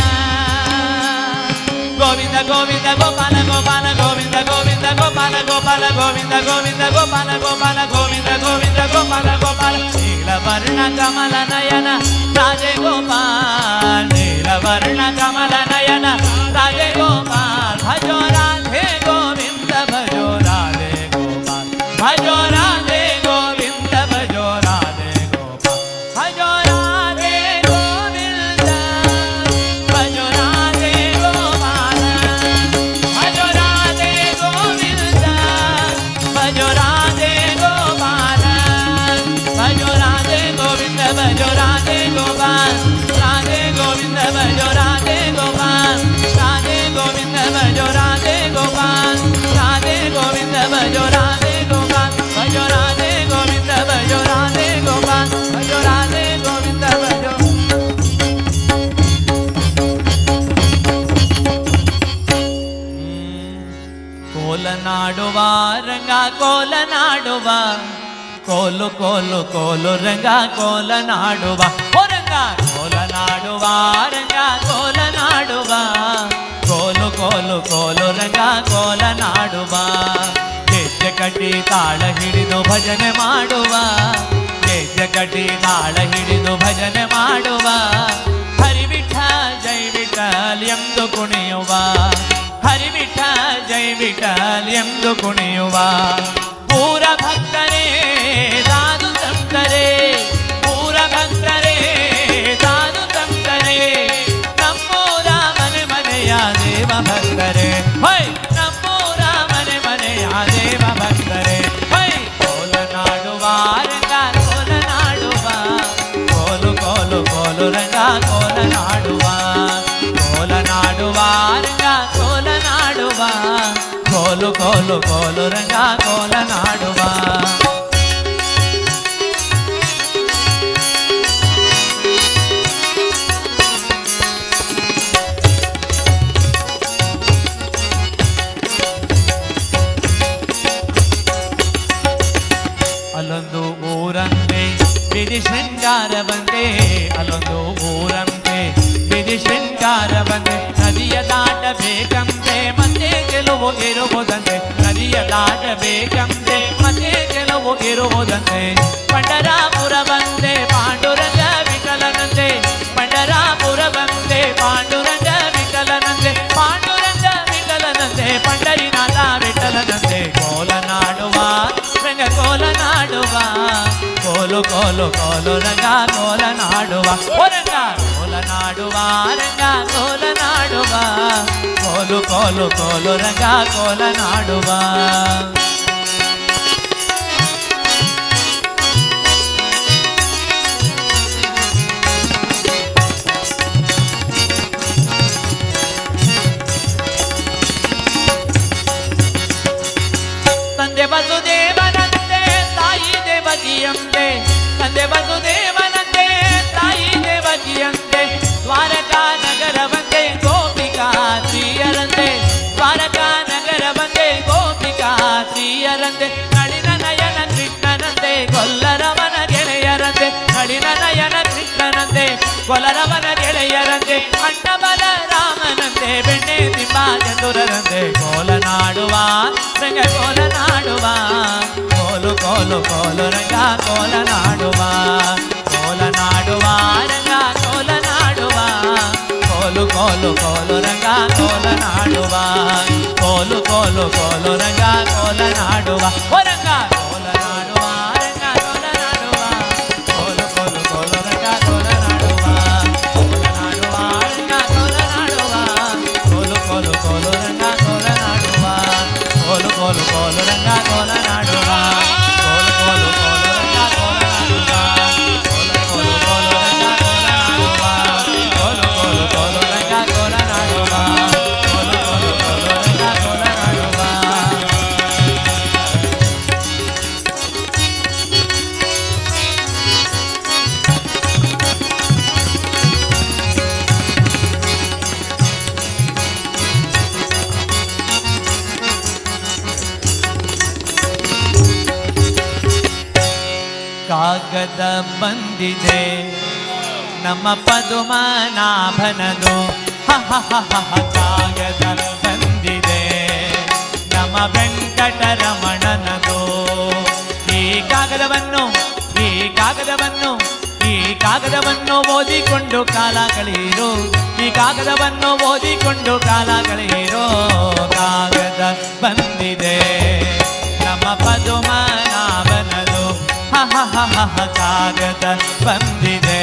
ಗೋವಿಂದ ಗೋವಿಂದ ಗೋಪಾಲ ಗೋಪಾಲ ಗೋವಿಂದ ಗೋವಿಂದ ಗೋಪಾಲ ಗೋಪಾಲ ಗೋವಿಂದ ಗೋವಿಂದ ಗೋಪಾಲ ಗೋಪಾಲ ಗೋವಿಂದ ಗೋವಿಂದ ಗೋಪಾಲ ಗೋಪಾಲ ನೀಲವರ್ಣ ಕಮಲ ನಯನ ರಾಧೆ ಗೋಪಾಲ್ ನೀಲವರ್ಣ ಕಮಲ ನಯನ ರಾಧೆ ಗೋಪಾಲ್ ಭಜೋ ರಾಧೆ ಗೋವಿಂದ ಭಜೋ ರಾಧೆ ಗೋಪಾಲ್ ಭಜೋ ರಾಧೆ ಗೋವಿಂದ ಭಜೋ ರಾಧೆ ಗೋಪಾಲ್ ಭಜೋ ರಾಧೆ ಗೋವಿಂದ ಭಜೋ ರಾಧೆ ಗೋಪಾಲ ಭಜೋ ರಾಧೆ ಗೋವಿಂದ ಭಜೋ ರಾಧೆ ಗೋಪಾಲ ಭಜೋ ರಾಧೆ ಗೋವಿಂದ ಭಜೋ ರಾಧೆ ಗೋಪಾಲ್ ರಾಧೆ ಗೋವಿಂದ ಭಜೋ ರಾಧೆ ಗೋಪಾಲ್ ರಾಧೆ ಗೋವಿಂದ ಭಜೋ ರಾಧೆ ಗೋಪಾಲ್ ರಾಧೆ ಗೋವಿಂದ ಭಜೋ ರಾಧೆ ಗೋಪಾಲ್ ಭಜೋ ರಾಧೆ ಗೋವಿಂದ ಭಜೋ ರಾಧೆ ಗೋಪಾಲ್ ಭಜೋ ರಾಧೆ ಗೋವಿಂದ ಭಜೋ ಕೋಲನಾಡುವ ರಂಗ ಕೋಲನಾಡುವ ಕೋಲು ಕೋಲು ಕೋಲು ರಂಗ ಕೋಲನಾಡುವ ಓ ರಂಗ ಕೋಲನಾಡುವ ರಂಗ ಕೋಲನಾಡುವ ಕೋಲು ಕೋಲು ಕೋಲು ರಂಗ ಕೋಲನಾಡುವ ಗೆಜ್ಜೆ ಕಟ್ಟಿ ತಾಳ ಹಿಡಿದು ಭಜನೆ ಮಾಡುವ ಗೆಜ್ಜೆ ಕಟ್ಟಿ ತಾಳ ಹಿಡಿದು ಭಜನೆ ಮಾಡುವ ಹರಿ ವಿಠಲ್ ಜೈ ವಿಠಲ್ ಎಂದು ಕುಣಿಯುವ ಹರಿ ವಿಠಲ್ ಜೈ ವಿಠಲ್ ಎಂದು ಕುಣಿಯುವ ಪೂರ ಭಕ್ತರೇ ಸಾಧು ಸಂತರೇ ಪೂರ ಭಕ್ತರೇ ಸಾಧು ಸಂತರೇ ನಮ್ಮೂರ ಮನೆ ಮನೆಯ ದೇವ ಭಕ್ತರೇ ಹೈ ನಮ್ಮೂರ ಮನೆ ಮನೆಯ ದೇವ ಭಕ್ತರೇ ಹೈ ಕೋಲನಾಡುವ ರಂಗ ಕೋಲನಾಡುವ ಕೋಲು ಕೋಲು ಕೋಲು ರಂಗ ಕೋಲನಾಡುವ ಕೋಲನಾಡುವ ರಂಗ ಕೋಲನಾಡುವ ಕೋಲು ಕೋಲು ಕೋಲು ರಂಗ ಕೋಲನಾಡುವ ಅಲ್ಲೊಂದು ಊರಂತೆ ಬಿದಿ ಶೃಂಗಾರ ಬಂದೆ ಅಲ್ಲೊಂದು ಊರಂತೆ ಬಿದಿ ಶೃಂಗಾರ ಬಂದೆ ನದಿಯ ದಾಟಬೇಕಂತೆ ಮತ್ತೆ ಗೆಲುವು ಇರುವುದಂತೆ ನದಿಯ ದಾಟಬೇಕಂತೆ ಮತ್ತೆ ಗೆಲುವು ಇರುವುದಂತೆ ಪಂಡರಾಪುರ ಬಂದೆ ಪಾಂಡುರಂಗ ವಿಠಲನಂತೆ ಪಂಡರಾಪುರ ಬಂದೆ ಪಾಂಡುರಂಗ ವಿಠಲನಂತೆ ಪಾಂಡುರಂಗ ವಿಠಲನಂತೆ ಪಂಡರಿನಾಥ ವಿಠಲನಂತೆ ಕೋಲನಾಡುವ ರಂಗ ಕೋಲನಾಡುವ ಕೋಲು ಕೋಲು ಕೋಲು ರಂಗ ಕೋಲನಾಡುವ ಓ ರಂಗ ಕೋಲನಾಡುವ ರಂಗ ಕೋಲನಾಡುವ ಕೋಲು ಕೋಲು ಕೋಲು ರಂಗ ಕೋಲನಾಡುವ ತಂದೆ ವಸುದೇವನಂತೆ ತಾಯಿ ದೇವಕಿಯಂತೆ ತಂದೆ ವಸುದೇವನಂತೆ ತಾಯಿ ದೇವಕಿಯಂತೆ ದ್ವಾರಕಾ ನಗರವಂತೆ ಗೋಪಿಕಾ ಶ್ರೀಯರಂತೆ ದ್ವಾರಕಾ ನಗರವಂತೆ ಗೋಪಿಕಾ ಶ್ರೀಯರಂತೆ ನಳಿನ ನಯನ ಕೃಷ್ಣನಂತೆ ಕೊಲ್ಲರವನ ಗೆಳೆಯರಂತೆ ನಳಿನ ನಯನ ಕೃಷ್ಣನಂತೆ ಕೊಲ್ಲರವನ ಗೆಳೆಯರಂತೆ ಅಣ್ಣಬಲ ರಾಮನಂತೆ ಬೆಣ್ಣೆ ತಿಂಬ ಚತುರರಂತೆ ಕೋಲನಾಡುವ ರಂಗ ಕೋಲನಾಡುವ ಕೋಲು ಕೋಲು ಕೋಲು ರಂಗ ಕೋಲನಾಡುವ ಕೋಲನಾಡುವ ರಂಗ ಕೋಲನಾಡುವ ಕೋಲು ಕೋಲು ಕೋಲು ರಂಗ ಕೋಲನಾಡುವ ಕೋಲು ಕೋಲು ಕೋಲು ರಂಗ ಕೋಲನಾಡುವ ಓ ರಂಗ ಕೋಲನಾಡುವ ರಂಗ ಕೋಲನಾಡುವ ಕೋಲು ಕೋಲು ಕೋಲು ರಂಗ ಕೋಲನಾಡುವ ಕೋಲನಾಡುವ ರಂಗ ಕೋಲನಾಡುವ ಕೋಲು ಕೋಲು ಕೋಲು ರಂಗ ಕೋಲನಾಡುವ ಕೋಲು ಕೋಲು ಕೋಲು ರಂಗ ಕೋಲನಾಡುವ ಕೋಲು ಕೋಲು ಕೋಲು ರಂಗ ಕೋಲನಾಡುವ ಕೋಲು ಕೋಲು ಕೋಲು ರಂಗ ಕೋಲನಾಡುವ ಕೋಲು ಕೋಲು ಕೋಲು ರಂಗ ಕೋಲನಾಡುವ ಕೋಲು ಕೋಲು ಕೋಲು ರಂಗ ಕೋಲನಾಡುವ ಕಾಗದ ಬಂದಿದೆ ನಮ್ಮ ಪದುಮನಾಭನದು ಹ ಹ ಹ ಹ ಹ. ಕಾಗದ ಬಂದಿದೆ ನಮ್ಮ ವೆಂಕಟರಮಣನದು. ಈ ಕಾಗದವನ್ನು ಓದಿಕೊಂಡು ಕಾಲ ಕಳೆಯಿರೋ, ಈ ಕಾಗದವನ್ನು ಓದಿಕೊಂಡು ಕಾಲ ಕಳೆಯಿರೋ. ಕಾಗದ ಬಂದಿದೆ ನಮ್ಮ ಪದುಮನಾಭನದು ಹ ಹ ಹ ಹ ಹ. ಕಾಗದ ಬಂದಿದೆ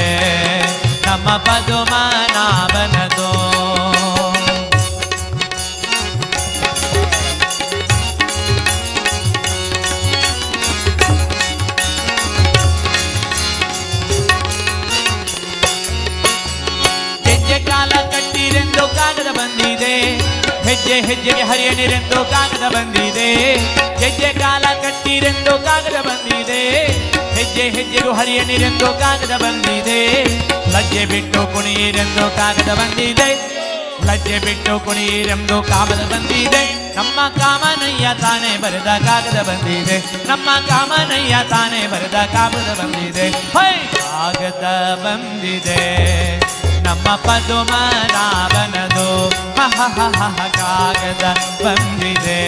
ನಮ್ಮ ಪದುಮನಾಭನದು. ಕಾಲ ಕಟ್ಟಿರೆಂದು ಕಾಗದ ಬಂದಿದೆ, ಹೆಜ್ಜೆ ಹೆಜ್ಜೆಗೆ ಹರಿಯಣಿರೆಂದು ಕಾಗದ ಬಂದಿದೆ. ಹೆಜ್ಜೆ ಕಾಲ ಕಟ್ಟಿರೆಂದು ಕಾಗದ ಬಂದಿದೆ, ಹೆಜ್ಜೆ ಹೆಜ್ಜೆಗೂ ಹರಿಯಣಿರೆಂದು ಕಾಗದ ಬಂದಿದೆ. ಲಜ್ಜೆ ಬಿಟ್ಟು ಕುಣಿಯಿರೆಂದು ಕಾಗದ ಬಂದಿದೆ, ಲಜ್ಜೆ ಬಿಟ್ಟು ಕುಣಿಯಿರೆಂದು ಕಾಗದ ಬಂದಿದೆ. ನಮ್ಮ ಕಾಮನಯ್ಯ ತಾನೇ ಬರೆದ ಕಾಗದ ಬಂದಿದೆ, ನಮ್ಮ ಕಾಮನಯ್ಯ ತಾನೇ ಬರೆದ ಕಾಗದ ಬಂದಿದೆ. ಹೈ ಕಾಗದ ಬಂದಿದೆ ನಮ್ಮ ಪದುಮನಾಭನದು ಹ ಹ ಹ ಹ ಹ. ಕಾಗದ ಬಂದಿದೆ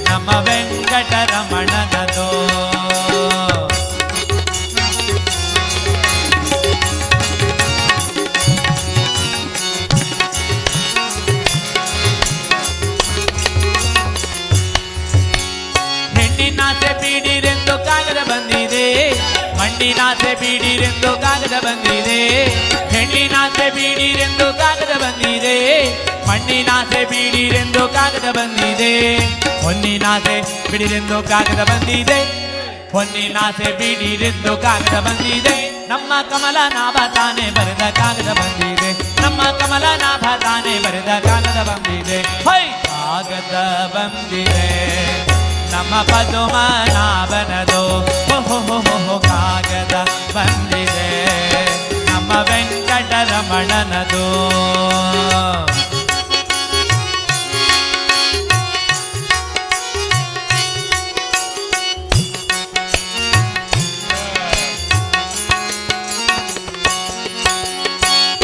ನಮ್ಮ ವೆಂಕಟರಮಣನದು. ಹೆಣ್ಣಿನಾಸೆ ಬೀಡಿರೆಂದು ಕಾಗದ ಬಂದಿದೆ, ಮಂಡಿನಾಸೆ ಬೀಡಿರೆಂದು ಕಾಗದ ಬಂದಿದೆ. ಹೆಣ್ಣಿನಾಸೆ ಬೀಡಿರೆಂದು ಕಾಗದ ಬಂದಿದೆ, ಮಣ್ಣಿನಾಸೆ ಬೀಡಿರೆಂದು ಕಾಗದ ಬಂದಿದೆ. ಹೊನ್ನಿನಾಸೆ ಬಿಡಿರೆಂದು ಕಾಗದ ಬಂದಿದೆ, ಹೊನ್ನಿನಾಸೆ ಬೀಡಿರೆಂದು ಕಾಗದ ಬಂದಿದೆ. ನಮ್ಮ ಕಮಲನಾಭ ತಾನೇ ಬರೆದ ಕಾಗದ ಬಂದಿದೆ, ನಮ್ಮ ಕಮಲನಾಭ ತಾನೇ ಬರೆದ ಕಾಗದ ಬಂದಿದೆ. ಹೈ ಕಾಗದ ಬಂದಿದೆ ನಮ್ಮ ಪದುಮನಾಭನದು ಹೋ ಹೋ ಹೋ ಹೋ ಹೋ. ಕಾಗದ ಬಂದಿದೆ ನಮ್ಮ ವೆಂಕಟರಮಣನದು.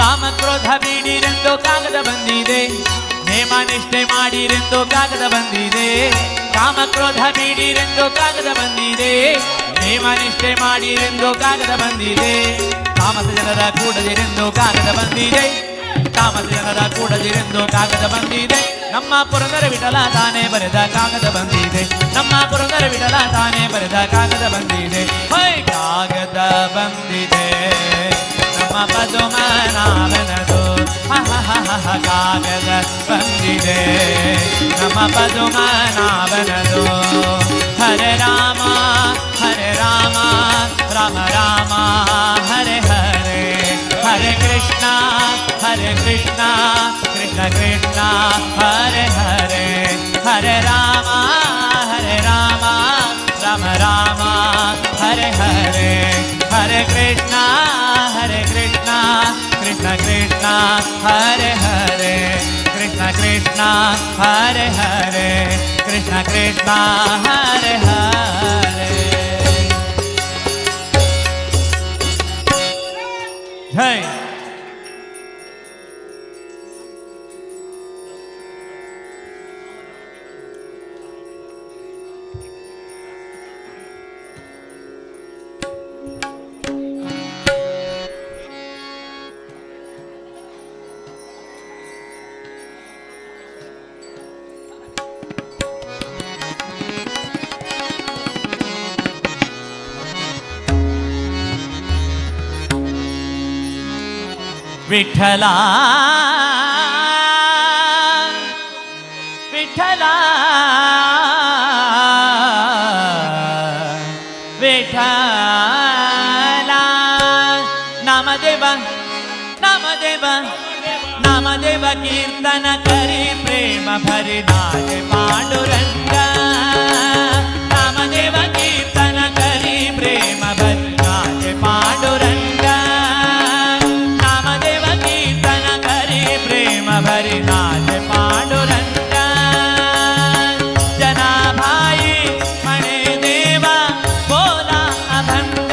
ಕಾಮಕ್ರೋಧ ಬೀಡಿರೆಂದು ಕಾಗದ ಬಂದಿದೆ, ನೇಮ ನಿಷ್ಠೆ ಮಾಡಿರೆಂದು ಕಾಗದ ಬಂದಿದೆ. ಕಾಮಕ್ರೋಧ ಬೀಡಿರೆಂದು ಕಾಗದ ಬಂದಿದೆ, ನೇಮ ನಿಷ್ಠೆ ಮಾಡಿರೆಂದು ಕಾಗದ ಬಂದಿದೆ. ತಾಮಸ ಜನರ ಕೂಡದಿರೆಂದು ಕಾಗದ ಬಂದಿದೆ, ತಾಮಸ ಜನರ ಕೂಡದಿರೆಂದು ಕಾಗದ ಬಂದಿದೆ. ನಮ್ಮ ಪುರಂದರ ವಿಠಲ ತಾನೇ ಬರೆದ ಕಾಗದ ಬಂದಿದೆ, ನಮ್ಮ ಪುರಂದರ ವಿಠಲ ತಾನೇ ಬರೆದ ಕಾಗದ ಬಂದಿದೆ. ಹೈ ಕಾಗದ ಬಂದಿದೆ ನಮ್ಮ ಪದುಮನಾಭನದು ಹ ಹ ಹ ಹ ಹ. ಕಾಗದ ಬಂದಿದೆ ನಮ್ಮ ಪದುಮನಾಭನದು. ಹರೆ ರಾಮ ರಾಮ ರಾಮ ಹರೆ ಹರೆ, ಹರೆ ಕೃಷ್ಣ ಕೃಷ್ಣ ಕೃಷ್ಣ ಹರೆ ಹರೆ. ಹರೆ ರಾಮ ರಾಮ ರಾಮ ಹರೆ ಹರೆ, ಹರೆ ಕೃಷ್ಣ ಕೃಷ್ಣ ಕೃಷ್ಣ ಹರೆ ಹರೆ. ಕೃಷ್ಣ ಕೃಷ್ಣ ಹರೆ ಹರೆ, ಕೃಷ್ಣ ಕೃಷ್ಣ ಹರೆ ಹರೆ. ಜೈ. ವಿಠಲ ವಿಠಲ ವಿಠಲ. ನಾಮದೇವ ನಾಮದೇವ ನಾಮದೇವ ಕೀರ್ತನ ಕರಿ ಪ್ರೇಮ ಭರಿ ನಾದೆ ಪಾಂಡುರಂಗ. ನಾಮದೇವ ಕೀರ್ತನ ಕರಿ ಪ್ರೇಮ ಭರಿ ನಾದೆ ಪಾಂಡುರಂಗ. ನಾಮದೇವ ಕೀರ್ತನ ಕರಿ ಪ್ರೇಮ ಭರಿ ನಾದೆ ಪಾಂಡುರಂಗ. ಜನಾಭಾಯಿ ಮಣೆ ದೇವ ಬೋಲ ಅಭಂಗ.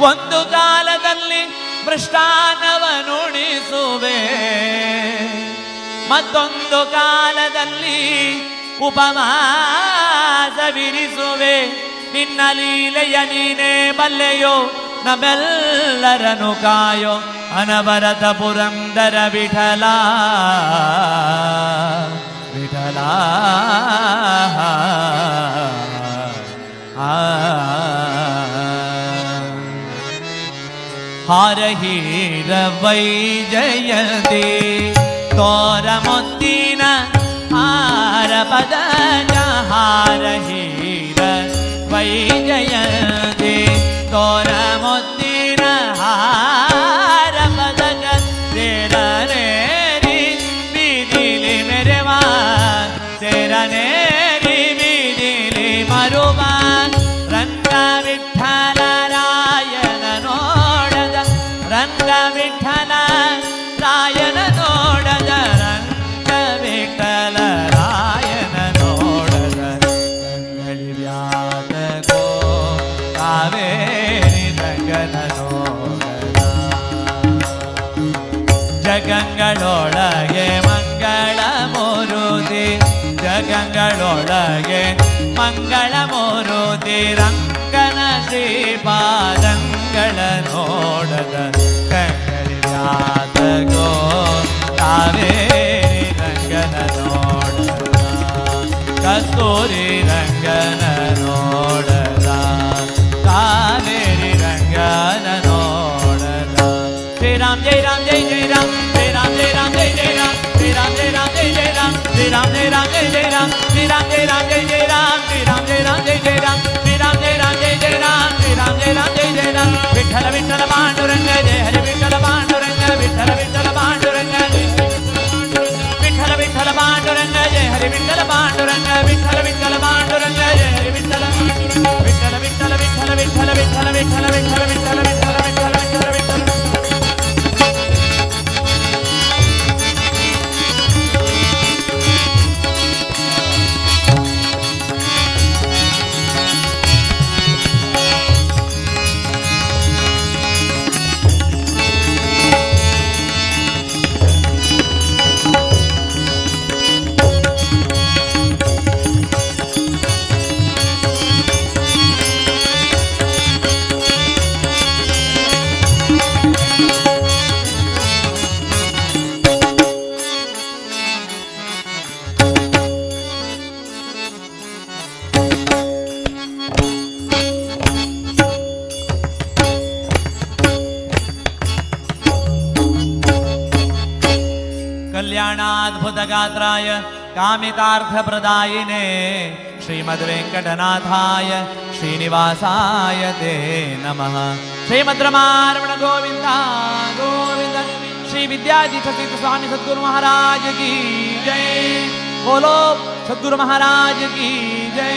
ಒಂದು ಕಾಲದಲ್ಲಿ ಮೃಷ್ಟಾನ್ನವನುಣಿಸುವೆ, ಮತ್ತೊಂದು ಕಾಲದಲ್ಲಿ ಉಪವಾಸವಿರಿಸುವೆ. ನಿನ್ನ ಲೀಲೆಯ ನೀನೇ ಬಲ್ಲೆಯೋ, ನಮ್ಮೆಲ್ಲರನು ಕಾಯೋ ಅನವರತ ಪುರಂದರ ವಿಠಲ ವಿಠಲ. ಹಾರಹೀರ ವೈಜಯಂತಿ ತೋರ ಮುತ್ತಿನ ಹಾರ ಪದ ಹಾರಹೀರ ವೈಜಯಂತಿ ತೋರ ಮುತ್ತಿನ ಹಾರ ಪದ तेरा नेरी बीदिली मेरे मान, तेरा नेरी बीदिली मरुमान. ರಂಗ ವಿಠಲ ರಾಯನ ನೋಡದ, ರಂಗ ವಿಠಲ ರಾಯನ ನೋಡದ, ರಂಗ ವಿಠಲ ರಾಯನ ನೋಡದ. ರಂಗಳಿ ವ್ಯಾತ ಗೋ ಕಾವೇರಿ ರಂಗನ ನೋಡದ. ಜಗಂಗಳೊಳಗೆ ಮಂಗಳ ಮೂರುತಿ, ಜಗಂಗಳೊಳಗೆ ಮಂಗಳ ಮೂರುತಿ. ರಂಗನ ಶ್ರೀಪಾದಂಗಳ ನೋಡದ, ಕಂಗಳಿವ್ಯಾತ ಗೋ ಕಾವೇರಿ ರಂಗನ ನೋಡದ, ಕಸ್ತೂರಿ ರಂಗನ ನೋಡದ, ಕಾವೇರಿ ರಂಗನ ನೋಡದ. ಶ್ರೀರಾಮ್ ಜೈ ರಾಮ್ ಜೈ ಜೈ ರಾಮ್, ಶ್ರೀರಾಮ್ ಜೈ ರಾಮ್ ಜೈ ಜೈ ರಾಮ್, ಶ್ರೀರಾಮ್ ಜೈ ರಾಮ್ ಜೈ ಜೈ ರಾಮ್, ಶ್ರೀರಾಮ್ ಜೈ ರಾಮ್ ಜೈ ಜೈ ರಾಮ್, ಶ್ರೀರಾಮ್ ಜೈ ರಾಮ್ ಜೈ ಜೈ ರಾಮ್, ಶ್ರೀರಾಮ್ ಜೈ ರಾಮ್ ಜೈ ಜೈ ರಾಮ್, ಶ್ರೀರಾಮ್ ಜೈ ರಾಮ್ ಜೈ ಜೈ ರಾಮ್, ಶ್ರೀರಾಮ್ ಜೈ ರಾಮ್ ಜೈ ಜೈ ರಾಮ್. ವಿಠಲ ವಿಠಲ ಪಾಂಡುರಂಗ ಜಯ ಹರಿ ವಿಠಲ ಪಾಂಡುರಂಗ, ವಿಠಲ ವಿಠಲ ಪಾಂಡುರಂಗ ಜಯ ವಿಠಲ ವಿಠಲ ಪಾಂಡುರಂಗ ಜಯ ಹರಿ ವಿಠಲ ಪಾಂಡುರಂಗ, ವಿಠಲ ವಿಠಲ ಪಾಂಡುರಂಗ ಜಯ ಹರಿ ವಿಠಲ ವಿಠಲ ವಿಠಲ ವಿಠಲ ವಿಠಲ ವಿಠಲ ವಿಠಲ ವಿಠಲ ವಿಠಲ ವಿಠಲ ವಿಠಲ ವಿಠಲ ವಿಠಲ. कल्याणाद्भुतगात्राय कामितार्थप्रदायिने श्रीमद्वेङ्कटनाथाय श्रीनिवासाय ते नमः. श्रीमद्रमारमण गोविंद गोविंद. श्री विद्याधीश तीर्थ स्वामी सद्गुरु महाराज की जय. बोलो सद्गुरु महाराज की जय.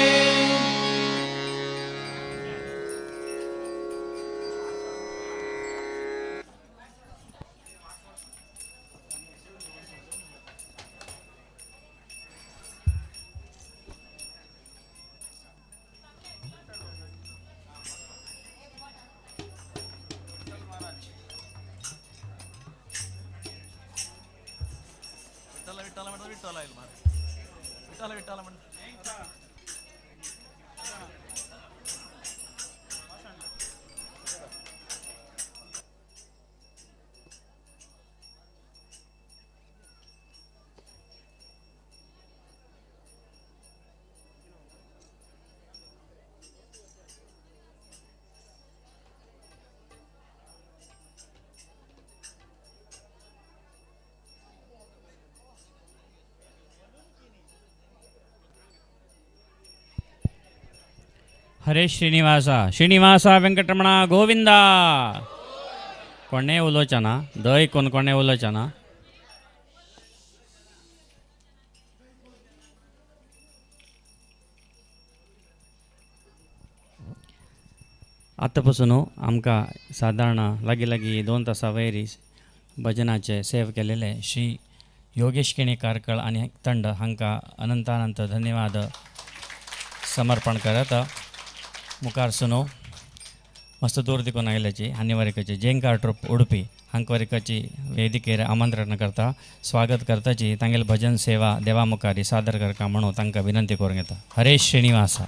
हरे श्रीनिवास श्रीनिवास वेंकटरमण गोविंद. कोणे उलोचना दय कोणे उलोचना. आतापासून आमकां साधारण लागी लागी 2 तासां वयरी भजनाचे सेव केलेले श्री योगेश केणेकारकर आणि तंड हांकां अनंतानंत धन्यवाद समर्पण करत. मुखार सुनो ಮಸ್ತ್ ದೂರದಿಕ್ಕು ನಾಯಿಲಜಿ ಹನ್ನಿವರೆಕಚ್ಚಿ ಜೇಂಕಾರ್ ಟ್ರೂಪ್ ಉಡುಪಿ ಹಂಕವರೆಕಚ್ಚಿ ವೇದಿಕೆಯ ಆಮಂತ್ರಣ करता स्वागत करताची तांगेल भजन सेवा देवामुखारी सादर करका म्हणून तांकां विनंती करूंक येता. हरेश श्रीनिवास.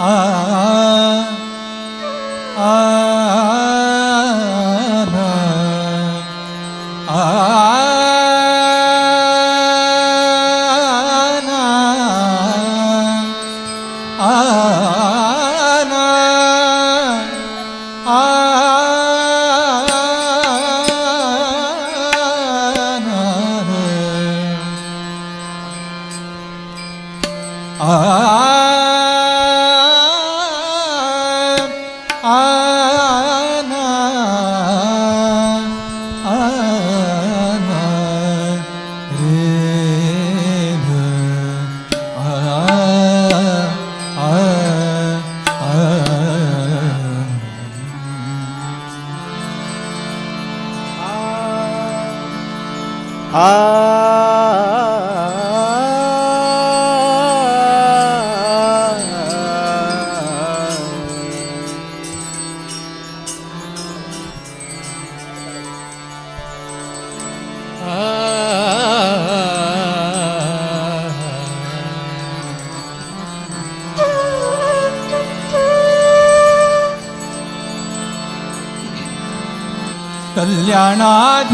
आ आ ना आ ना आ ना आ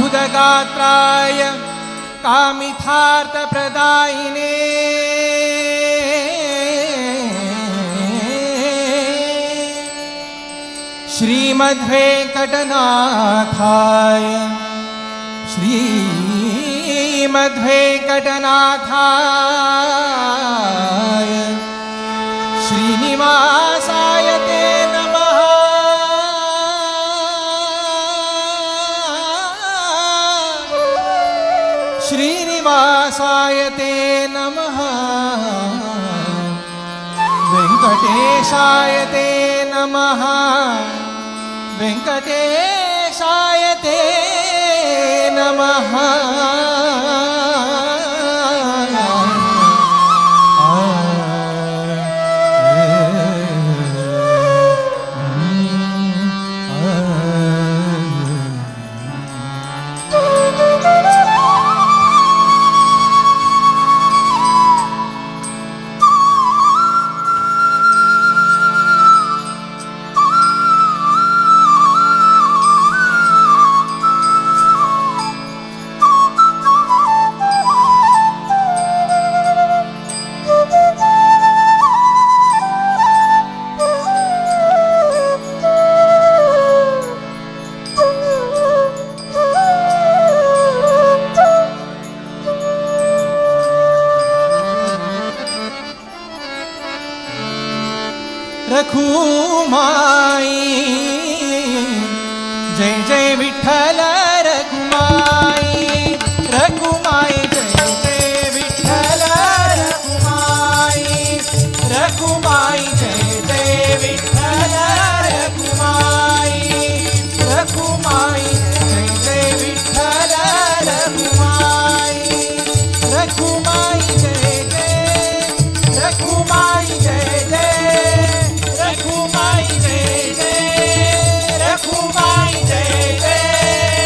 कल्याणाधुतगात्राय कामितार्थप्रदायिने श्रीमद्वेंकटनाथाय श्रीमद्वेंकटनाथाय श्रीनिवासाय ते नमः श्रीनिवासाय ते नमः वेंकटेशाय ते नमः वेंकटेशाय ते नमः रखुमाई जय जय विठ्ठल रखुमाई रखुमाई जय जय विठ्ठल रखुमाई रखुमाई जय जय विठ्ठल रखुमाई रखुमाई जय जय विठ्ठल रखुमाई रखुमाई जय जय रखुमाई जय जय रखुमाई जय जय रखुमाई जय जय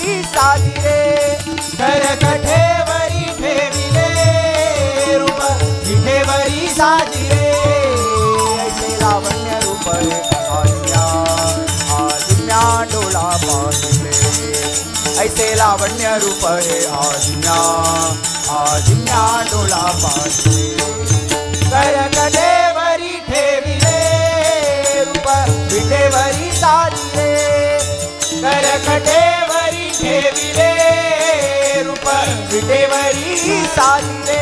साजी रे करकटेवरी ठेविले रूप विठेवरी साजी रे ऐसे लावण्य रूप आज्ञा आज्ञा डोळा पाहिले ऐसे लावण्य रूप आज्ञा आज्ञा डोळा पाहिले करकटेवरी ठेविले रूप विठेवरी साजी रे करकटेवरी ठेविले रूप विठेवरी साजी रे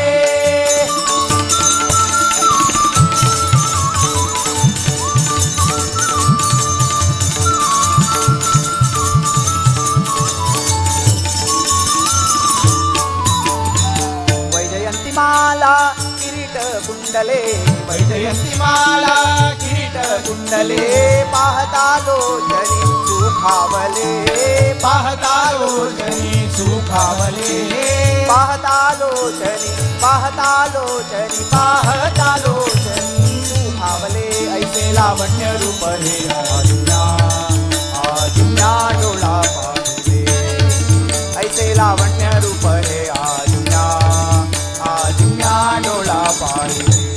वैजयंती माला किरीट कुंडले वैजयंती माला किरीट कुंडले पाहता लोचनी सुखावले पाहता लोचनी सुखावले पाहता लोचनी पाहता लोचनी पाहता लोचनी सुखावले ऐसे लावण्य रूप हे आज्ञा आज्ञा डोळा पाहिले ऐसे लावण्य रूप हे आज्ञा आज्ञा डोळा पाहिले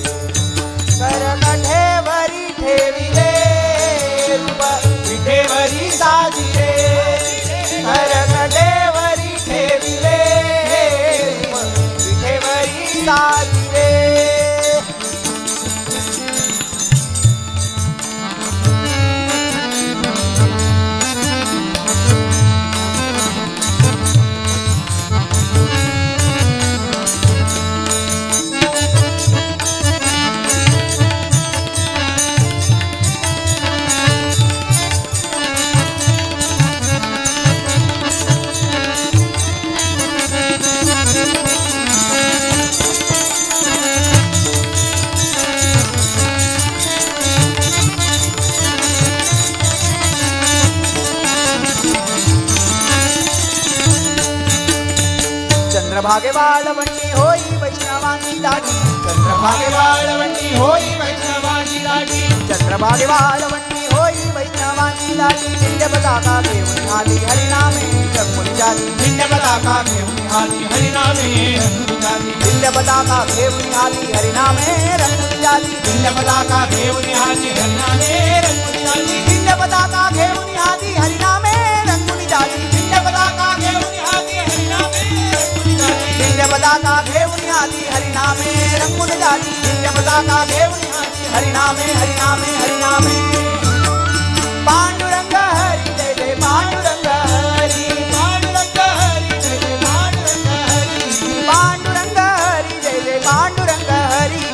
करकटेवरी ठेविले रूप विठेवरी साजी रे करकटेवरी ठेविले रूप विठेवरी साजी रे चंद्रभागे वाळवंटी होई वैष्णवांची दाटी चंद्रभागे वाळवंटी होई वैष्णवांची दाटी चंद्रभागे वाळवंटी होई वैष्णवांची दाटी दिंड पताका घेऊन आली हरिनामे रंगमुली जाती दिंड पताका घेऊन आली हरिनामे रंगमुली जाती दिंड पताका घेऊन आली हरिनामे रंगमुली जाती दिंड पताका घेऊन आली हरिनामे रंगमुली जाती दिंड पताका घेऊन आली हरिनामे रंगमुली जाती दिंड पताका घेऊन आली हरिनामे दिंड पताका घेऊन आली हरिनामे रंगून जाती दिंड पताका घेऊन आली हरिनामे हरिनामे हरिनामे पांडुरंग हरी जय जय पांडुरंग हरी पांडुरंग हरी जय जय पांडुरंग हरी पांडुरंग हरी जय जय पांडुरंग हरी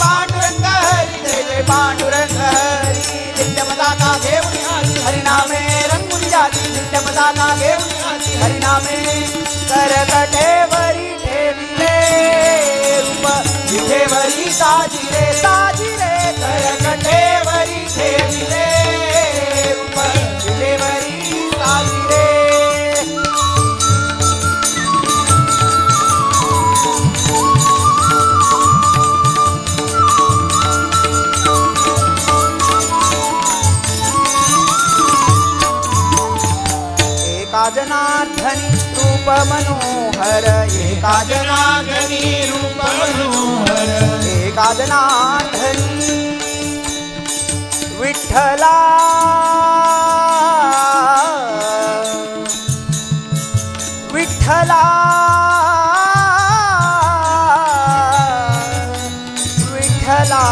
पांडुरंग हरी जय जय पांडुरंग हरी दिंड पताका घेऊन आली हरिनामे रंगून जाती दिंड पताका घेऊन आली हरिनामे करकटेवरी ठेविले रूप विठेवरी साजी रे करकटेवरी ठेविले रूप विठेवरी साजी रे एका जनार्दनी रूप मनोहर एका जनार्दनी रूप मनोहर एका जनार्दनी विठ्ठला विठ्ठला विठ्ठला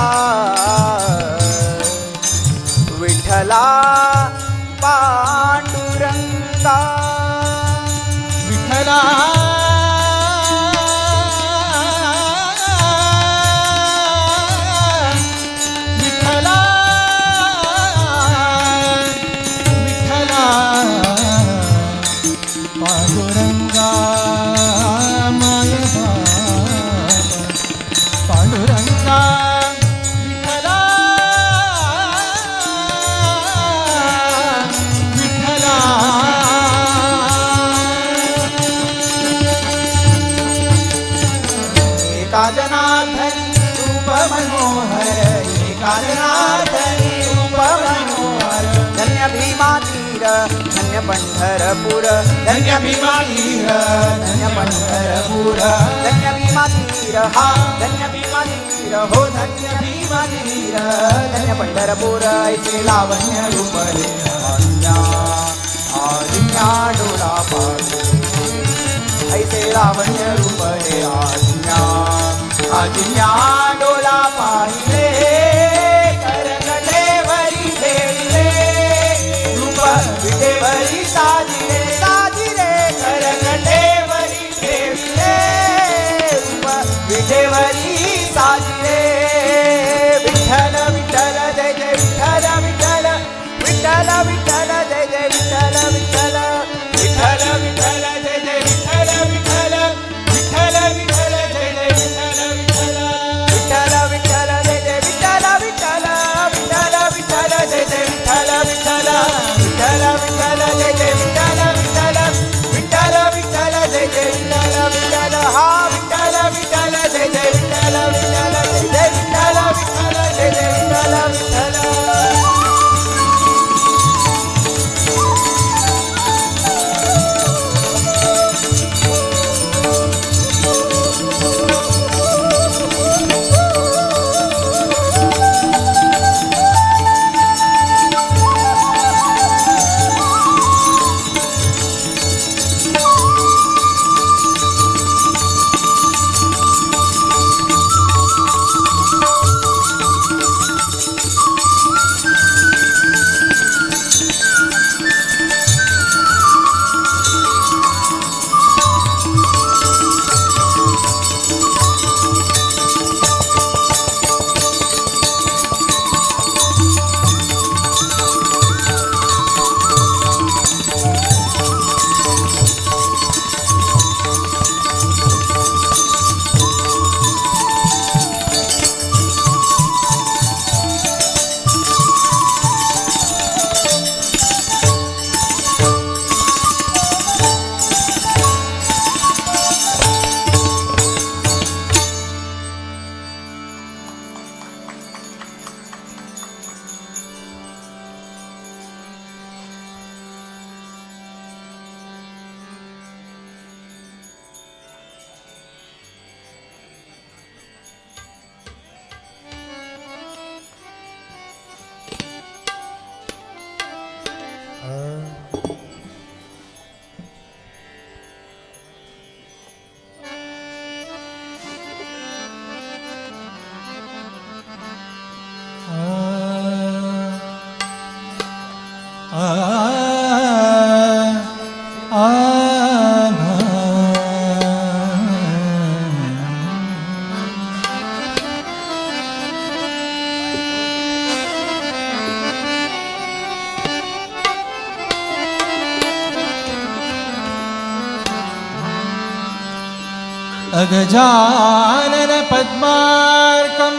विठ्ठला पांडुरंगा विठ्ठला विठ्ठला विठ्ठला पांडुरंगा माय पांडुरंगा विठ्ठला विठ्ठला एका जनार्दनी रूप मनोहर एका जनार्दनी रूप मनोहर धन्य भीमा तीर धन्य पंढरपूर धन्य भीमा तीर धन्य पंढरपूर धन्य भीमा तीर हा धन्य भीमा तीर हो धन्य भीमा तीर धन्य पंढरपूर ऐसे लावण्य रूप रे आज्ञा आज्ञा डोला पाडे ऐसे लावण्य रूप रे आज्ञा आज्ञा डोला पाहिले करकटेवरी खेळले रूप विटेवरी साजिरे साजिरे करकटेवरी खेळले रूप विटेवरी साजिरे विठ्ठल विठ्ठल जय जय विठ्ठल विठ्ठल विठ्ठल विठ्ठल जय जय विठ्ठल विठ्ठल विठ्ठल विठ्ठल जय जय विठ्ठल विठ्ठल विठ्ठल विठ्ठल जय जय विठ्ठल विठ्ठल विठ्ठल विठ्ठल जय जय विठ्ठल विठ्ठल विठ्ठल विठ्ठल जय जय विठ्ठल विठ्ठल विठ्ठल विठ्ठल जय जय विठ्ठल विठ्ठल विठ्ठल विठ्ठल जय जय विठ्ठल विठ्ठल हा विठ्ठल विठ्ठल जय जय विठ्ठल विठ्ठल जय जय विठ्ठल विठ्ठल जय जय विठ्ठल विठ्ठल अगजानन पद्मार्कं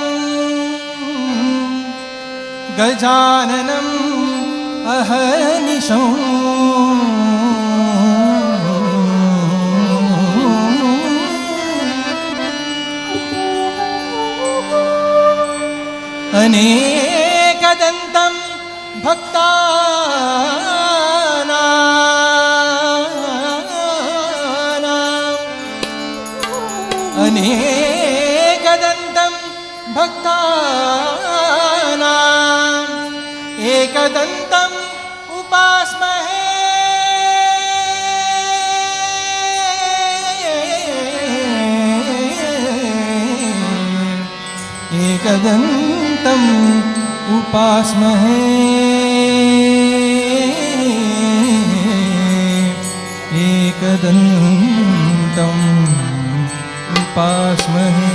गजाननम् अहर्निशम् अनेकदन्तं अनेकदन्तं भक्तानाम् एकदन्तम् उपास्महे एकदन्तम् उपास्महे एकदन्तम् उपास्महे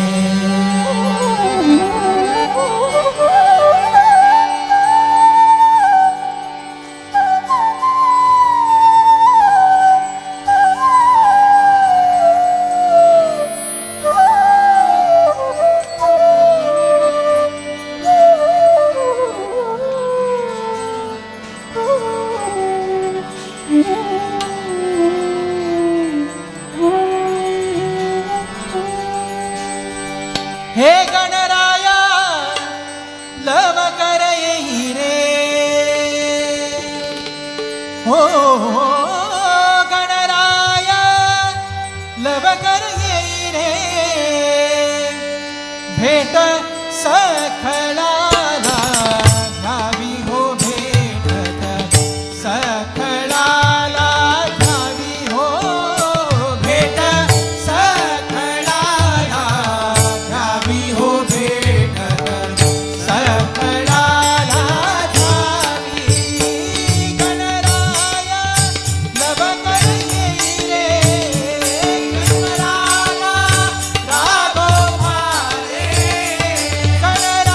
नवकर येई रे भेट सखळाला घ्यावी हो भेटत सखळाला घ्यावी हो भेट सखळाला घ्यावी हो भेटत सखळाला घ्यावी गणराया नवकर येई रे गणराया राघो भारे गणराया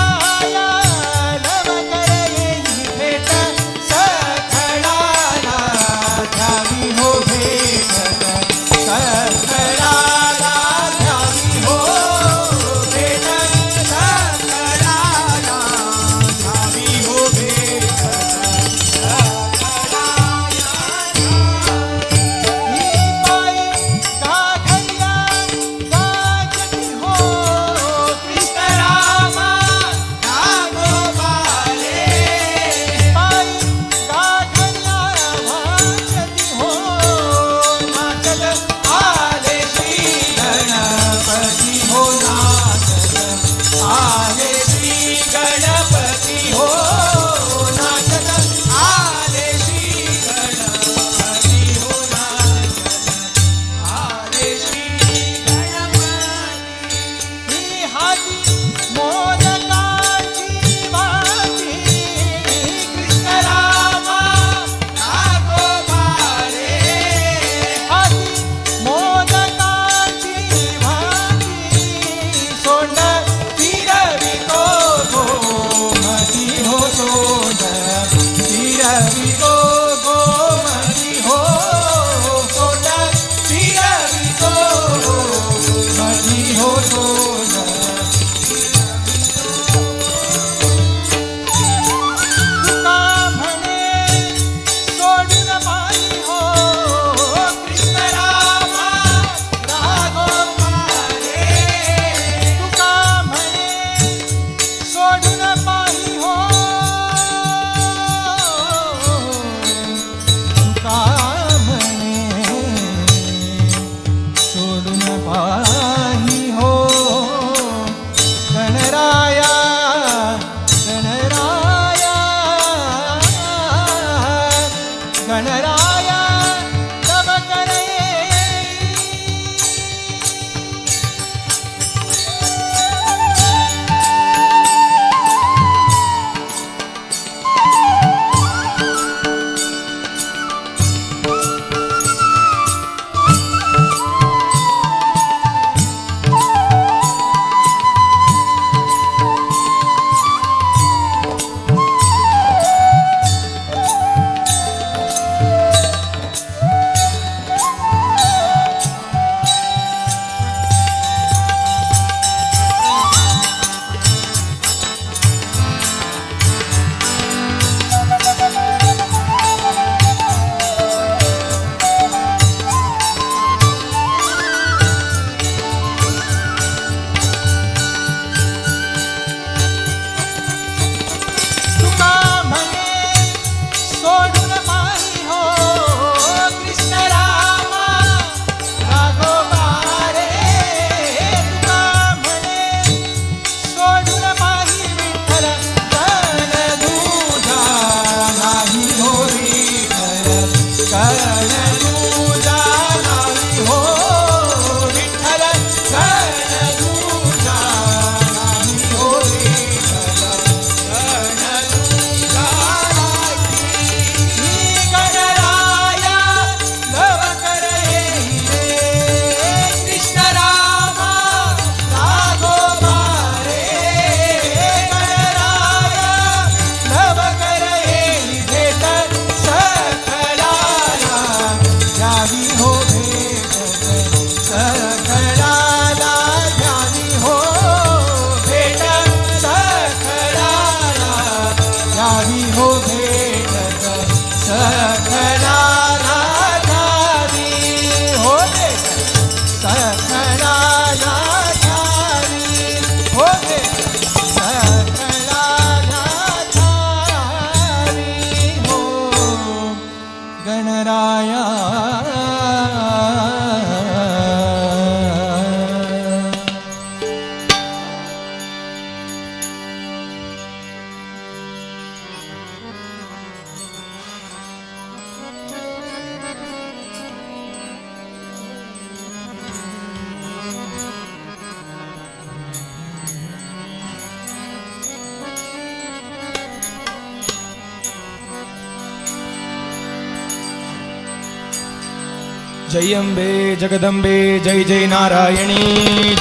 जय अम्बे जगदम्बे जय जय नारायणी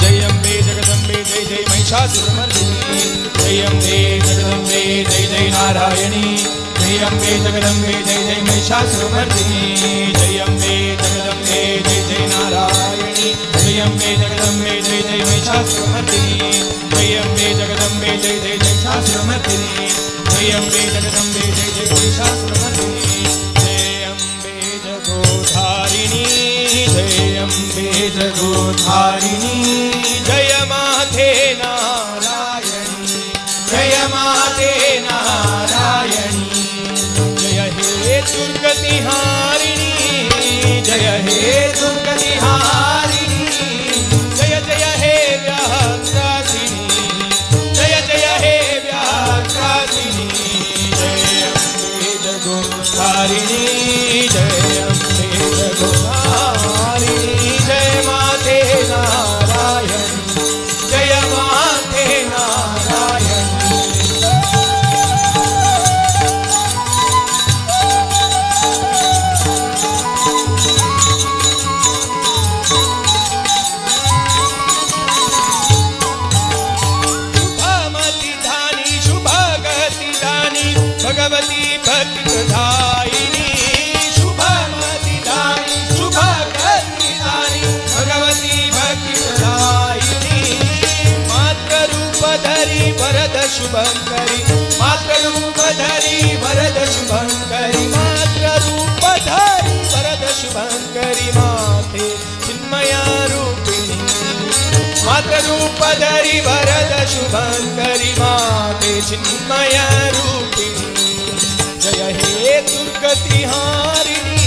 जय अम्बे जगदम्बे जय जय महिषासुरमर्दिनी जय अम्बे जगदम्बे जय जय नारायणी जय अम्बे जगदम्बे जय जय महिषासुरमर्दिनी जय अम्बे जगदम्बे जय जय नारायणी जय अम्बे जगदम्बे जय जय महिषासुरमर्दिनी जय अम्बे जगदम्बे जय जय महिषासुरमर्दिनी जय अम्बे जगदम्बे जय जय महिषासुरमर्दिनी जय अम्बे जगोधारिणी जय अम्बे जगोधारिणी जय माते नारायणी जय माते नारायणी जय हे दुर्गति हारिणी जय हे दुर्गति हारिणी जय जय हे व्याघ्रासिनी जय जय हे व्याघ्रासिनी जय अम्बे जगोधारिणी जय अम्बे जगोधारिणी जय माते नारायणी जय माते नारायणी शुभमति धानी शुभगति दानी भगवती भक्ति प्रदायिनी शुभमति दानी शुभगति दानी भगवती भक्ति प्रदायिनी मात्र रूप धरी वरद शुभंकरी मात्र रूप धरी वरद शुभंकरी मात्र रूप धरी वरद शुभंकरी माते चिन्मया रूपिणी मात्र रूप धरी वरद शुभंकरी माते चिन्मया रूपिणी जय हे दुर्गति हारिणी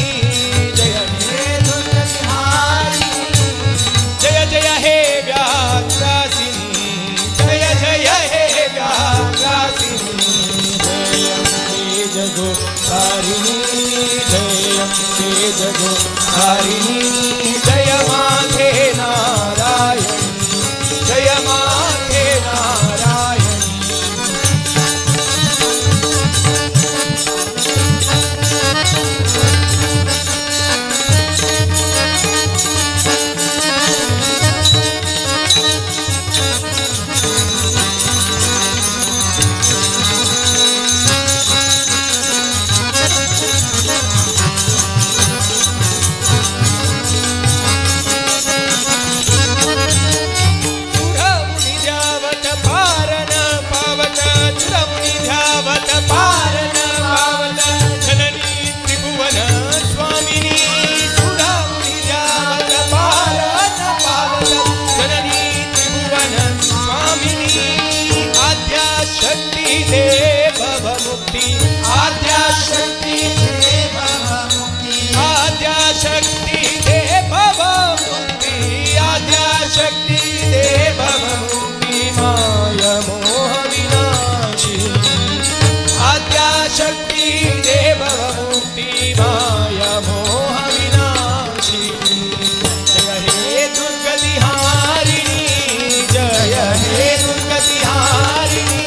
जय हे दुर्गति हारिणी जय जय हे व्याघ्रासिनी जय जय हे व्याघ्रासिनी जय अम्बे जगोधारिणी जय अम्बे जगोधारिणी जय माते नारायणी जय माते नारायणी चुरमुनि ध्यावत पारन पावत चुरमुनि ध्यावत पारन पावत जननी त्रिभुवन स्वामिनी चुरमुनि ध्यावत पारन पावत जननी त्रिभुवन स्वामिनी आद्या शक्ति दे भव मुक्ति आद्या शक्ति दे भव मुक्ति आद्या शक्ति दे भव मुक्ति आद्या शक्ति दे भव मुक्ति माया मोह विनाशी आद्या शक्ति दे भव मुक्ति माया मोह विनाशी जय हे दुर्गति हारिणी जय हे दुर्गति हारिणी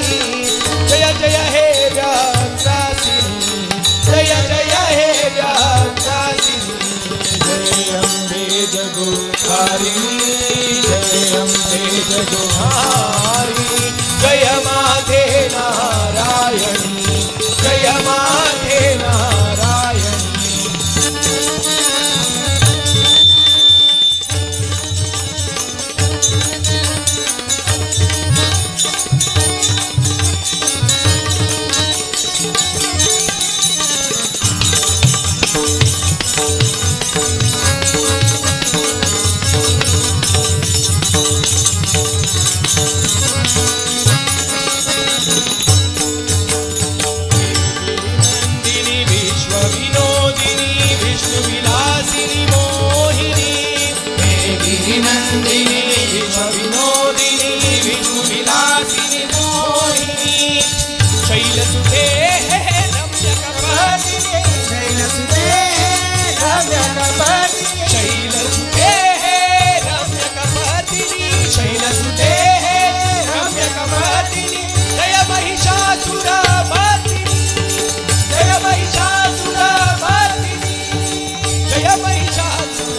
जय जय हे व्याघ्रासिनी जय जय हे व्याघ्रासिनी जय अम्बे जगोधारिणी जय अम्बे जगोधारिणी जय माते नारायणी जय माते नारायणी नंदिनी विश्व विनोदिनी विष्णु विलासिनी मोहिनी देवी नंदिनी विश्व विनोदिनी विष्णु विलासिनी मोहिनी शैलसुते रम्य कपालिनी शैलसुते रम्य कपालिनी शैलसुते रम्य कपालिनी शैलसुते रम्य कपालिनी जय महिषासुरमर्दिनी जय महिषासुरमर्दिनी जय महिषासुर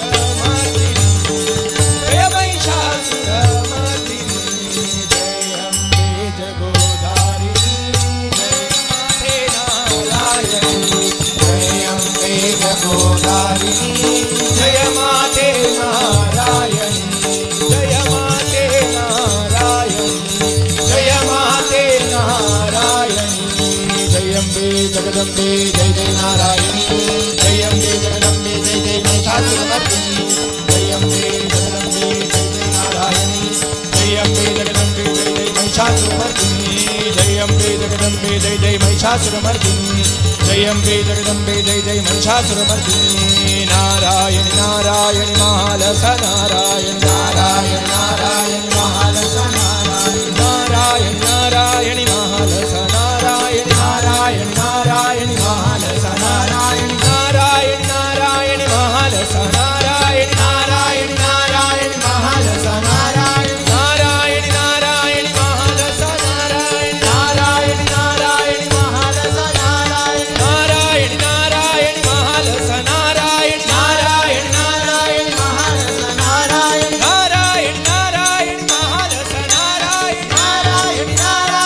महिषासुरमर्दिनी जय अम्बे जगदम्बे जय जय महिषासुरमर्दिनी नारायणि नारायणि महालस नारायणि नारायणि नारायणि महालस नारायणि नारायणि नारायणि महालस नारायणि नारायणि नारायणि महालस नारायणि नारायणि नारायणि महालस नारायणि नारायणि नारायणि महालस नारायणि नारायणि नारायणि महालस नारायणि नारायणि नारायणि महालस नारायणि नारायणि नारायणि महालस नारायणि नारायणि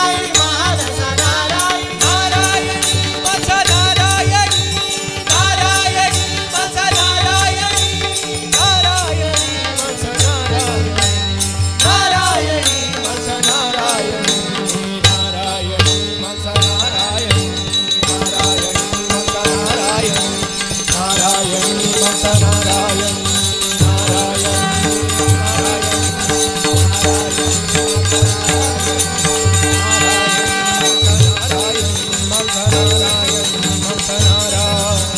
नारायणि महालस नारायणि नारायणि नारायणि महालस नारायणि नारायणि नारायणि महालस नारायणि नारायणि मस नारायणि नारायणि मस नारायणि नारायणि मस नारायणि नारायणि मस नारायणि नारायणि मस नारायणि नारायणि मस नारायणि नारायणि मस नारायणि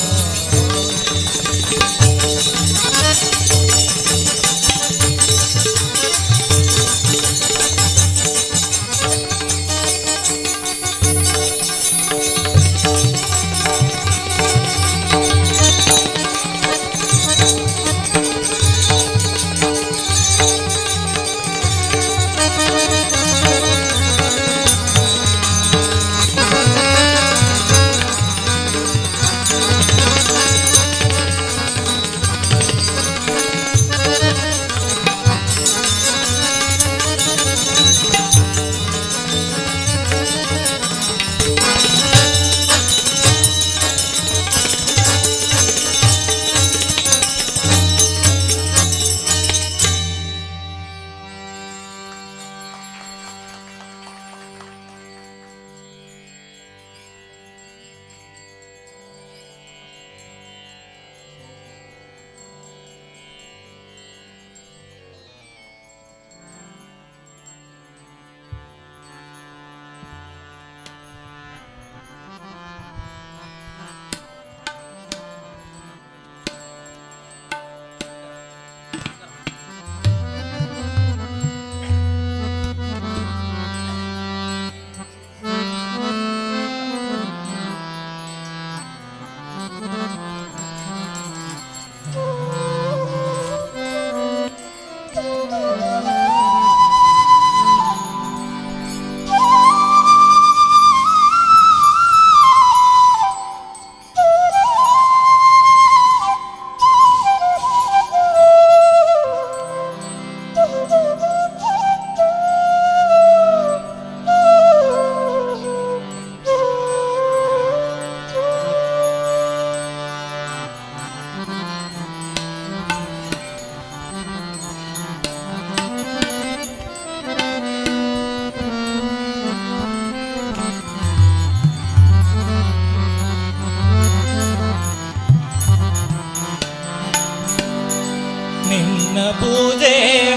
ನಿನ್ನ ಪೂಜೆ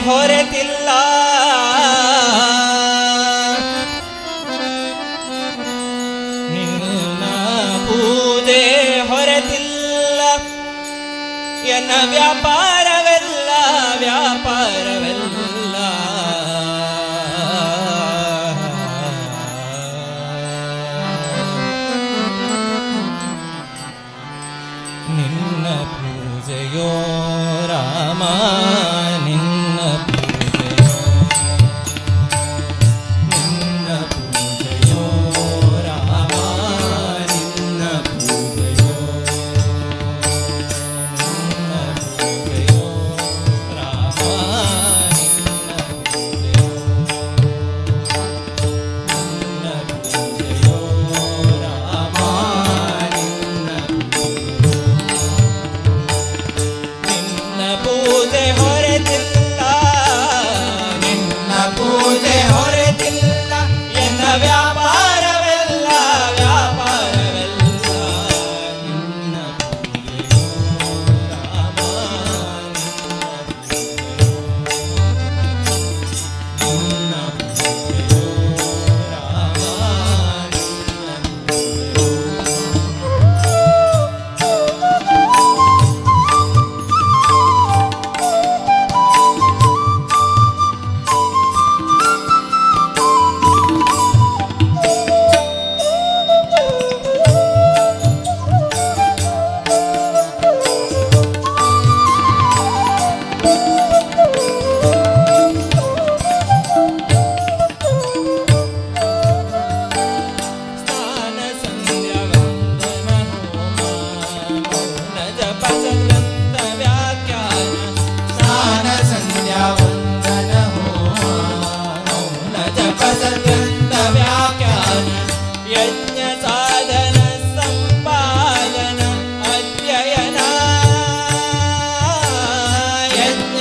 ಹೊರತಿಲ್ಲ ನಿನ್ನ ಪೂಜೆ ಹೊರತಿಲ್ಲ ಎನ್ನ ವ್ಯಾಪಾರವೆಲ್ಲ ವ್ಯಾಪಾರವೆಲ್ಲ ನಿನ್ನ ಪೂಜೆಯೋ ರಾಮ ನಿನ್ನ ಪೂಜೆಯೋ ನಿನ್ನ ಪೂಜೆಯೋ ರಾಮ ನಿನ್ನ ಪೂಜೆಯೋ ನಿನ್ನ ಪೂಜೆಯೋ ರಾಮ ನಿನ್ನ ಪೂಜೆಯೋ ನಿನ್ನ ಪೂಜೆಯೋ ರಾಮ ನಿನ್ನ ಪೂಜೆ ಹೊರೆ स्नान संध्या वंदन होम मौन जप सद्ग्रंथ व्याख्यान स्नान संध्या वंदन होम मौन जप सद्ग्रंथ व्याख्यान यज्ञ साधन संपादन अध्ययन यज्ञ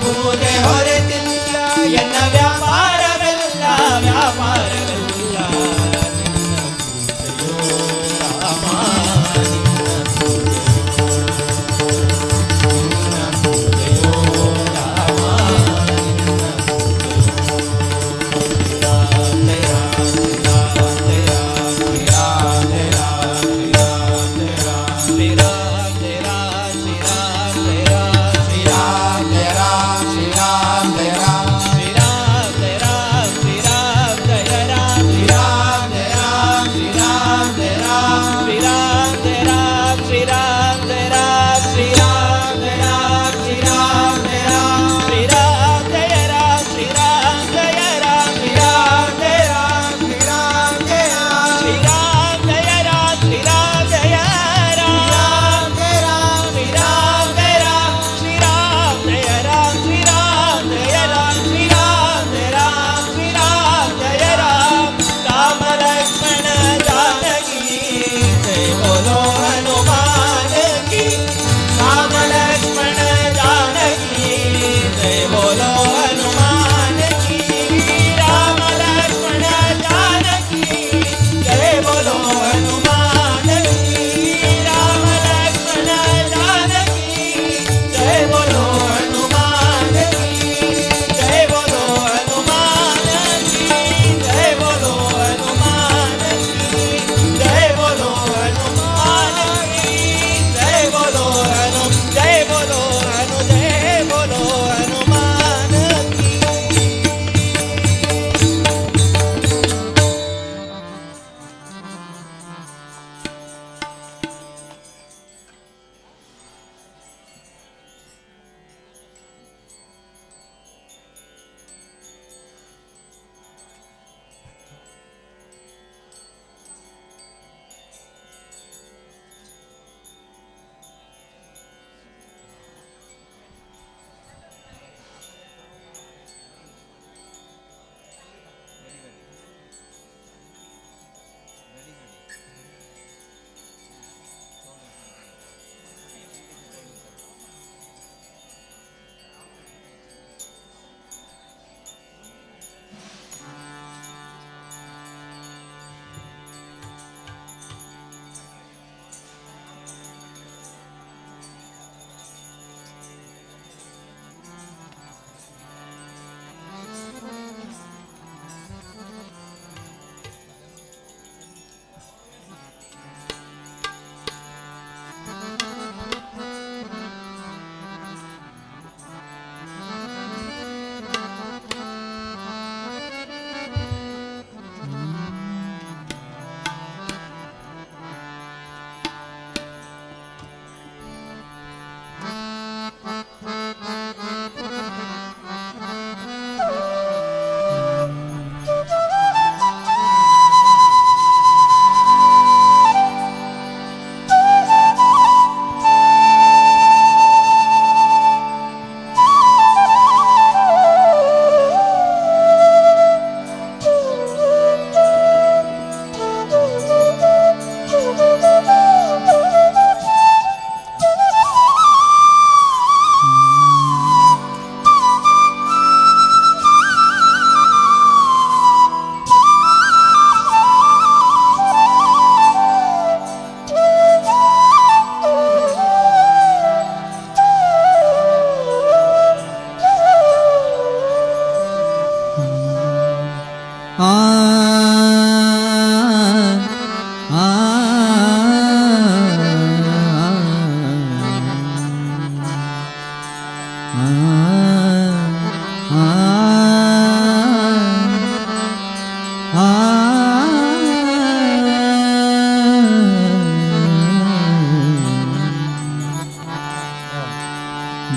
ಪೂಜೆ ಹೊರೆತಿಲ್ಲ ಎನ್ನ ವ್ಯಾಪಾರವೆಲ್ಲ ವ್ಯಾಪಾರವೆಲ್ಲ ನಿನ್ನ ಪೂಜೆಯೋ ರಾಮ ನಿನ್ನ ಪೂಜೆಯೋ ರಾಮ ನಿನ್ನ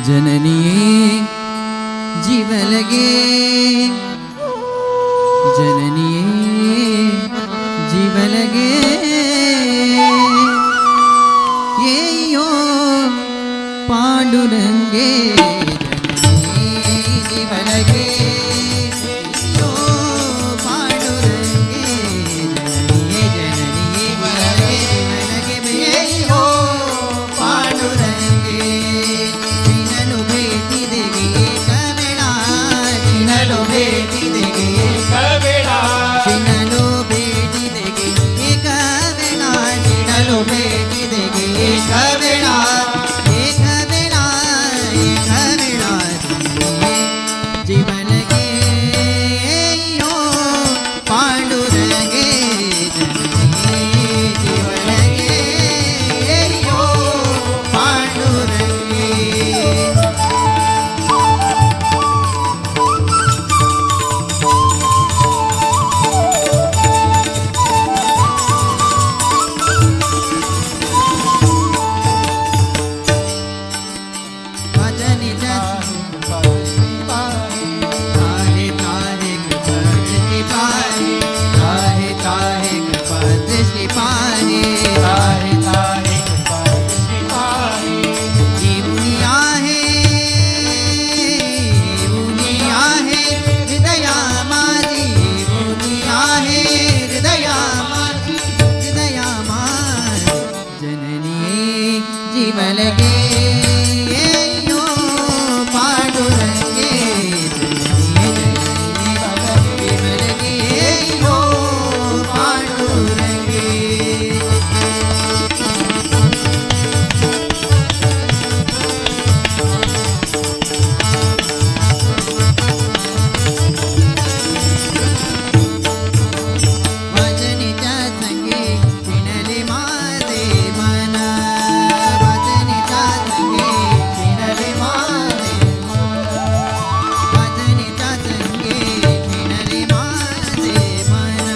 ಜನನಿಯೇ ಜೀವಲಗೆ ಜನನಿಯೇ ಜೀವಲಗೆ ಏಯೋ ಪಾಂಡುರಂಗೆ ಜನನಿಯೇ ಜೀವಲಗೆ ಏಯೋ ಪಾಂಡುರಂಗೆ ಜನನಿಯೇ ಬಲಗೆ ಬಲಗೆ ಬೇಯೋ ಪಾಂಡುರಂಗೆ ನಿನ್ನನು ಭೇಟಿದೆಗೆ जीवन गे यो पांडुरंगे जननी जीवन गे यो पांडुरंगे भजनी ताहे ताहे कृपा दृष्टि पाहे ताहे ताहे कृपा दृष्टि पाहे ताहे ताहे कृपा दृष्टि पाहे जीवनी आहे हृदया माझी जीवनी आहे हृदया माझी जननी जीवन गे यो पांडुरंगे जननी जीवन गे यो पांडुरंगे भजनीच्या संगे फिरले माझे मन भजनीच्या संगे फिरले माझे मन भजनीच्या संगे फिरले माझे मन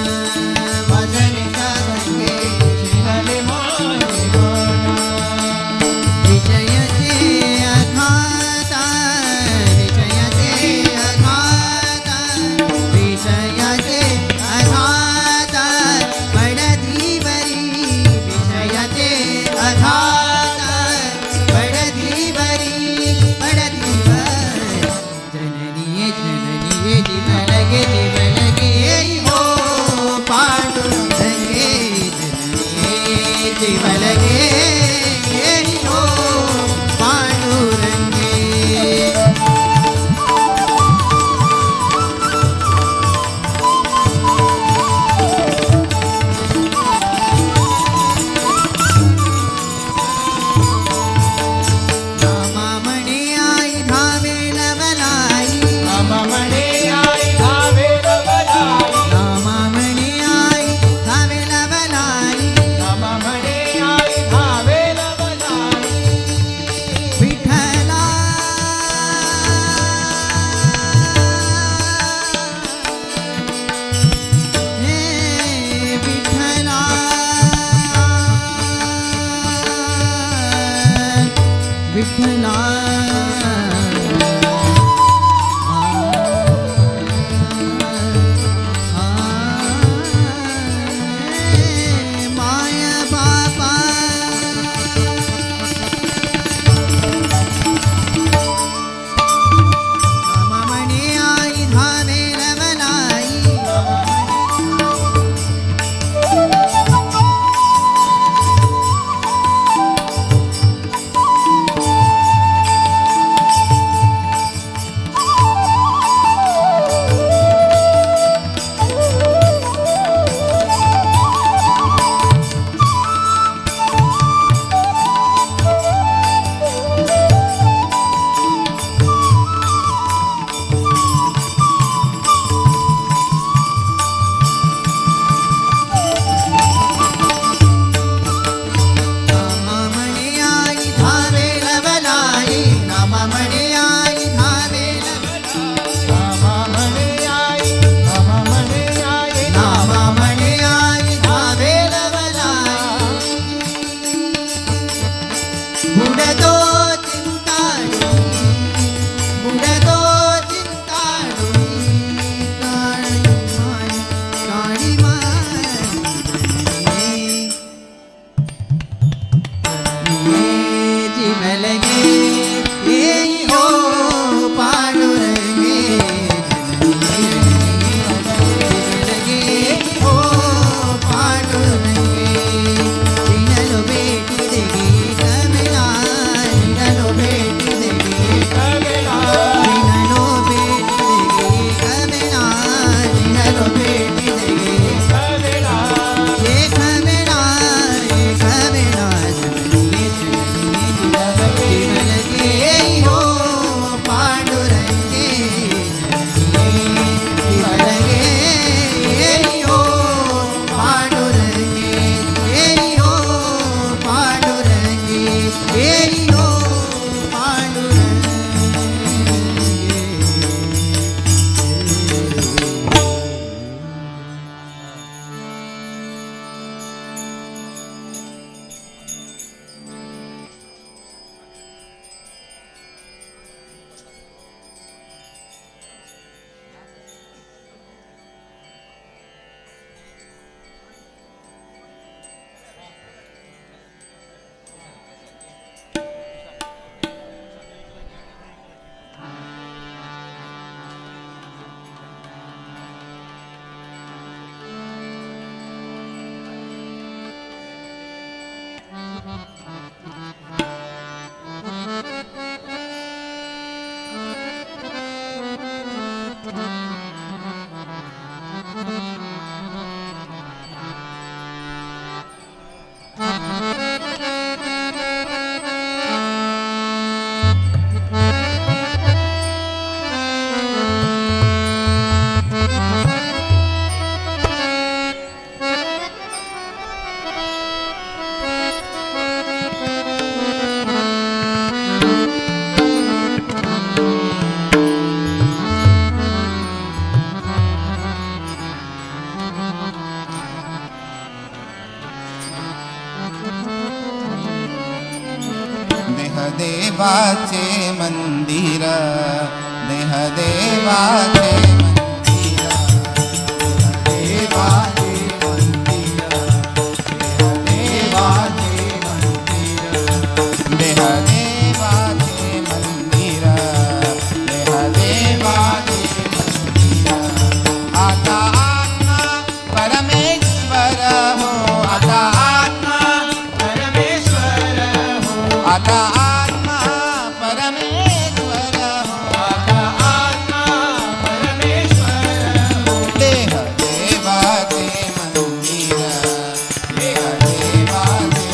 भजनीच्या संगे फिरले माझे मन विषयाचे अघात विषयाचे अघात विषयाचे अघात पडधीवरी विषयाचे अघात पडधीवरी जननी जीवन गे हो पांडुरंगे जननी जीवन गे हो पांडुरंगे रामा म्हणे आई धावे नवलाई रामा म्हणे आई धावे देवाचे मंदिर देह देवाचे मंदिर देवाचे मंदिर देवाचे मंदिर देह देवाचे मंदिर देह देवाचे मंदिर आता आत्मा परमेश्वर हो आता आत्मा परमेश्वर हो आता आत्मा परमेश्वर हो आता आत्मा परमेश्वर हो देह देवाचे मंदिर देह देवाचे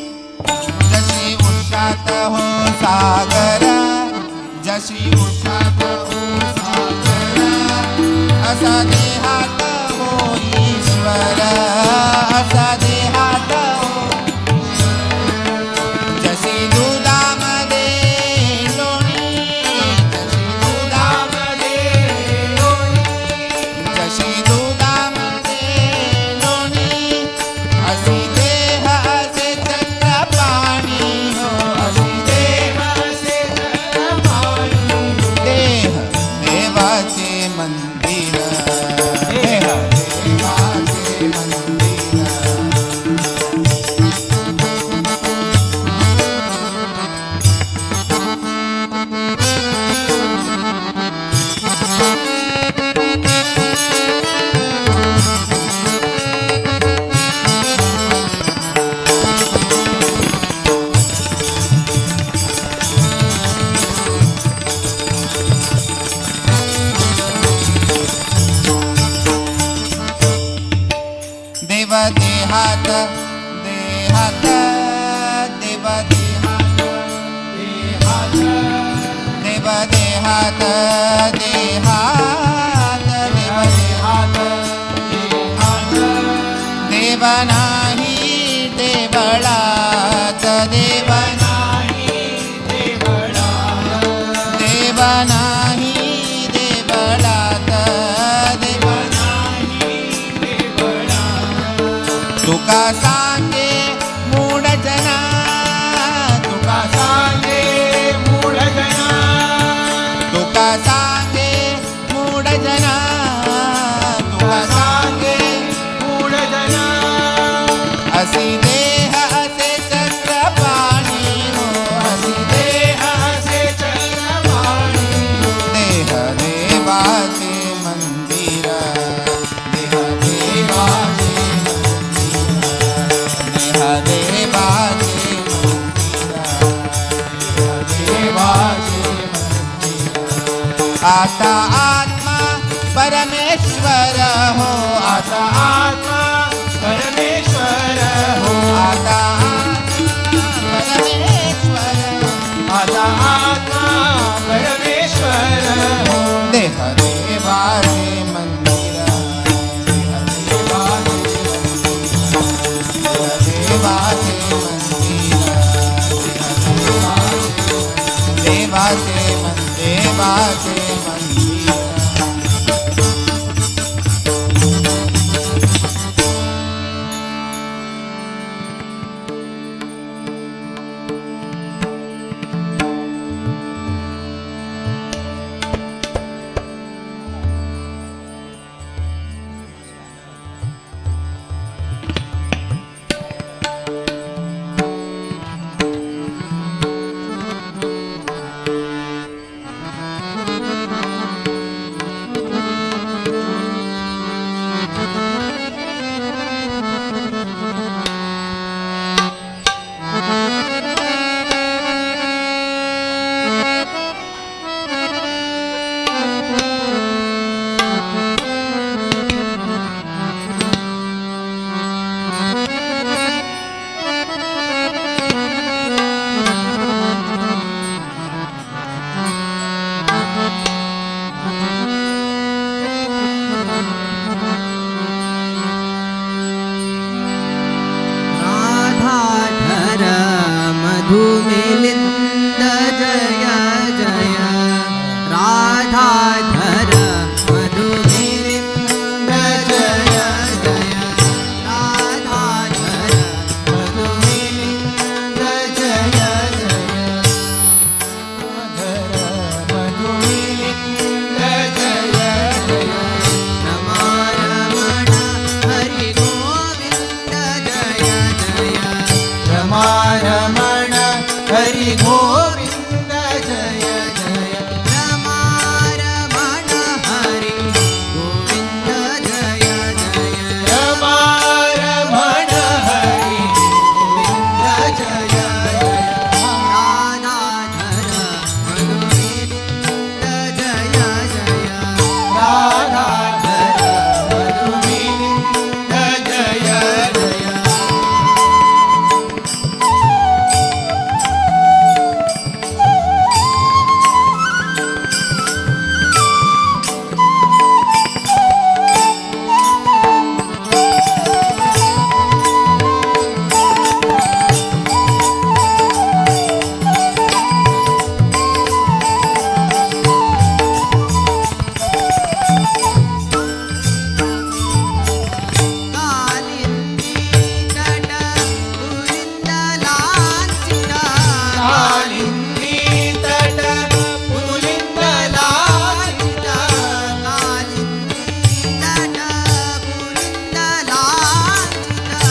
जशी उषात हो सागर जशी उषात हो सागर असा देहात हो ईश्वर असा देहात हो जशी दुधामध्ये लोणी जशी दुधामध्ये लोणी जशी दुधामध्ये लोणी अशी देह असे चक्र पाणी हो अशी देह असे चक्र पाणी देह देवाचे मंदिर देह देवाचे मंदिर देव देहात देहात देव देहात देहात देव देहात देहात देव देहात देहात देव नाही देवळात देव नाही देवळात देव नाही देवळात देव नाही तुका सांगे मूढ जना तुका सांगे मूढ जना तुका सांगे मूढ जना तुका सांगे मूढ जना असी देह असे चक्र पाणी हो असी देह असे चक्र पाणी देह देवाचे मंदिर देह देवाचे देह देवाचे देवाचे आता आत्मा परमेश्वर हो आता आत्मा परमेश्वर हो आता आत्मा परमेश्वर आता आत्मा परमेश्वर हो देह देवाचे मंदिर देह देवाचे मंदिर देवाचे देवाचे मंदिर मधु मिलिंद जय जय राधाधर मधु मिलिंद जय जय राधाधर मधु मिलिंद जय जय रमारमण हरि गोविंद जय जय रमारमण हरि गोविंद जय जय रमारमण हरि गोविंद जय जय रमारमण हरि गोविंद जय जय राधाधर मधु मिलिंद जय जय राधाधर मधु मिलिंद जय जय कालिंदी तट पुलिंद लांछिता कालिंदी तट पुलिंद लांछिता कालिंदी तट पुलिंद लांछिता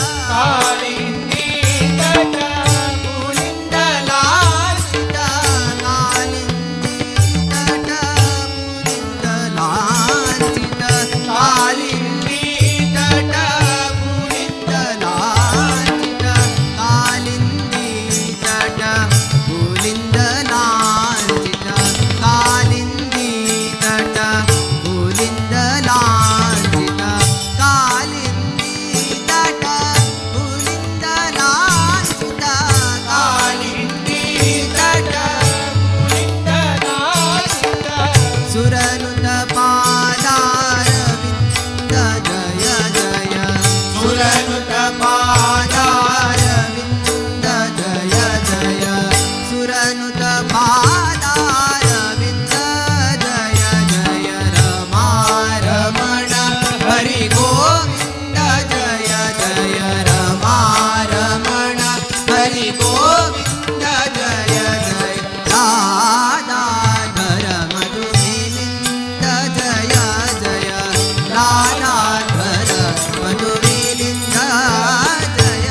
कालिंदी तट पुलिंद लांछिता कालिंदी तट पुलिंद लांछिता कालिंदी तट पुलिंद लांछिता कालिंदी तट पुलिंद लांछिता कालिंदी तट पुलिंद लांछिता कालिंदी तट पुलिंद लांछिता कालिंदी तट पुलिंद लांछिता सुरनुत पादारविंद जय जय सुरनुत पादारविंद जय जय सुरनुत पादारविंद जय जय रमारमण हरि गोविंद जय जय रमारमण हरि गोविंद जय जय राधाधर मधु मिलिंद जय जय राधाधर मधु मिलिंद जय जय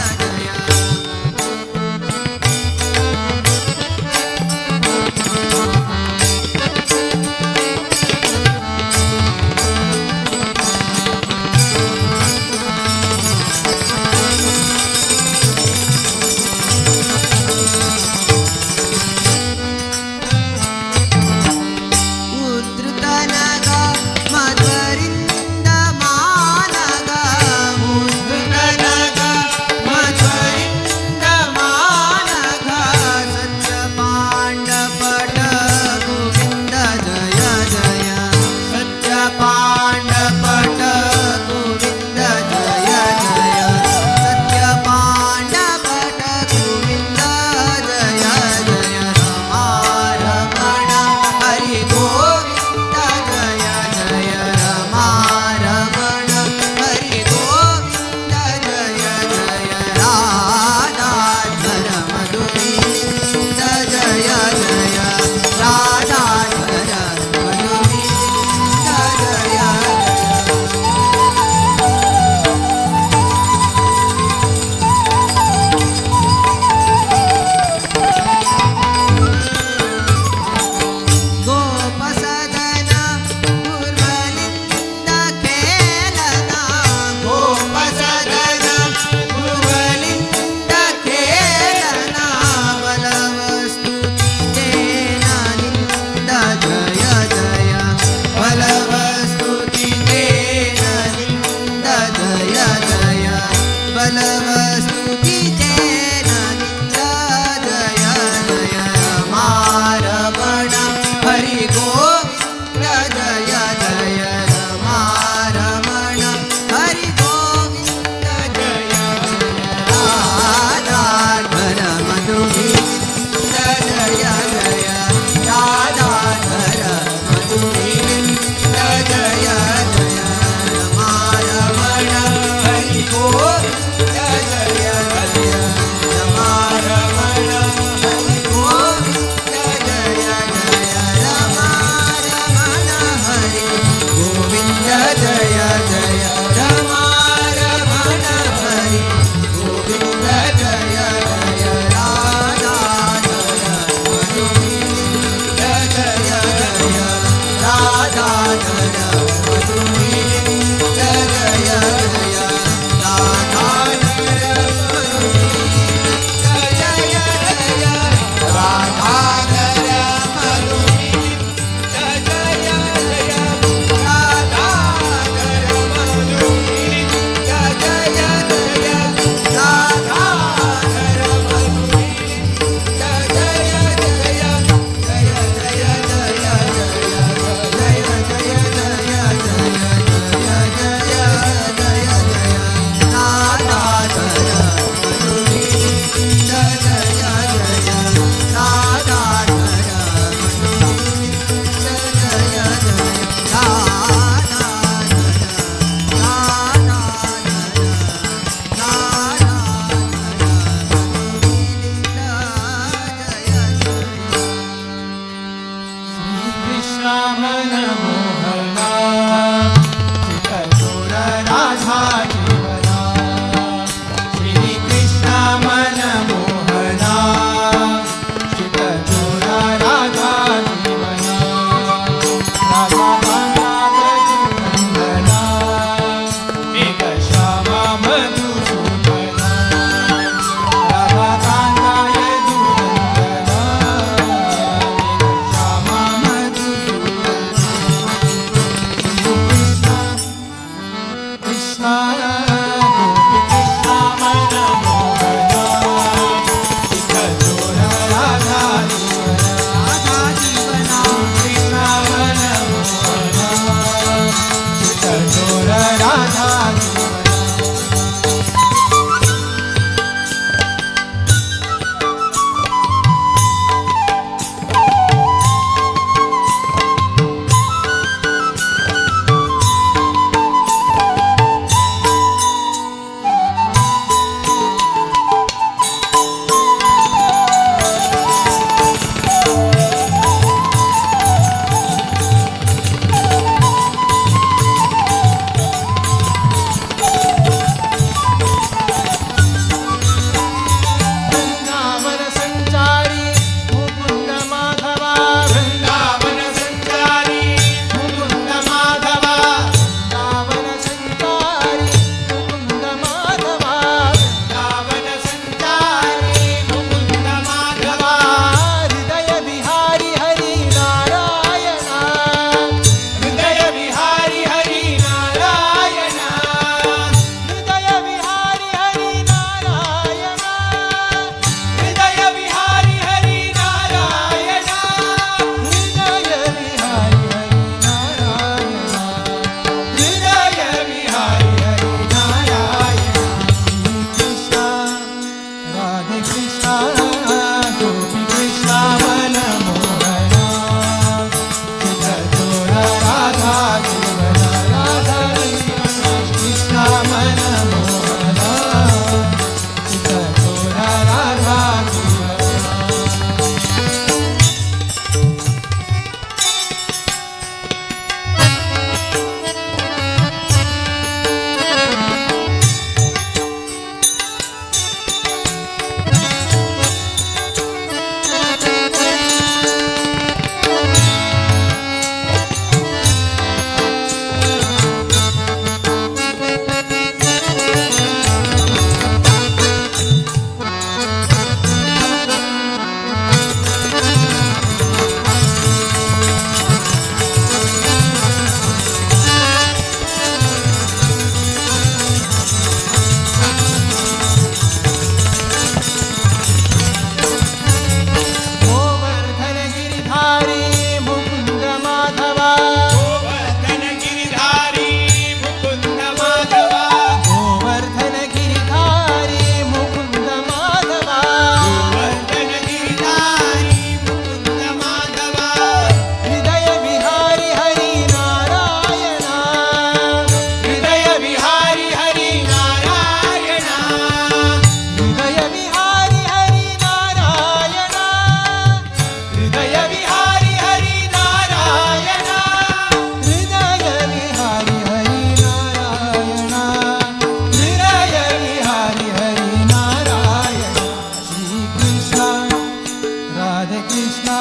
राधे कृष्णा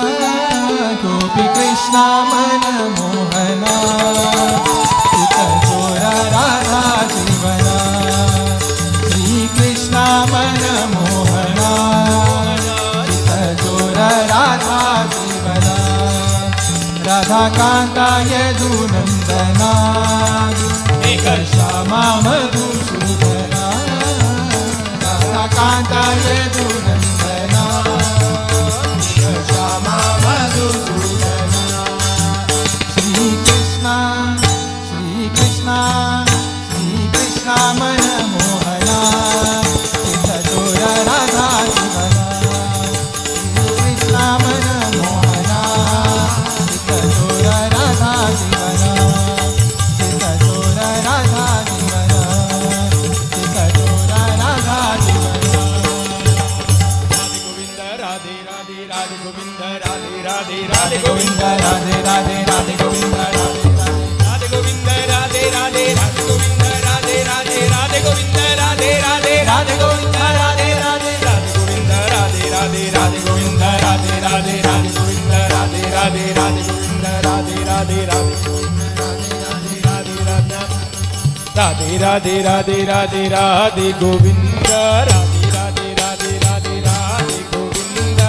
गोपी कृष्णा मन मोहना चित चोरा राधा जीवना श्री कृष्णा मन मोहना चित चोरा राधा जीवना राधा कांता यदुनंदना एक श्यामा मधुसूदना राधा कांता यदुनंदना एक श्यामा मधुसूदना श्री कृष्णा श्री कृष्णा श्री कृष्णा मन मोहना चित चोरा राधा जीवना श्री कृष्णा मन मोहना चित चोरा राधा जीवना चित चोरा राधा जीवना चित चोरा राधा जीवना राधे गोविंद राधे राधे गोविंद राधे राधे गोविंद राधे राधे राधे गोविंद राधे गोविंद राधे राधे राधे गोविंद राधे राधे राधे गोविंद राधे राधे राधे गोविंद राधे राधे राधे गोविंद राधे राधे राधे गोविंद राधे राधे राधे गोविंद राधे राधे राधे गोविंद राधे राधे राधे राधे राधे राधे राधे गोविंद राधे राधे राधे राधे राधे गोविंद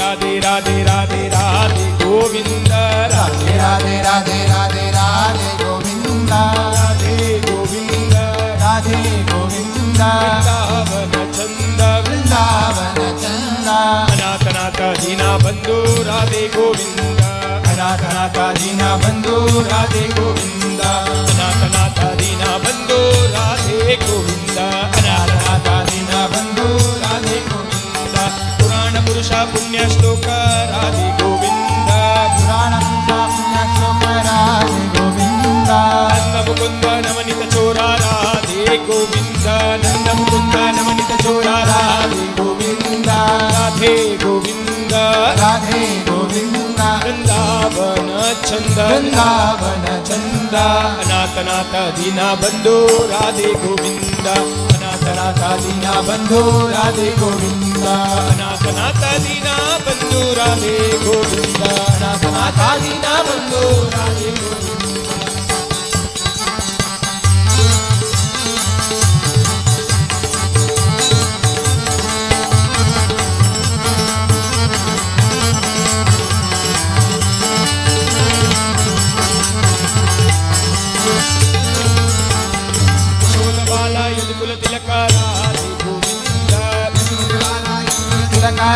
राधे राधे राधे राधे गोविंद राधे राधे राधे राधे राधे गोविंद राधे गोविंद राधे गोविंद वृंदावन चंद वृंदावन चंद अनाथ दीना बंधु राधे गोविंद अनाथ दीना बंधु राधे गोविंद अनाथ दीना बंधु राधे गोविंद अनाथ दीना बंधु राधे गोविंद पुराण पुरुष पुण्य श्लोक राधे गोविंद पुराण पुरुष पुण्य श्लोक राधे गोविंद नंद मुकुंद नवनीत चोरा राधे गोविंद नंद मुकुंद नवनीत चोरा राधे गोविंद राधे गोविंद राधे गोविंद वृंदावन चंद अनाथ दीना बंधु राधे गोविंद अनाथ दीना बंधु राधे गोविंद अनाथ दीना बंधु राधे गोविंद अनाथ दीना बंधु राधे गोविंद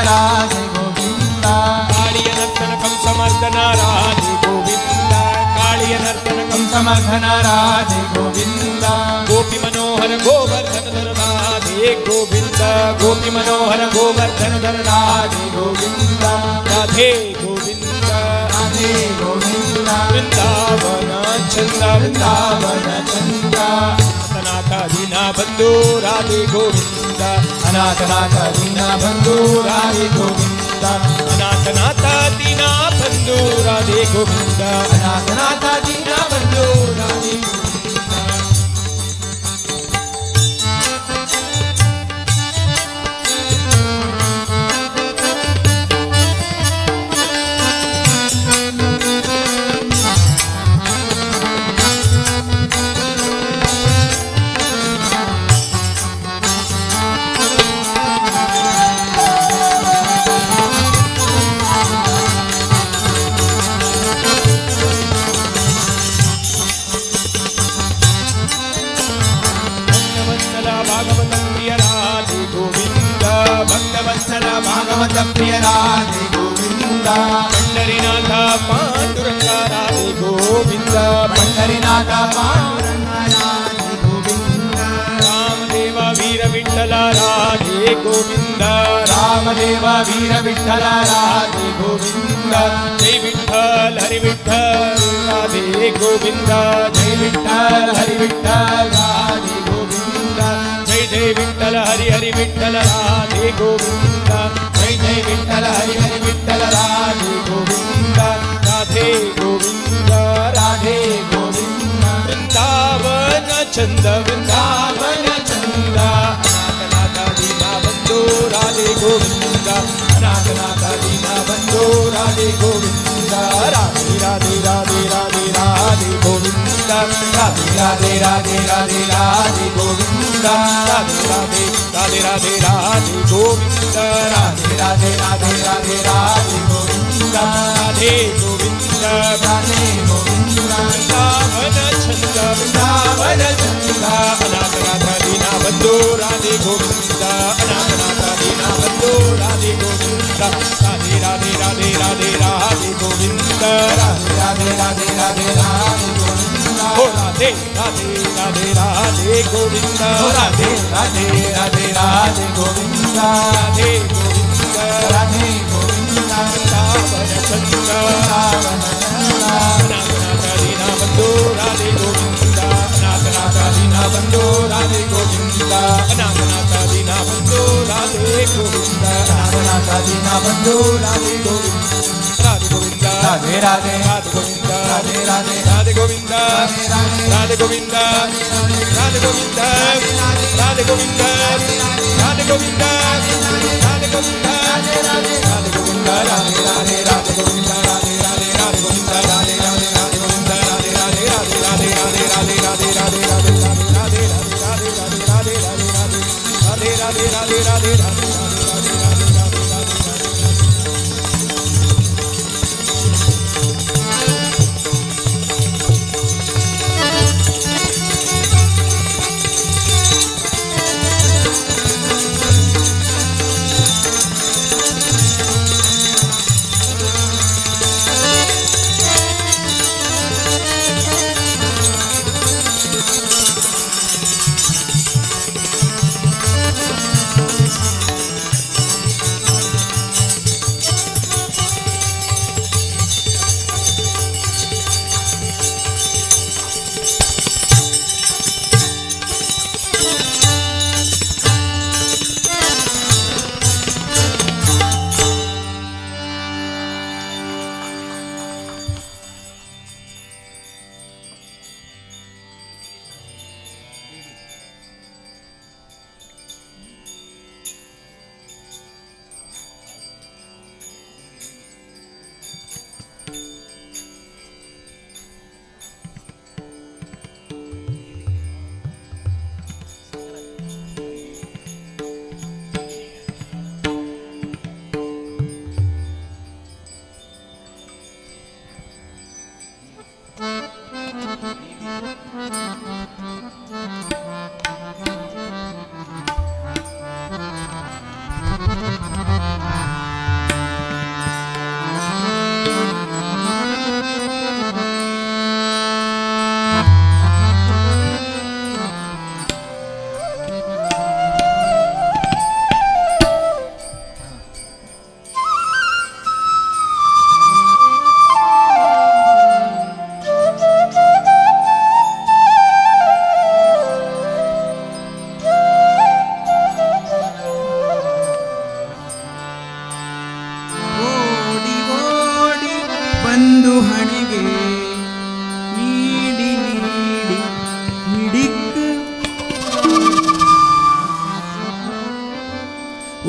राधे गोविंद कालिय नर्तनकं समर्दन राधे गोविंद कालिय नर्तनकं समर्दन राधे गोविंद गोपी मनोहर गोवर्धन धर राधे गोविंद गोपी मनोहर गोवर्धन धर राधे गोविंद राधे गोविंद राधे गोविंद वृंदावन चंद अनाथ दीना बंधु राधे गोविंद अनाथ दीना बंधु राधे गोविंद अनाथ दीना बंधु राधे गोविंद अनाथ दीना बंधु राधे भागवत प्रिय राधे गोविंद पंढरीनाथ पांडुरंग राधे गोविंद पंढरीनाथ पांडुरंग राधे गोविंद रामदेव वीर विठ्ठल राधे गोविंद रामदेव वीर विठ्ठल राधे गोविंद जय विठ्ठल हरि विठ्ठल राधे गोविंद जय विठ्ठल हरि विठ्ठल राधे गोविंद जय जय विठ्ठल हरि हरि विठ्ठल राधे गोविंद जय जय विठ्ठल हरि हरि विठ्ठल राधे गोविंद राधे गोविंद राधे गोविंद वृंदावन चंद अनाथ दीना बंधु राधे गोविंद अनाथ दीना बंधु राधे गोविंद राधे राधे राधे राधे राधे गोविंद राधे राधे राधे राधे राधे गोविंद राधे राधे राधे राधे राधे गोविंद राधे राधे राधे राधे राधे गोविंद राधे गोविंद राधे गोविंद वृंदावन छंद वृंदावन छंद अनाथनाथ दीना बंधु राधे गोविंद अनाथनाथ दीना बंधु राधे गोविंद राधे राधे राधे राधे राधे गोविंद राधे राधे राधे राधे राधे गोविंद हो राधे राधे राधे राधे गोविंद राधे राधे राधे राधे गोविंद राधे गोविंद राधे गोविंद वृंदावन छंद अनाथनाथ दीना बंधु राधे गोविंद अनाथनाथ दीना बंधु राधे गोविंद अनाथनाथ दीना बंधु राधे गोविंद अनाथनाथ दीना बंधु राधे गोविंद राधे गोविंद राधे राधे राधे गोविंद राधे राधे राधे गोविंद राधे गोविंद राधे गोविंद राधे गोविंद राधे गोविंद राधे गोविंद राधे गोविंद राधे राधे राधे गोविंद राधे राधे राधे गोविंद राधे राधे राधे गोविंद राधे राधे राधे राधे राधे राधे राधे राधे राधे राधे राधे राधे राधे राधे राधे राधे राधे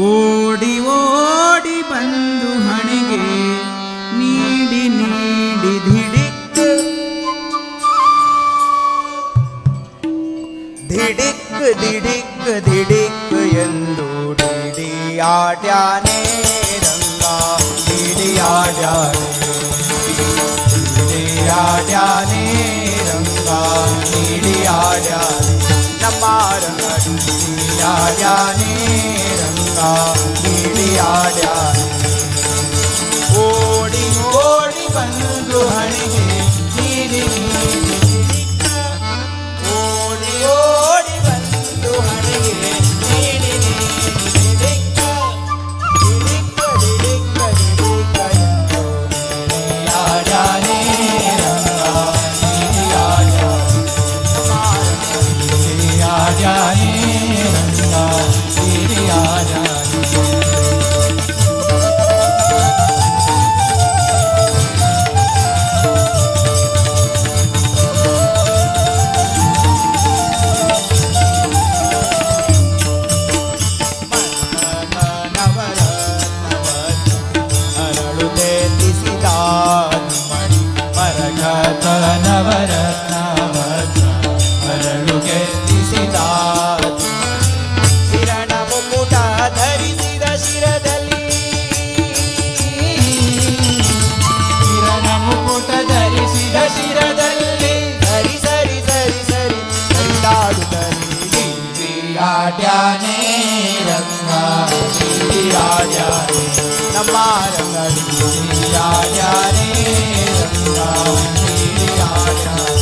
ಓಡಿ ಓಡಿ ಬಂದು ಹಣೆಗೆ ನೀಡಿ ನೀಡಿ ಧಿಡಿಕ್ ಧಿಡಿಕ್ ಧಿಡಿಕ್ ಧಿಡಿಕ್ ಎಂದು ಡಿಡಿಯಾಡ್ಯಾನೆ ರಂಗ ಡಿಡಿಯಾಡ್ಯಾನೆ ಡಿಡಿಯಾಡ್ಯಾನೆ ರಂಗ ಡಿಡಿಯಾಡ್ಯಾನೆ ನಮ್ಮ ರಂಗ ಡಿಡಿಯಾಡ್ಯಾನೆ ರಂಗ ಡಿಡಿಯಾಡ್ಯಾನೆ ಓಡಿ ಓಡಿ ಬಂದು ಹಣೆಗೆ ನೀಡಿ ನೀಡಿ ಓಡಿ ಓಡಿ ಬಂದು ಹಣೆಗೆ ನೀಡಿ ನೀಡಿ ಡಿಡಿಯಾಡ್ಯಾನೆ ರಂಗ ಡಿಡಿಯಾಡ್ಯಾನೆ ರಂಗ ಡಿಡಿಯಾಡ್ಯಾನೆ ನಮ್ಮ ರಂಗಡಿಯಾಡ್ಯಾನೆ ರಂಗ ಬೀಡಿಯಾಡ್ಯಾನೆ.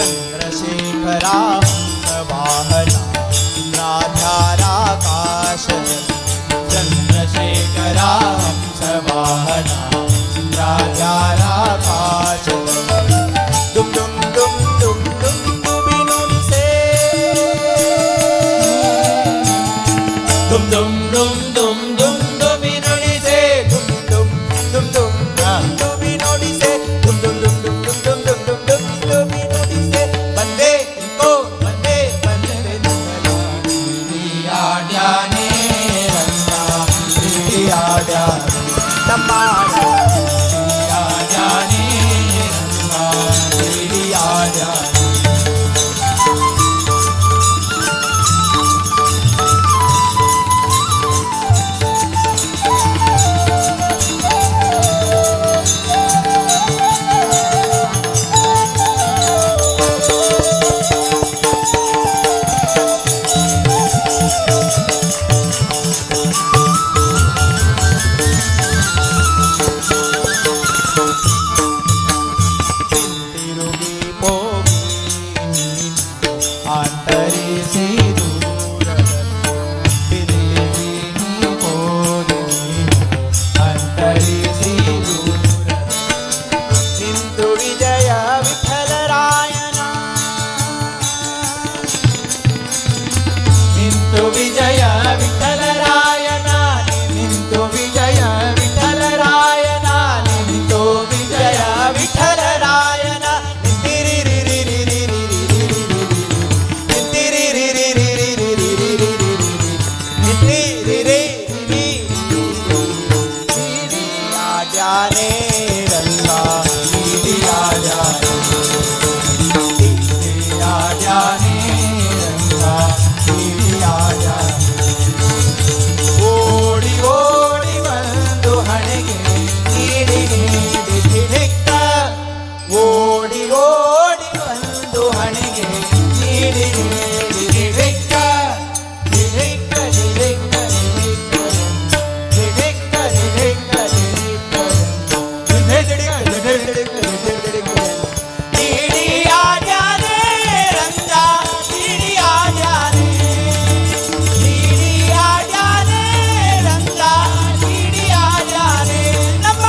चंद्रशेखरा वाहना राधाराकाश चंद्रशेखरा वाहना राधाराकाश दुम दुम दुम दुम दुम दुबिनुनिसे दुम दुम दुम दुम दुम दुबिनुनिसे दुम दुम दुम दुम दुबिनुनिसे दुम दुम दुम दुम दुम दुम दुम दुम दुबिनुनिसे बंदे इनको बंदे बंदे बीडियाड्याने रंगा बीडियाड्याने नम्मा बीडियाड्याने रंगा बीडियाड्याने. विजय विठ्ठलरायण निंतु विजय विठ्ठलरायण निंतु विजय विठ्ठलरायण बीडियाड्याने रंगा बीडियाड्याने बीडियाड्याने रंगा ಓಡಿ ಓಡಿ ಬಂದು ಹಣೆಗೆ ನೀಡಿ ನೀಡಿ ಧಿಕ್ಕ ಓಡಿ ಓಡಿ ಬಂದು ಹಣೆಗೆ ನೀಡಿ ನೀಡಿ ಧಿಕ್ಕ ಧಿಕ್ಕ ಧಿಕ್ಕ ಧಿಕ್ಕ ಧಿಕ್ಕ ಬೀಡಿಯಾಡ್ಯಾನೆ ರಂಗ ಬೀಡಿಯಾಡ್ಯಾನೆ ಬೀಡಿಯಾಡ್ಯಾನೆ ರಂಗ ಬೀಡಿಯಾಡ್ಯಾನೆ ನಮ್ಮ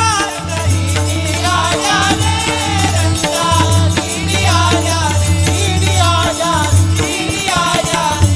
ಬೀಡಿಯಾಡ್ಯಾನೆ ರಂಗ ಬೀಡಿಯಾಡ್ಯಾನೆ ಬೀಡಿಯಾಡ್ಯಾನೆ ಬೀಡಿಯಾಡ್ಯಾನೆ.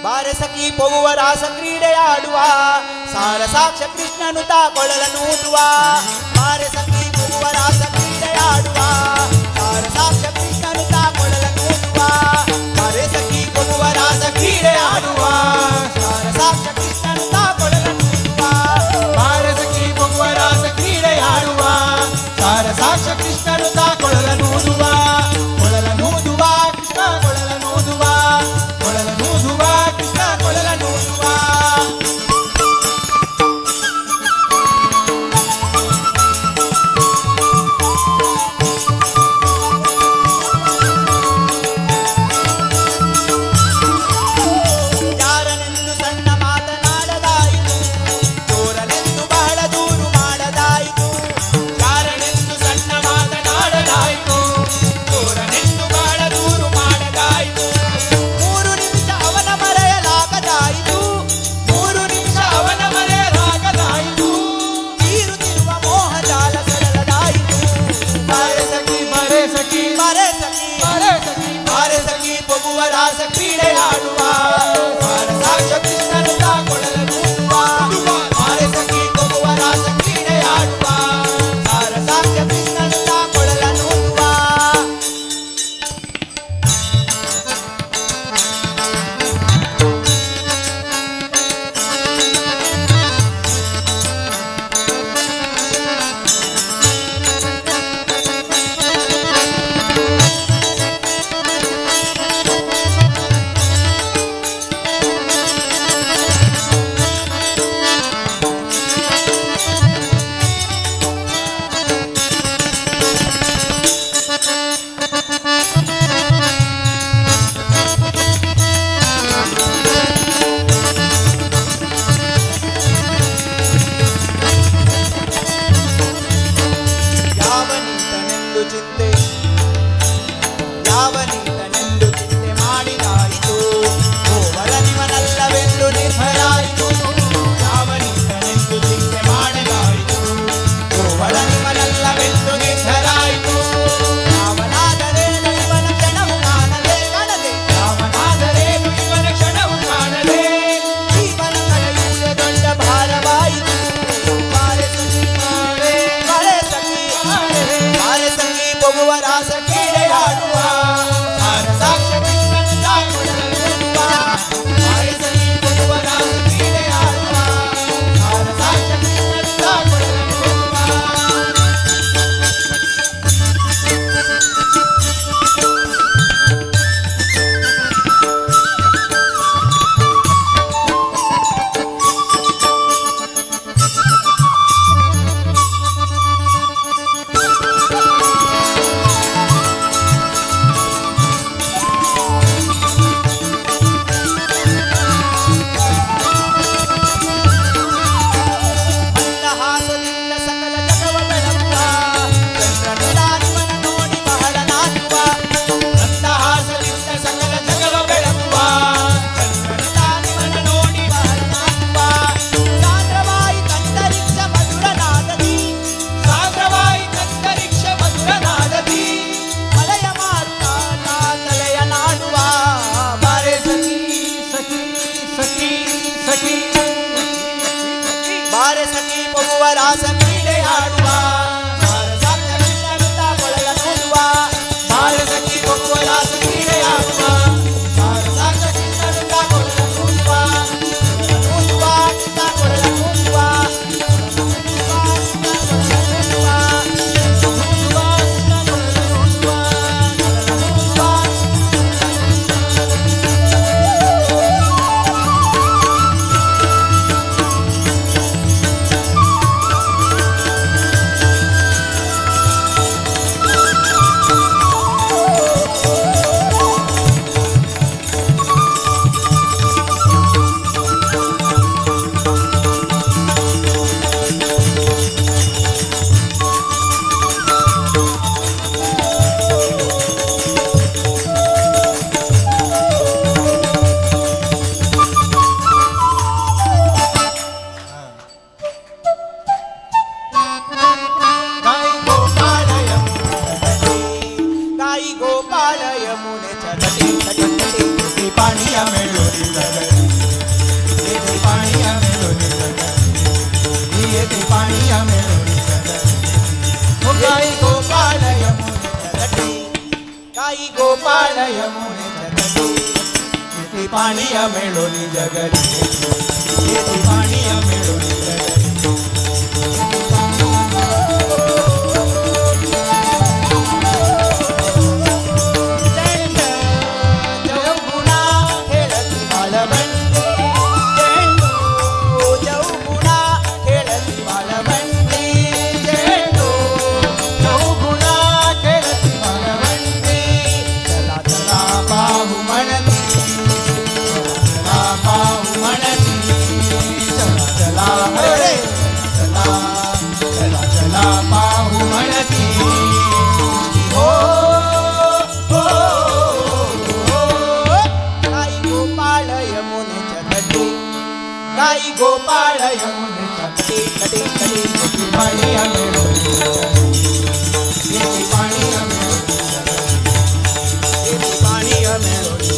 ಬಾರೆ ಸಖಿ ಪೊವ್ವ ರಾಸ ಕ್ರೀಡೆಯಾಡುವ ಸಾರ ಸಾಕ್ಷ ಕೃಷ್ಣನು ತಾ ಕೊಳಲನೂದುವ ಬಾರೆ ಸಖಿ ಪೊವ್ವ ರಾಸ ಕ್ರೀಡೆಯಾಡುವ ಸಾರ ಸಾಕ್ಷ ಕೃಷ್ಣನು ತಾ ಕೊಳಲನೂದುವ ಬಾರೆ ಸಖಿ ಪೊವ್ವ ರಾಸ ಕ್ರೀಡೆಯಾಡುವ ಸಾರ ಸಾಕ್ಷ ಕೃಷ್ಣನು ತಾ ಕೊಳಲನೂದುವ ಬಾರೆ ಸಖಿ ಪೊವ್ವ ರಾಸ ಕ್ರೀಡೆಯಾಡುವ ಸಾರ ಸಾಕ್ಷ ಕೃಷ್ಣನು ತಾ ಕೊಳಲನೂದುವ ಕೊಳಲನೂದುವ ಕೃಷ್ಣ ಕೊಳಲನೂದುವ ಕೊಳಲನೂದುವ ಕೃಷ್ಣ ಕೊಳಲನೂದುವ. ಯಾರನೆಂದು बारे सखी पमुवरा सखीले आडवा बार साक्ष कृष्ण गीता पळला नोंदवा बार सखी पमुवरा सखीले आडवा बार साक्ष कृष्ण गीता पळला नोंदवा नोंदवा गीता पळला नोंदवा गाई गोपाल यमुनेच्या तटी तटी तटी येथे पाणी आमेलोरी लगडी येथे पाणी आमेलोरी लगडी येथे पाणी आमेलोरी लगडी हो गाई गोपाल यमुनेच्या तटी गाई गोपाल यमुनेच्या तटी येथे पाणी आमेलोरी लगडी येथे पाणी आमेलोरी लगडी गाई गोपाळ यमुनेच्या तटी तटी तटी येथे पाणी आमेलोरी येथे पाणी आमेलोरी येथे पाणी आमेलोरी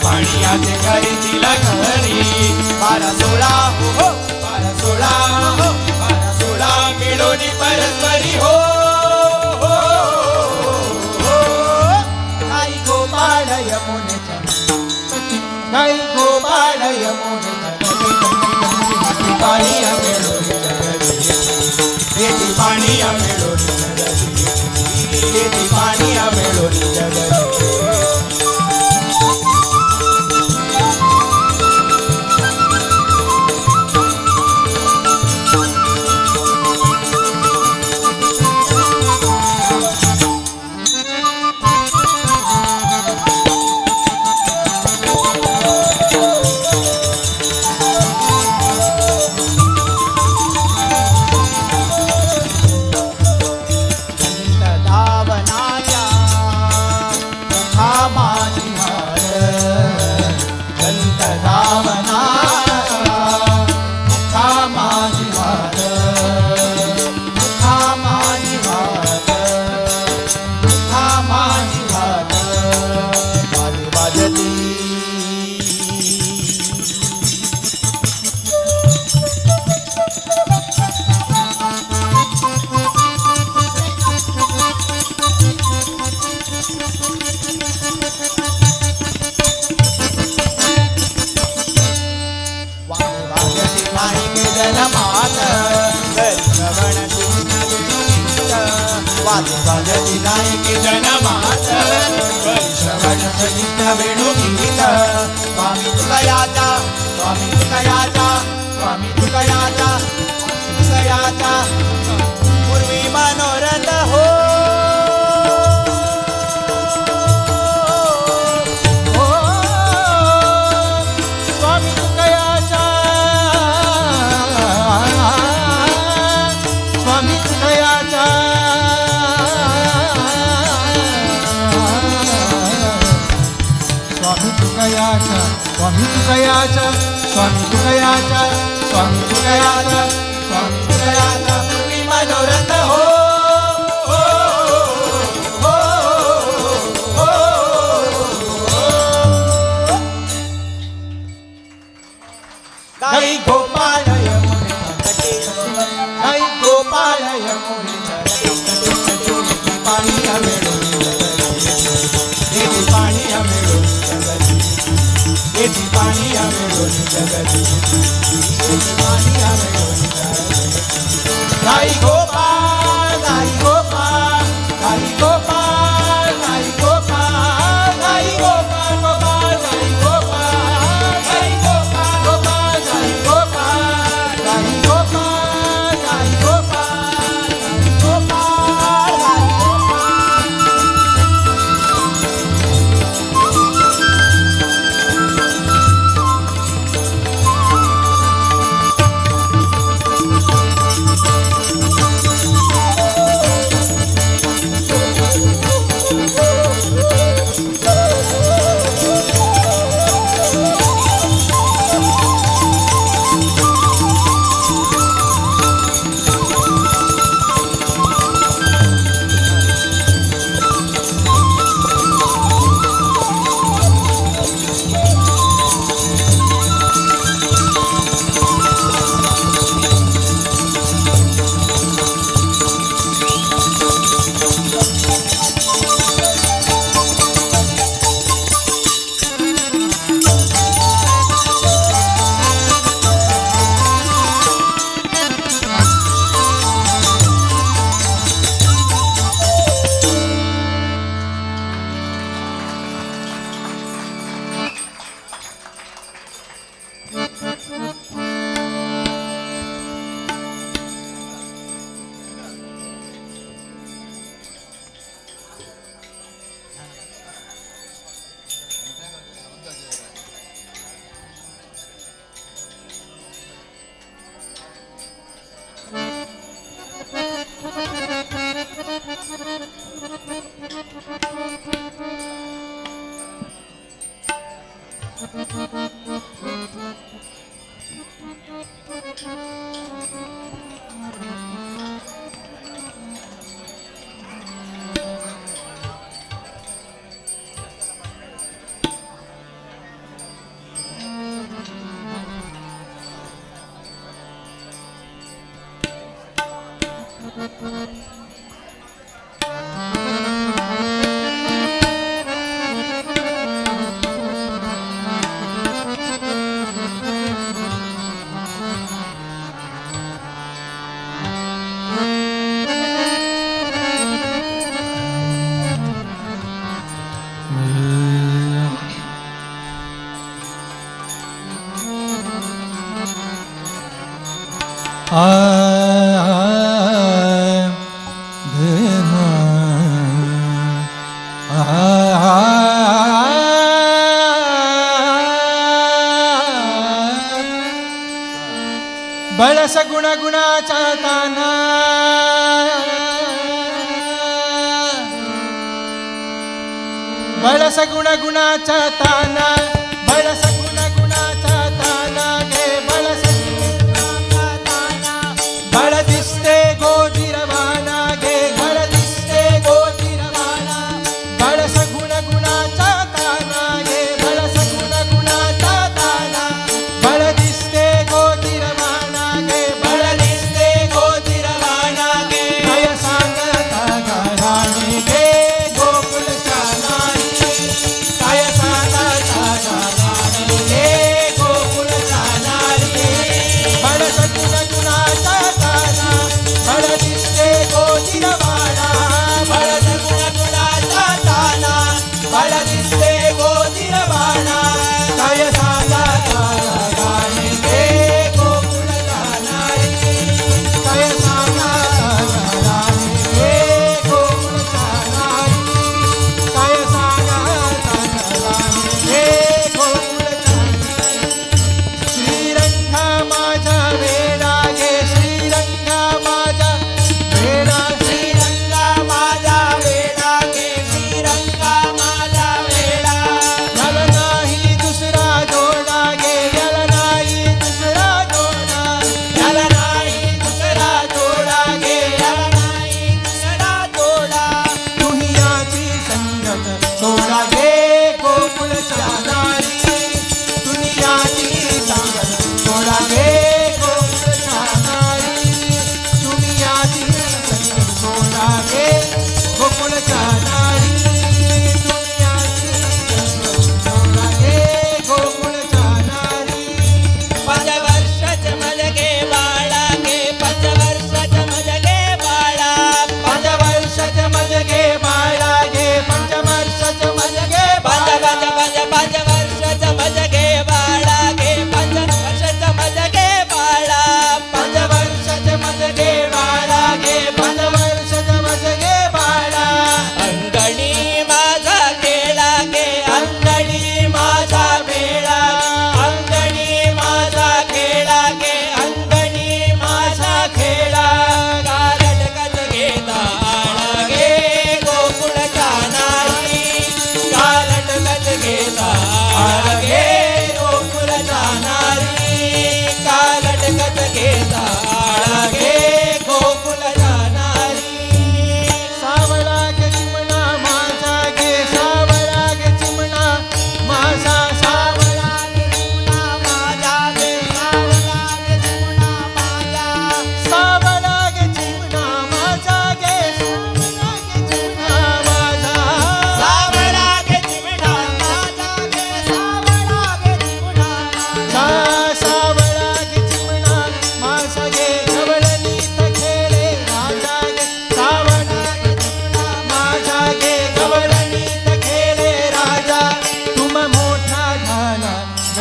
पाण्याचे घरी तिला घरी 12-16 हो 12-16 हो 12-16 मिळून परस्परी हो गाई गोपाळ यमुनेच्या गाई गोपाळ यमुनेच्या पाणी आमेलोरी येथे पाणी आमेलोरी येथे पाणी आमेलोरी जगरी वाजती नायकी जनमात श्रवण सहित वेणुगीत स्वामी तुकयाचा स्वामी तुकयाचा तुकयाचा पूर्वी मनोरथ हो हो स्वामी तुकयाचा स्वामी तुकयाचा स्वामी तुकयाचा स्वामी तुकयाचा स्वामी तुकयाचा स्वामी तुकयाचा स्वामी तुकयाचा पूर्वी मनोरथ हो हो, हो, हो, हो. गाई गोपाळ यमुनेच्या तटी गाई गोपाळ यमुनेच्या तटी पाणी आमेडून पाणी आमेडून येथे पाणी आमेडून जगती पाणी आमेडून गाई गोपाळ गाई गोपाळ गाई गोपाळ गाई गोपाळ गाई गोपाळ गोपाळ गाई गोपाळ गाई गोपाळ गोपाळ गाई गोपाळ गाई गोपाळ गाई गोपाळ गाई गोपाळ गाई बळस गुणगुणाचा ताना बळस गुणगुणाचा ताना बळस गुणगुणाचा ताना गे बळस गुणगुणाचा ताना बळ दिसते गोजिरवाना गे बळ दिसते गोजिरवाना बळस गुणगुणाचा ताना गे बळस गुणगुणाचा ताना बळ दिसते गोजिरवाना गे बळ दिसते गोजिरवाना गे काय सांगता घराणे गे गोकुळच्या नारी काय सांगता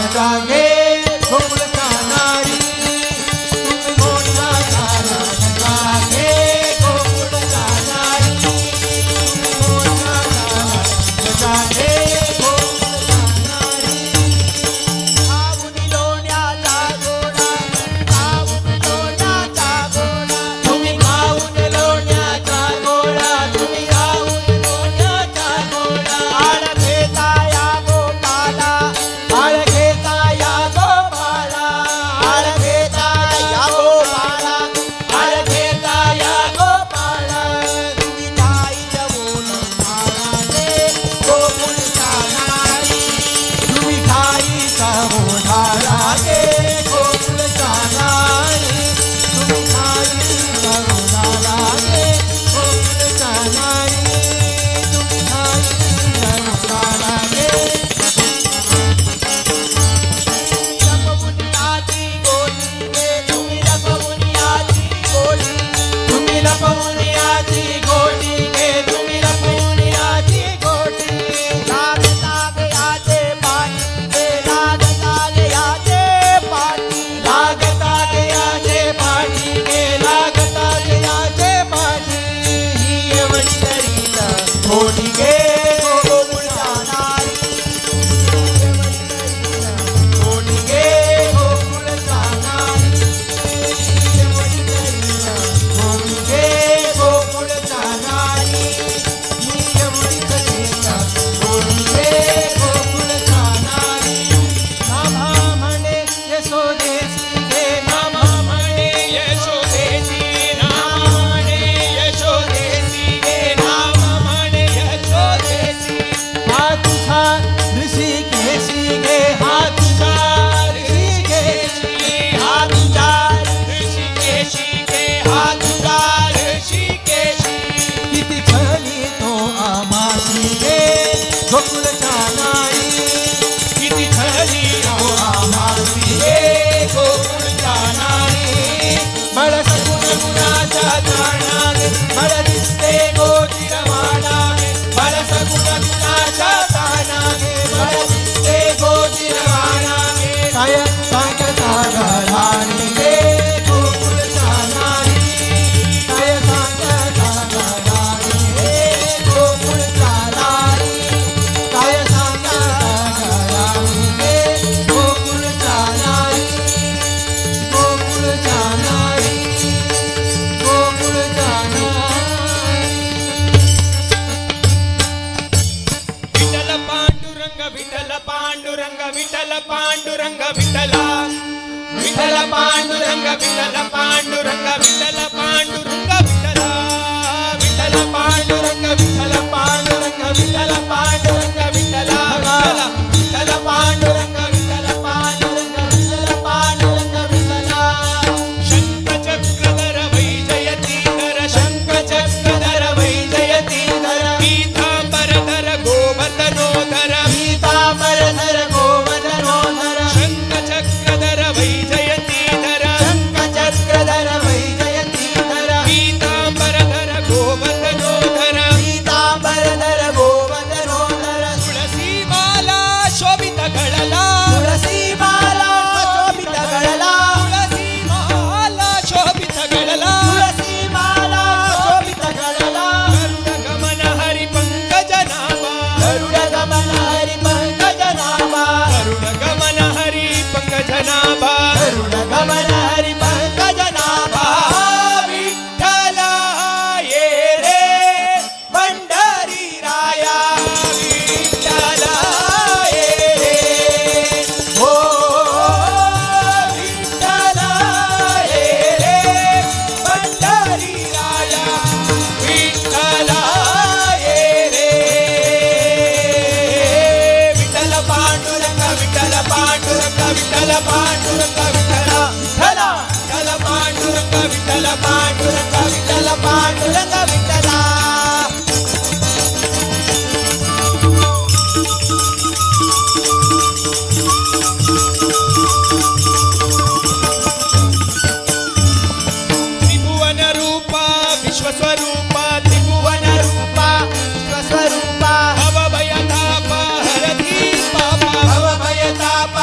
जागे गोकुळच्या नारी तुम्ही मोठा झाला जागे गोकुळच्या नारी तुम्ही मोठा झाला जागे गोकुळच्या नारी आवडी लोण्याचा गोडा आवडी लोण्याचा गोडा तुम्ही खाऊन लोण्याचा गोडा तुम्ही खाऊन लोण्याचा गोडा आळ घेता या गोपाला आळ घेता या गोपाला आळ घेता या गोपाला आळ घेता या गोपाला तुम्ही ताई जवून महाराजे गोकुळच्या नारी तुम्ही ताई जवून महाराजे गोकुळच्या नारी तुम्ही ताई जवून महाराजे गोकुळच्या नारी तुम्ही ताई जवून महाराजे लपवुनियाची गोडी गे तुम्ही लपवुनियाची गोडी तुम्ही लपवुनियाची गोडी गे तुम्ही लपवुनियाची गोडी लागता गयाचे पाणी गे लागता गयाचे पाणी लागता गयाचे पाणी गे लागता गयाचे पाणी ही एवढी तरी गोडी गे गोकुळच्या नारी गोडी गे गोकुळच्या नारी गोडी गे गोकुळच्या नारी ही एवढी तरी गोडी गे गोकुळच्या नारी नामा म्हणे यशोदेसी गे नामा म्हणे यशोदेसी नाम म्हणे यशोदेसी गे नाम म्हणे यशोदेसी हा तुझा ऋषिकेशी गे हा तुझा ऋषिकेशी हा तुझा ऋषिकेशी गे हा तुझा ऋषिकेशी किती छली तो आमाशी गे गोकुळच्या नारी किती छली तो आमाशी गे गोकुळच्या नारी बळ सगुण गुणाच्या ताणा गे बळ दिसते गोजिरवाणा गे बळ सगुण गुणाच्या ताणा गे बळ दिसते गोजिरवाणा गे काय सांगता घराणी गे गोकुळच्या नारी काय सांगता घराणी गे गोकुळच्या नारी काय सांगता घराणी गे गोकुळच्या नारी गोकुळच्या नारी गोकुळच्या नारी विठ्ठल पांडुरंग विठ्ठल पांडुरंग विठ्ठल पांडुरंग विठ्ठला विठ्ठल पांडुरंग विठ्ठल पांडुरंग विठ्ठल पांडुरंग विठ्ठला विठ्ठल पांडुरंग विठ्ठल पांडुरंग विठ्ठल पांडुरंग विठ्ठला विठ्ठल पांडुरंग विठ्ठल पांडुरंग विठ्ठल पांडुरंग विठ्ठला शंख चक्रधर वैजयतीधर शंख चक्रधर वैजयतीधर पीतांबरधर गोवर्धनोधर पीतांबरधर गोवर्धनोधर शंख चक्रधर वैजयतीधर शंख चक्रधर वैजयतीधर पीतांबरधर गोवर्धनोधर पीतांबरधर गोवर्धनोधर तुळसी माला शोभित गळला तुळसी माला शोभित गळला तुळसी माला शोभित गळला तुळसी माला शोभित गळला गरुड गमन हरी पंकज नामा गरुड गमन हरी पंकज नामा गरुड गमन हरी पंकज नाभा गरुड गमन हरी पंकज नामा विठ्ठला ये रे पंढरी राया विठ्ठला ये रे हो विठ्ठला ये रे पंढरी राया विठ्ठला ये रे विठ्ठल पांडुरंग विठ्ठल पांडुरंग विठ्ठल पांडुरंग विठ्ठला विठ्ठला विठ्ठल पांडुरंग विठ्ठल पांडुरंग विठ्ठल पांडुरंग विठ्ठला स्वरूपा त्रिभुवन रूपा विश्वस्वरूपा भव भय ताप हरती पापा भव भय ताप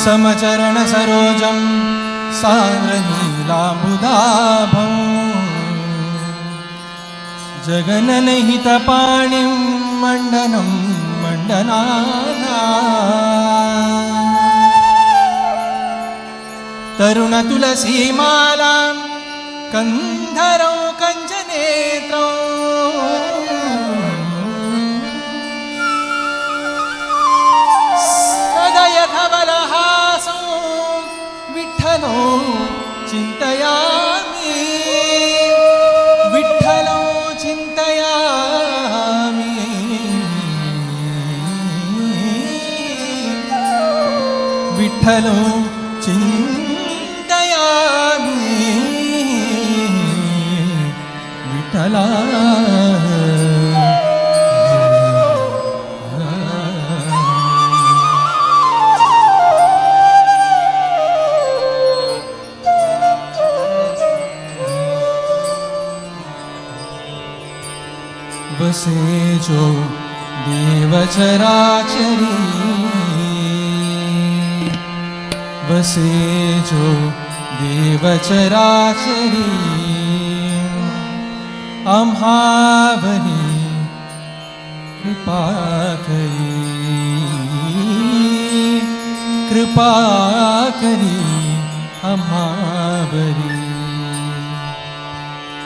समचरण सरोजं सान्द्रनीलाम्बुदाभं जगननहितपाणिं मण्डनं मण्डनाना तरुणतुलसीमालां कन्धरौ कञ्जनेत्रौ सदयधवलहासौ विठ्ठलो चिन्तयामि विठ्ठलो चिन्तयामि विठ्ठलो चिन्तयामि विठ्ठला वसे जो देवचराचरी वसे जो देवचराचरी आम्हावरी कृपा करी आम्हावरी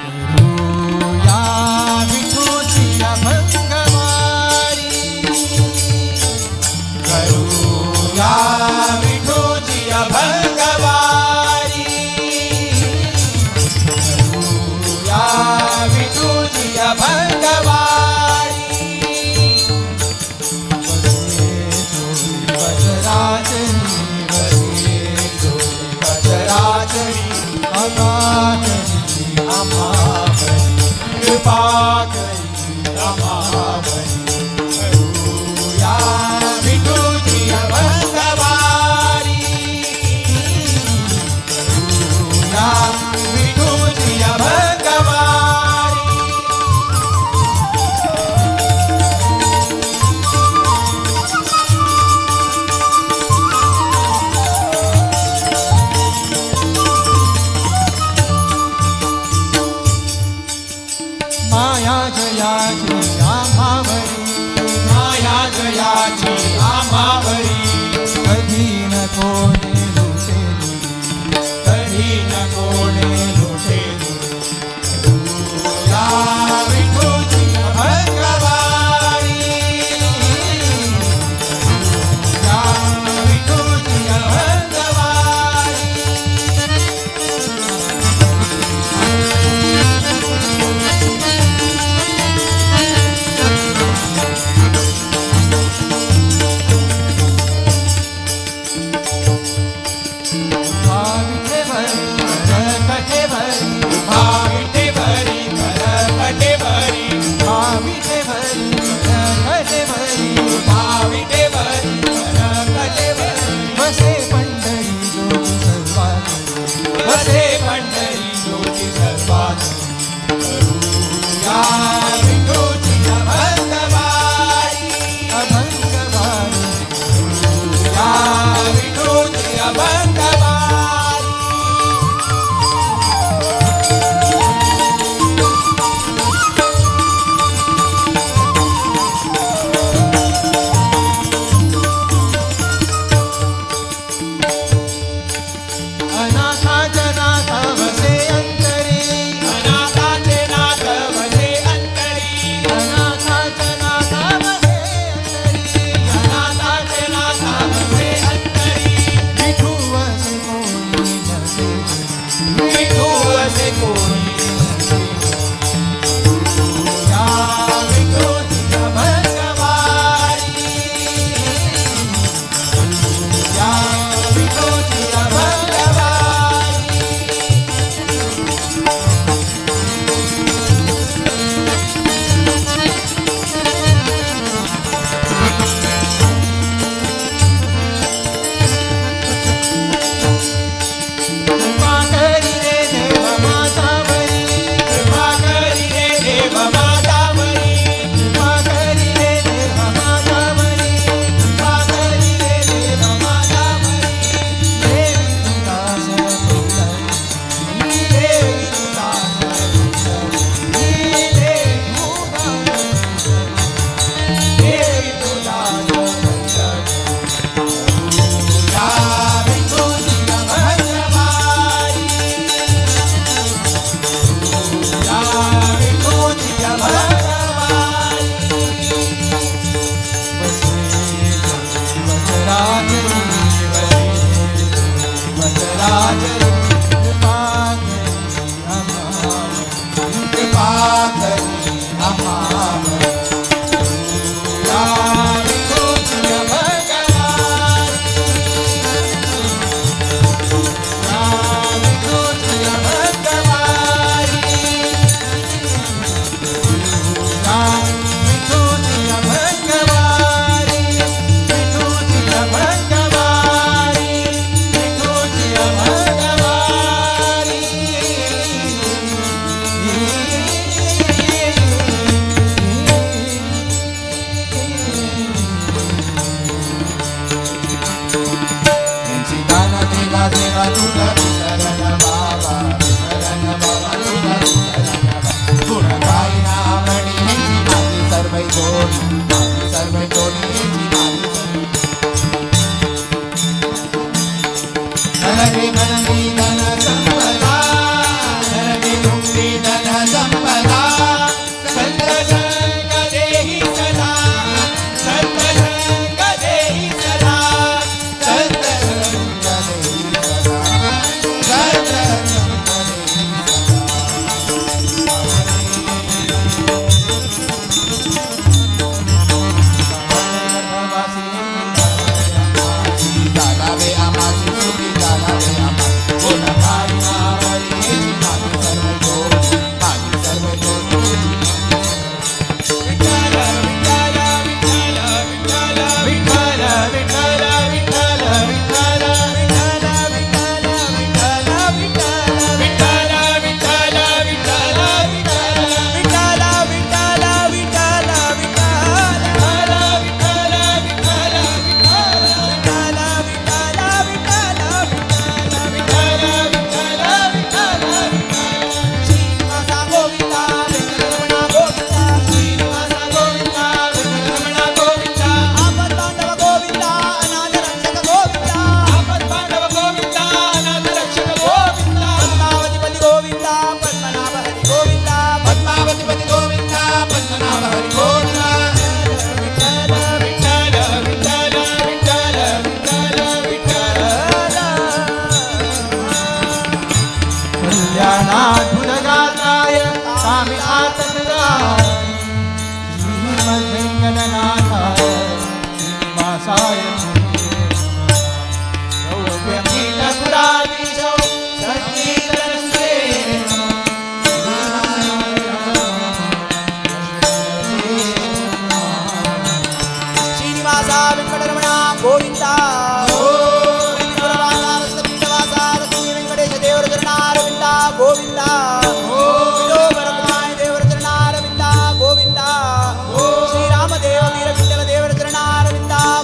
करूया विठूची अभंगवारी करूया विठूची अभंगवारी करूया विठूची अभंगवारी वसे जोडी वज्राचरी अगाचरी आम्हावरी कृपा करी आम्हावरी करूया विठूची वरराज वरे वरराज कृपा करी अमाम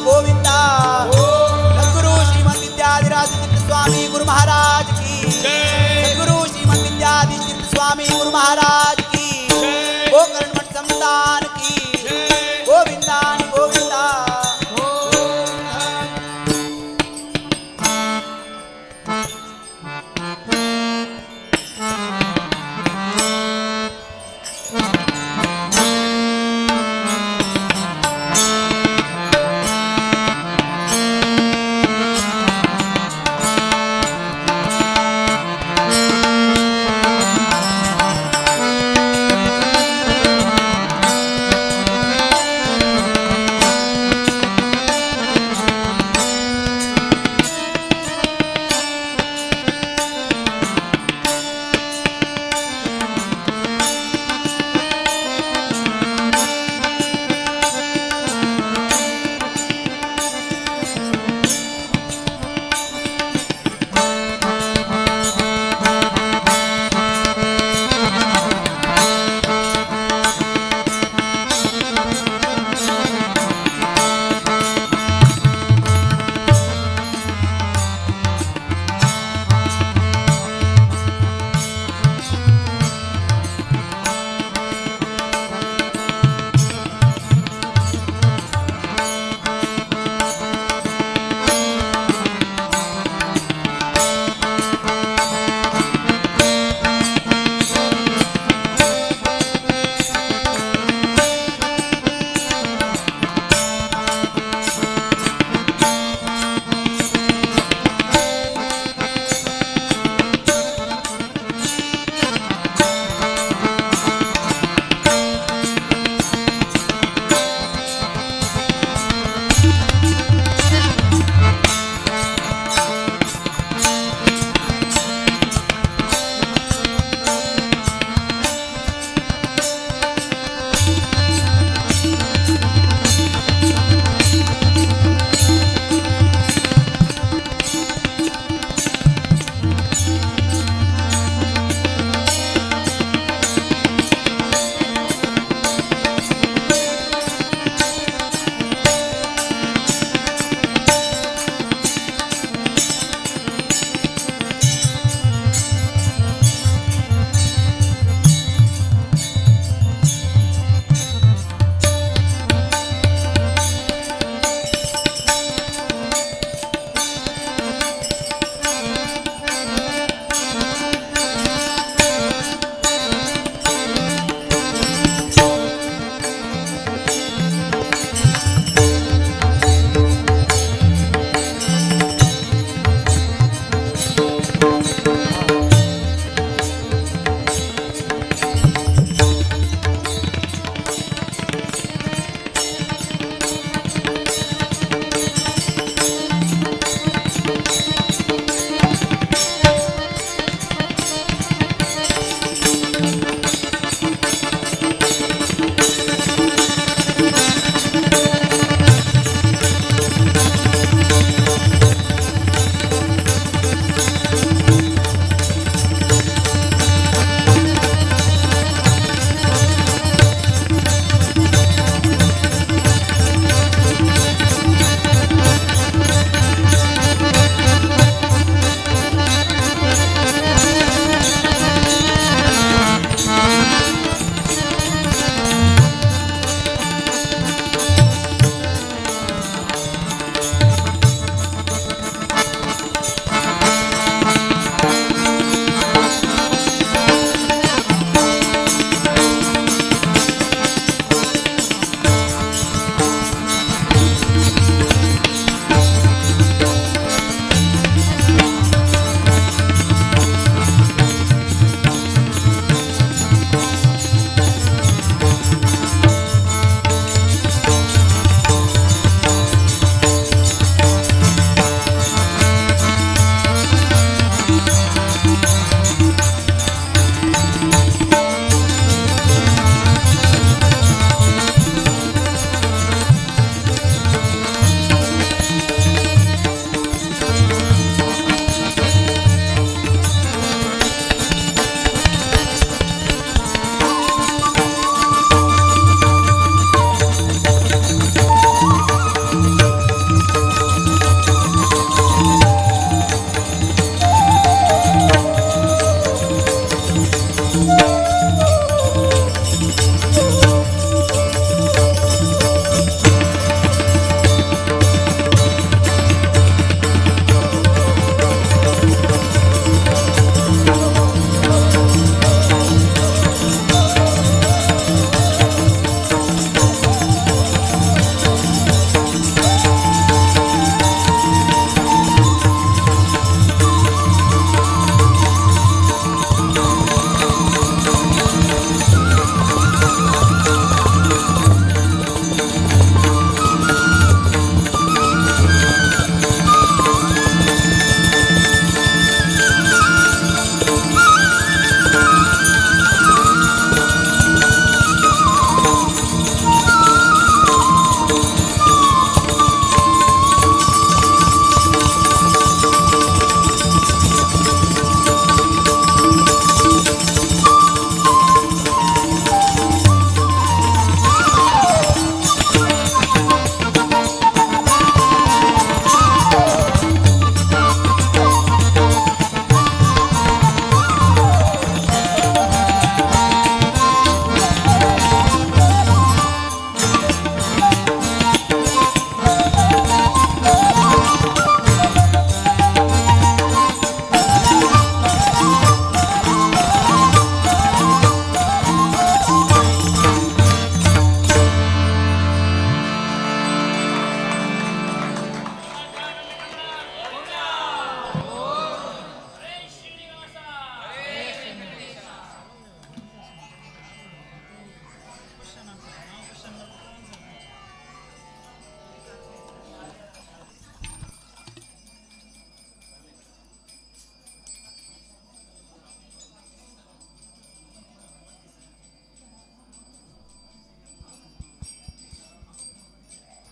ಗೋವಿಂದ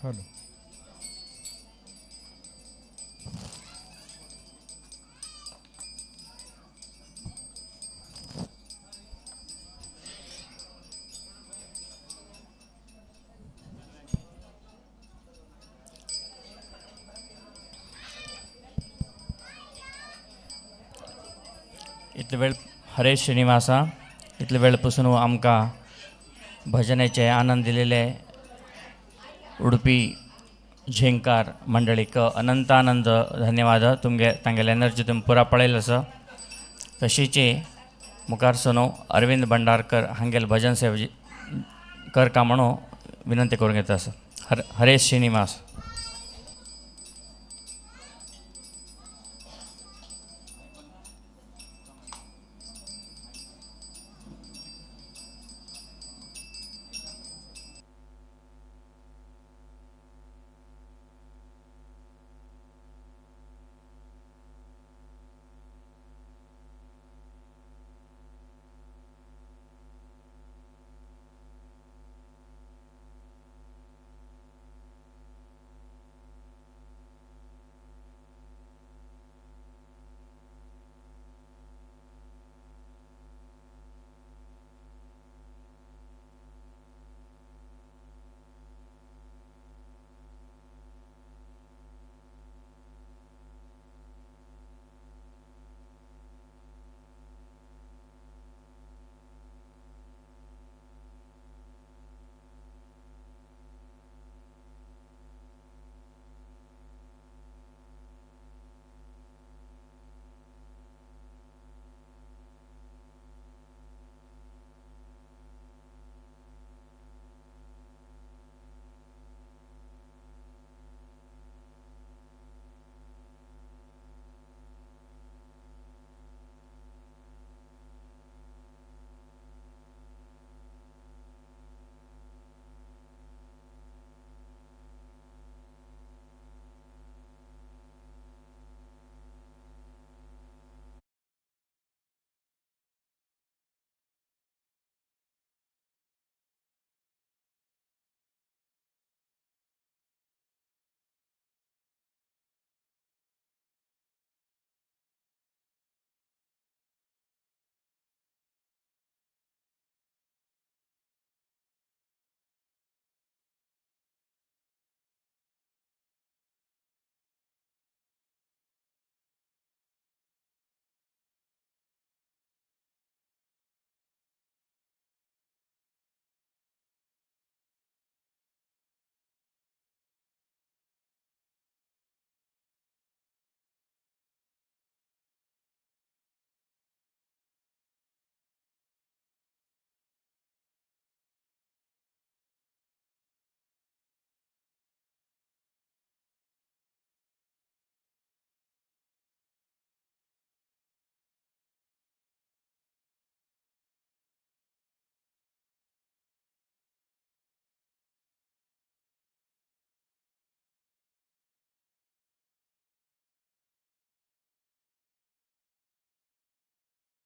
हॅलो इतले वेळ हरेश श्रीनिवासा इतले वेळपासून आमकां भजनेचे आनंद दिलेले उडपी झेंकार मंडळीक अनंतानंद धन्यवाद. तुमगे तांगेले एनर्जी तुम्ही पुरा पळयला आसा. तशीच मुखार सनो अरविंद भंडारकर हांगेल भजन सेवा करता म्हणून विनंती करूंक येता आसा. हरेश श्रीनिवास.